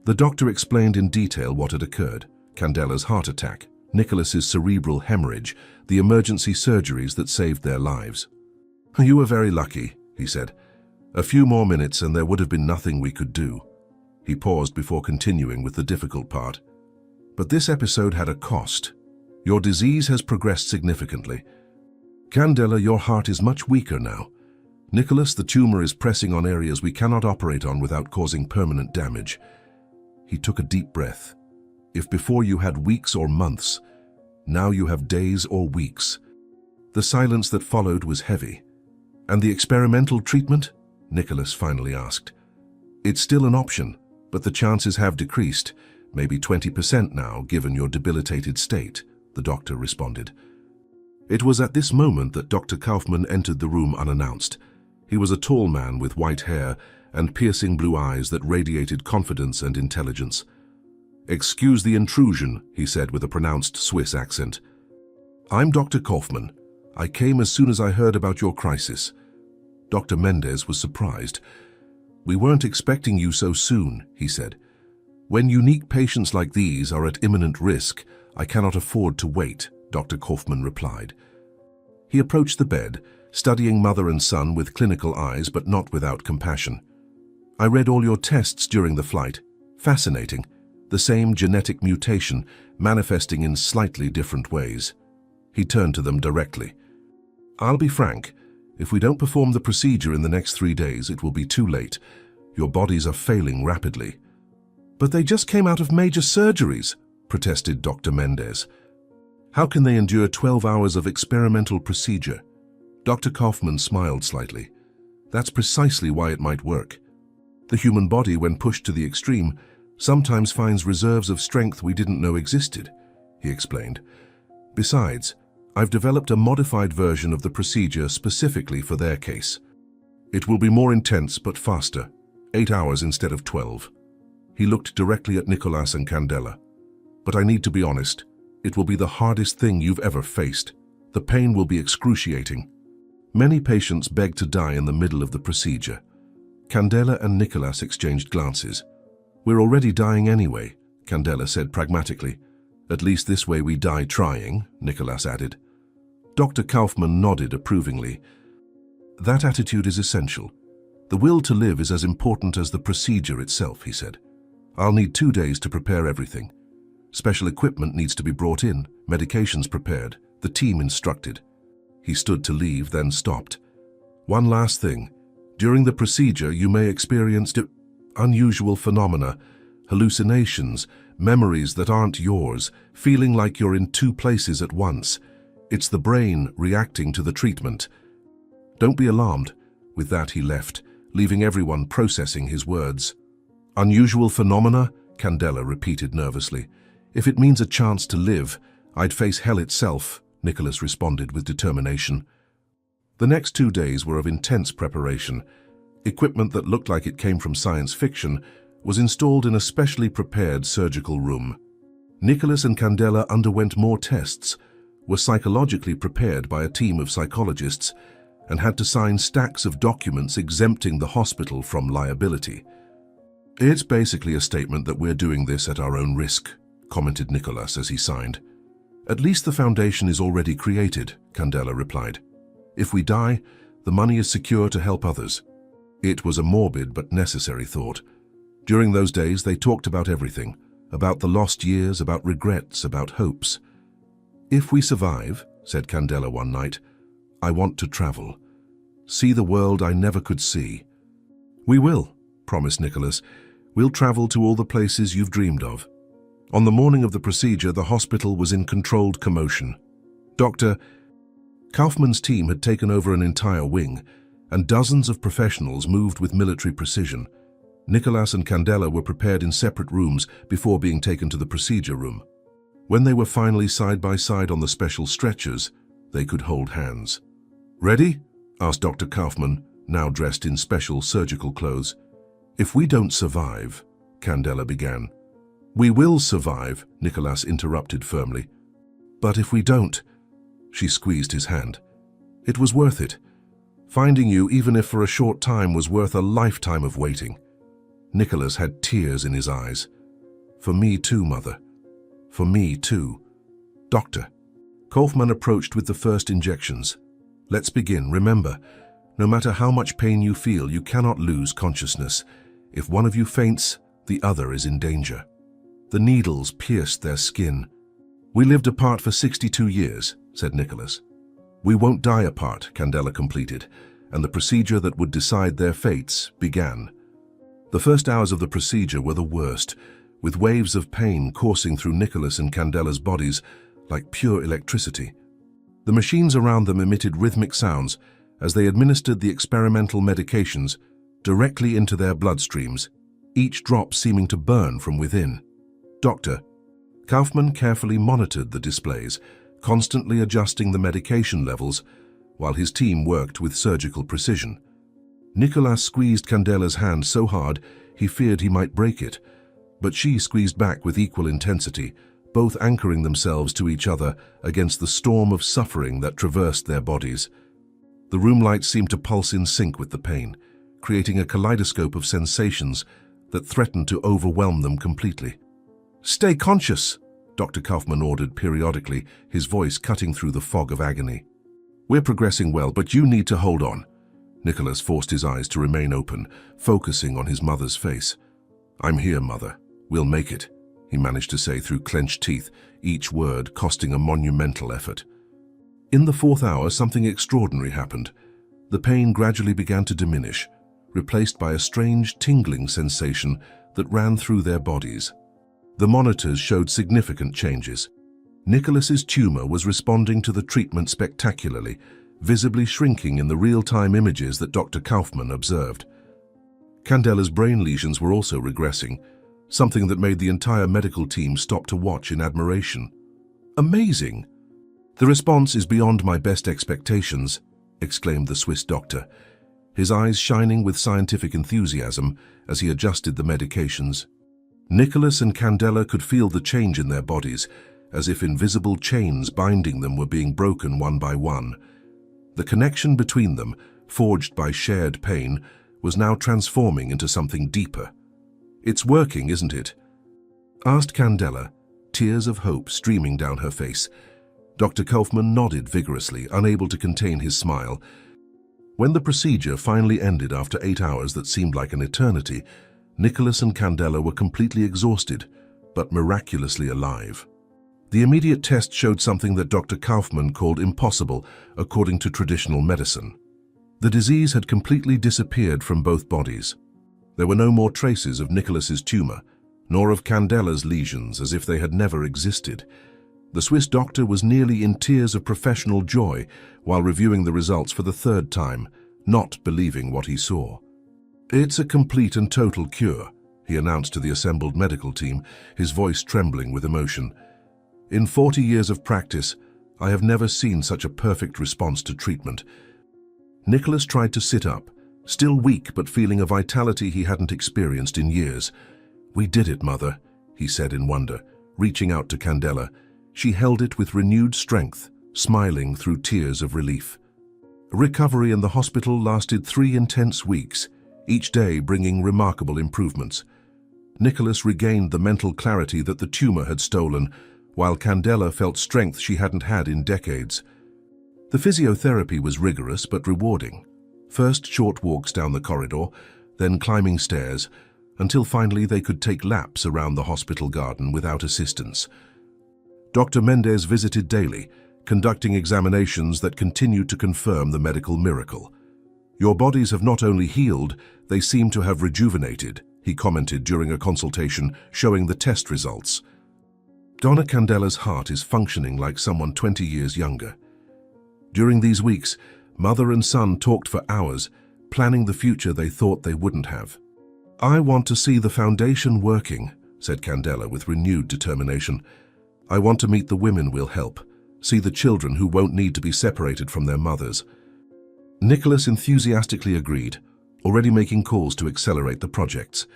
The doctor explained in detail what had occurred: Candela's heart attack, Nicholas's cerebral hemorrhage, the emergency surgeries that saved their lives. "You were very lucky," he said. "A few more minutes and there would have been nothing we could do." He paused before continuing with the difficult part. "But this episode had a cost. Your disease has progressed significantly. Candela, your heart is much weaker now. Nicholas, the tumor is pressing on areas we cannot operate on without causing permanent damage." He took a deep breath. "If before you had weeks or months, now you have days or weeks." The silence that followed was heavy. "And the experimental treatment?" Nicholas finally asked. "It's still an option, but the chances have decreased, maybe 20% now, given your debilitated state," the doctor responded. It was at this moment that Dr. Kaufman entered the room unannounced. He was a tall man with white hair and piercing blue eyes that radiated confidence and intelligence. "Excuse the intrusion," he said with a pronounced Swiss accent. "I'm Dr. Kaufman. I came as soon as I heard about your crisis." Dr. Mendez was surprised. "We weren't expecting you so soon," he said. "When unique patients like these are at imminent risk, I cannot afford to wait," Dr. Kaufman replied. He approached the bed, studying mother and son with clinical eyes but not without compassion. "I read all your tests during the flight. Fascinating. The same genetic mutation, manifesting in slightly different ways." He turned to them directly. "I'll be frank. If we don't perform the procedure in the next 3 days, it will be too late. Your bodies are failing rapidly." "But they just came out of major surgeries," protested Dr. Mendez. "How can they endure 12 hours of experimental procedure?" Dr. Kaufman smiled slightly. "That's precisely why it might work. The human body, when pushed to the extreme, sometimes finds reserves of strength we didn't know existed," he explained. "Besides, I've developed a modified version of the procedure specifically for their case. It will be more intense but faster, 8 hours instead of 12. He looked directly at Nicholas and Candela. "But I need to be honest, it will be the hardest thing you've ever faced. The pain will be excruciating." Many patients beg to die in the middle of the procedure. Candela and Nicholas exchanged glances. "We're already dying anyway," Candela said pragmatically. "At least this way we die trying," Nicholas added. Dr. Kaufman nodded approvingly. "That attitude is essential. The will to live is as important as the procedure itself," he said. "I'll need 2 days to prepare everything. Special equipment needs to be brought in, medications prepared, the team instructed." He stood to leave, then stopped. "One last thing. During the procedure, you may experience unusual phenomena, hallucinations, memories that aren't yours, feeling like you're in 2 places at once. It's the brain reacting to the treatment. Don't be alarmed." With that, he left, leaving everyone processing his words. "Unusual phenomena?" Candela repeated nervously. "If it means a chance to live, I'd face hell itself," Nicholas responded with determination. The next 2 days were of intense preparation. Equipment that looked like it came from science fiction was installed in a specially prepared surgical room. Nicholas and Candela underwent more tests, were psychologically prepared by a team of psychologists, and had to sign stacks of documents exempting the hospital from liability. "It's basically a statement that we're doing this at our own risk," commented Nicholas as he signed. "At least the foundation is already created," Candela replied. "If we die, the money is secure to help others." It was a morbid but necessary thought. During those days, they talked about everything, about the lost years, about regrets, about hopes. "If we survive," said Candela one night, "I want to travel. See the world I never could see." "We will," promised Nicholas. "We'll travel to all the places you've dreamed of." On the morning of the procedure, the hospital was in controlled commotion. Dr. Kaufman's team had taken over an entire wing, and dozens of professionals moved with military precision. Nicholas and Candela were prepared in separate rooms before being taken to the procedure room. When they were finally side by side on the special stretchers, they could hold hands. "Ready?" asked Dr. Kaufman, now dressed in special surgical clothes. "If we don't survive," Candela began. "We will survive," Nicholas interrupted firmly. "But if we don't," she squeezed his hand. "It was worth it. Finding you, even if for a short time, was worth a lifetime of waiting." Nicholas had tears in his eyes. "For me too, Mother. For me too." "Doctor." Kaufman approached with the first injections. "Let's begin. Remember, no matter how much pain you feel, you cannot lose consciousness. If one of you faints, the other is in danger." The needles pierced their skin. "We lived apart for 62 years, said Nicholas. "We won't die apart," Candela completed, and the procedure that would decide their fates began. The first hours of the procedure were the worst, with waves of pain coursing through Nicholas and Candela's bodies like pure electricity. The machines around them emitted rhythmic sounds as they administered the experimental medications directly into their bloodstreams, each drop seeming to burn from within. "Doctor." Kaufman carefully monitored the displays, constantly adjusting the medication levels while his team worked with surgical precision. Nicholas squeezed Candela's hand so hard he feared he might break it, but she squeezed back with equal intensity, both anchoring themselves to each other against the storm of suffering that traversed their bodies. The room lights seemed to pulse in sync with the pain, creating a kaleidoscope of sensations that threatened to overwhelm them completely. "Stay conscious," Dr. Kaufman ordered periodically, his voice cutting through the fog of agony. "We're progressing well, but you need to hold on." Nicholas forced his eyes to remain open, focusing on his mother's face. "I'm here, Mother. We'll make it," he managed to say through clenched teeth, each word costing a monumental effort. In the fourth hour, something extraordinary happened. The pain gradually began to diminish, replaced by a strange tingling sensation that ran through their bodies. The monitors showed significant changes. Nicholas's tumor was responding to the treatment spectacularly, visibly shrinking in the real-time images that Dr. Kaufman observed. Candela's brain lesions were also regressing, something that made the entire medical team stop to watch in admiration. "Amazing! The response is beyond my best expectations," exclaimed the Swiss doctor, his eyes shining with scientific enthusiasm as he adjusted the medications. Nicholas and Candela could feel the change in their bodies, as if invisible chains binding them were being broken one by one. The connection between them, forged by shared pain, was now transforming into something deeper. "It's working, isn't it?" asked Candela, tears of hope streaming down her face. Dr. Kaufman nodded vigorously, unable to contain his smile. When the procedure finally ended after 8 hours that seemed like an eternity, Nicholas and Candela were completely exhausted, but miraculously alive. The immediate test showed something that Dr. Kaufman called impossible, according to traditional medicine. The disease had completely disappeared from both bodies. There were no more traces of Nicholas's tumor, nor of Candela's lesions, as if they had never existed. The Swiss doctor was nearly in tears of professional joy while reviewing the results for the third time, not believing what he saw. "It's a complete and total cure," he announced to the assembled medical team, his voice trembling with emotion. "In 40 years of practice, I have never seen such a perfect response to treatment." Nicholas tried to sit up, still weak but feeling a vitality he hadn't experienced in years. "We did it, Mother," he said in wonder, reaching out to Candela. She held it with renewed strength, smiling through tears of relief. Recovery in the hospital lasted 3 intense weeks, each day bringing remarkable improvements. Nicholas regained the mental clarity that the tumor had stolen, while Candela felt strength she hadn't had in decades. The physiotherapy was rigorous but rewarding. First short walks down the corridor, then climbing stairs, until finally they could take laps around the hospital garden without assistance. Dr. Mendez visited daily, conducting examinations that continued to confirm the medical miracle. "Your bodies have not only healed, they seem to have rejuvenated," he commented during a consultation showing the test results. Donna Candela's heart is functioning like someone 20 years younger. During these weeks, mother and son talked for hours, planning the future they thought they wouldn't have. "I want to see the foundation working," said Candela with renewed determination. "I want to meet the women we'll help, see the children who won't need to be separated from their mothers." Nicholas enthusiastically agreed, already making calls to accelerate the projects.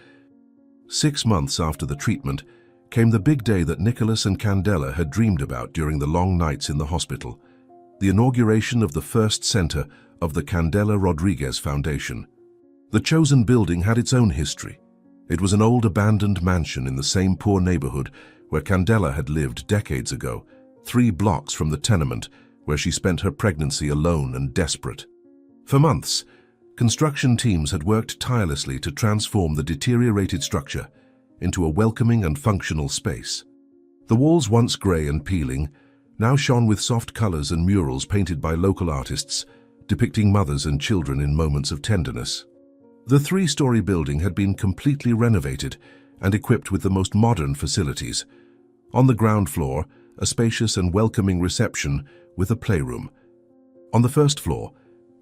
6 months after the treatment came the big day that Nicholas and Candela had dreamed about during the long nights in the hospital, the inauguration of the first center of the Candela Rodriguez Foundation. The chosen building had its own history. It was an old abandoned mansion in the same poor neighborhood where Candela had lived decades ago, 3 blocks from the tenement where she spent her pregnancy alone and desperate. For months, construction teams had worked tirelessly to transform the deteriorated structure into a welcoming and functional space. The walls, once grey and peeling, now shone with soft colors and murals painted by local artists, depicting mothers and children in moments of tenderness. The 3-story building had been completely renovated and equipped with the most modern facilities. On the ground floor, a spacious and welcoming reception with a playroom. On the first floor,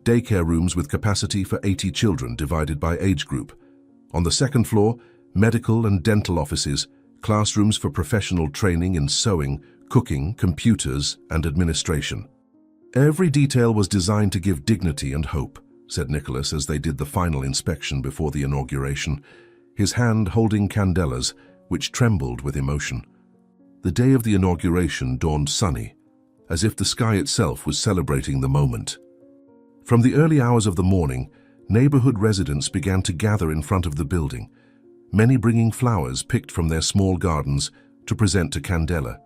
daycare rooms with capacity for 80 children divided by age group. On the second floor, medical and dental offices, classrooms for professional training in sewing, cooking, computers, and administration. Every detail was designed to give dignity and hope, said Nicholas as they did the final inspection before the inauguration, his hand holding Candela's, which trembled with emotion. The day of the inauguration dawned sunny, as if the sky itself was celebrating the moment. From the early hours of the morning, neighborhood residents began to gather in front of the building, many bringing flowers picked from their small gardens to present to Candela.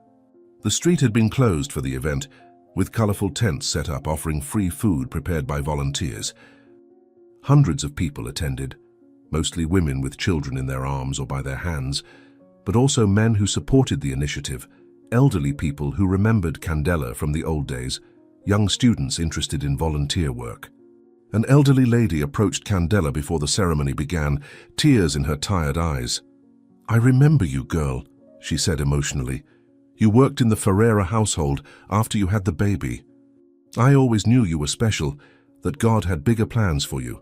The street had been closed for the event, with colorful tents set up offering free food prepared by volunteers. Hundreds of people attended, mostly women with children in their arms or by their hands, but also men who supported the initiative, elderly people who remembered Candela from the old days, young students interested in volunteer work. An elderly lady approached Candela before the ceremony began, tears in her tired eyes. "I remember you, girl," she said emotionally. "You worked in the Ferreira household after you had the baby. I always knew you were special, that God had bigger plans for you."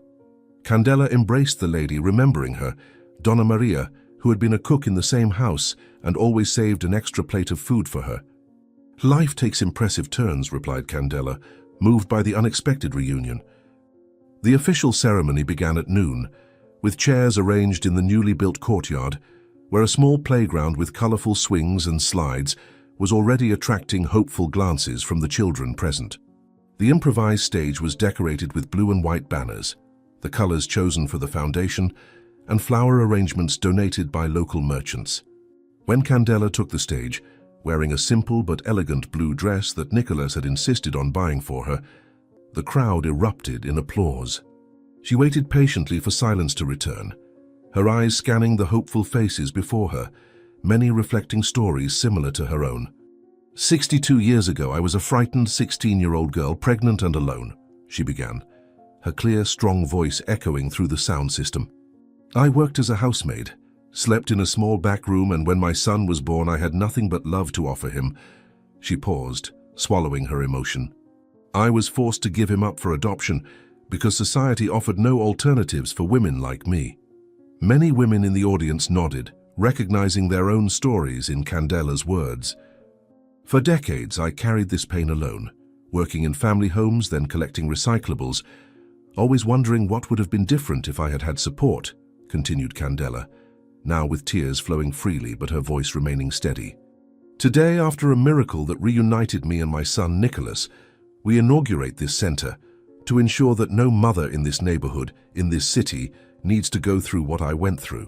Candela embraced the lady, remembering her, Donna Maria, who had been a cook in the same house and always saved an extra plate of food for her. "Life takes impressive turns," replied Candela, moved by the unexpected reunion. The official ceremony began at noon, with chairs arranged in the newly built courtyard, where a small playground with colorful swings and slides was already attracting hopeful glances from the children present. The improvised stage was decorated with blue and white banners, the colors chosen for the foundation, and flower arrangements donated by local merchants. When Candela took the stage, wearing a simple but elegant blue dress that Nicholas had insisted on buying for her, the crowd erupted in applause. She waited patiently for silence to return, her eyes scanning the hopeful faces before her, many reflecting stories similar to her own. 62 years ago, I was a frightened 16-year-old girl, pregnant and alone," she began, her clear, strong voice echoing through the sound system. "I worked as a housemaid, slept in a small back room, and when my son was born, I had nothing but love to offer him." She paused, swallowing her emotion. "I was forced to give him up for adoption because society offered no alternatives for women like me." Many women in the audience nodded, recognizing their own stories in Candela's words. "For decades, I carried this pain alone, working in family homes, then collecting recyclables, always wondering what would have been different if I had had support," continued Candela, now with tears flowing freely but her voice remaining steady. "Today, after a miracle that reunited me and my son Nicholas, we inaugurate this center to ensure that no mother in this neighborhood, in this city, needs to go through what I went through.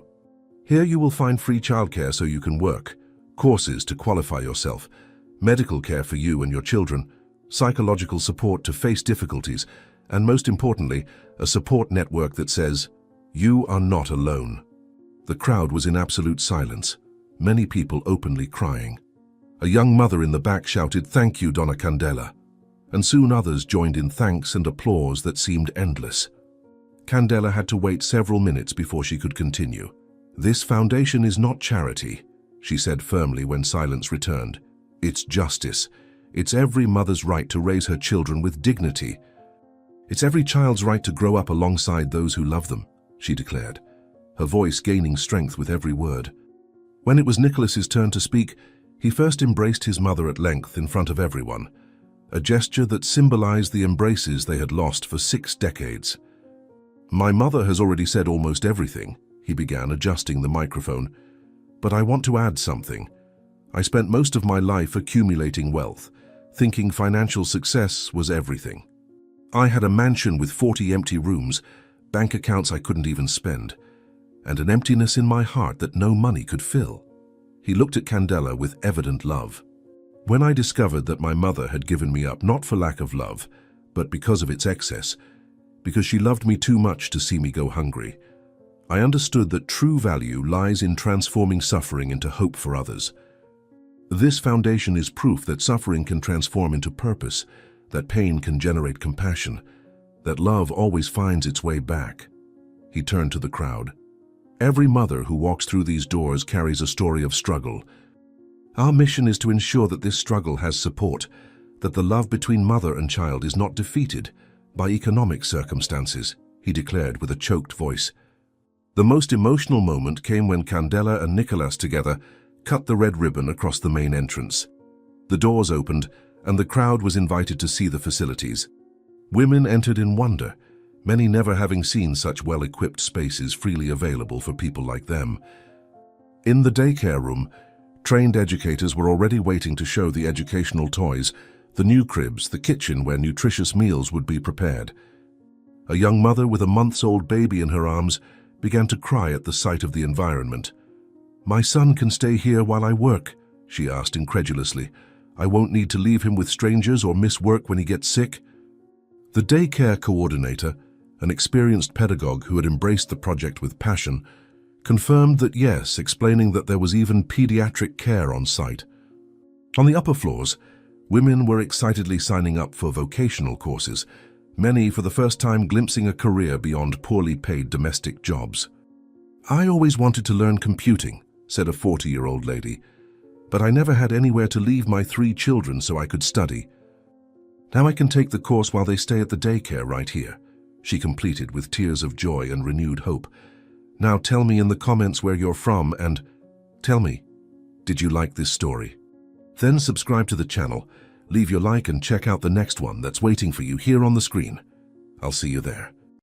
Here you will find free childcare so you can work, courses to qualify yourself, medical care for you and your children, psychological support to face difficulties, and most importantly, a support network that says, you are not alone." The crowd was in absolute silence, many people openly crying. A young mother in the back shouted, "Thank you, Donna Candela," and soon others joined in thanks and applause that seemed endless. Candela had to wait several minutes before she could continue. "This foundation is not charity," she said firmly when silence returned. "It's justice. It's every mother's right to raise her children with dignity. It's every child's right to grow up alongside those who love them," she declared. her voice gaining strength with every word. When it was Nicholas's turn to speak, he first embraced his mother at length in front of everyone, a gesture that symbolized the embraces they had lost for 6 decades. "My mother has already said almost everything," he began, adjusting the microphone. "But I want to add something. I spent most of my life accumulating wealth, thinking financial success was everything. I had a mansion with 40 empty rooms, bank accounts I couldn't even spend, and an emptiness in my heart that no money could fill." He looked at Candela with evident love. "When I discovered that my mother had given me up not for lack of love, but because of its excess, because she loved me too much to see me go hungry, I understood that true value lies in transforming suffering into hope for others. This foundation is proof that suffering can transform into purpose, that pain can generate compassion, that love always finds its way back." He turned to the crowd. "Every mother who walks through these doors carries a story of struggle. Our mission is to ensure that this struggle has support, that the love between mother and child is not defeated by economic circumstances," he declared with a choked voice. The most emotional moment came when Candela and Nicholas together cut the red ribbon across the main entrance. The doors opened, and the crowd was invited to see the facilities. Women entered in wonder, many never having seen such well-equipped spaces freely available for people like them. In the daycare room, trained educators were already waiting to show the educational toys, the new cribs, the kitchen where nutritious meals would be prepared. A young mother with a months-old baby in her arms began to cry at the sight of the environment. "My son can stay here while I work," she asked incredulously. "I won't need to leave him with strangers or miss work when he gets sick." The daycare coordinator, an experienced pedagogue who had embraced the project with passion, confirmed that yes, explaining that there was even pediatric care on site. On the upper floors, women were excitedly signing up for vocational courses, many for the first time glimpsing a career beyond poorly paid domestic jobs. "I always wanted to learn computing," said a 40-year-old lady, "but I never had anywhere to leave my 3 children so I could study. Now I can take the course while they stay at the daycare right here," she completed with tears of joy and renewed hope. "Now tell me in the comments where you're from and tell me, did you like this story? Then subscribe to the channel, leave your like and check out the next one that's waiting for you here on the screen. I'll see you there."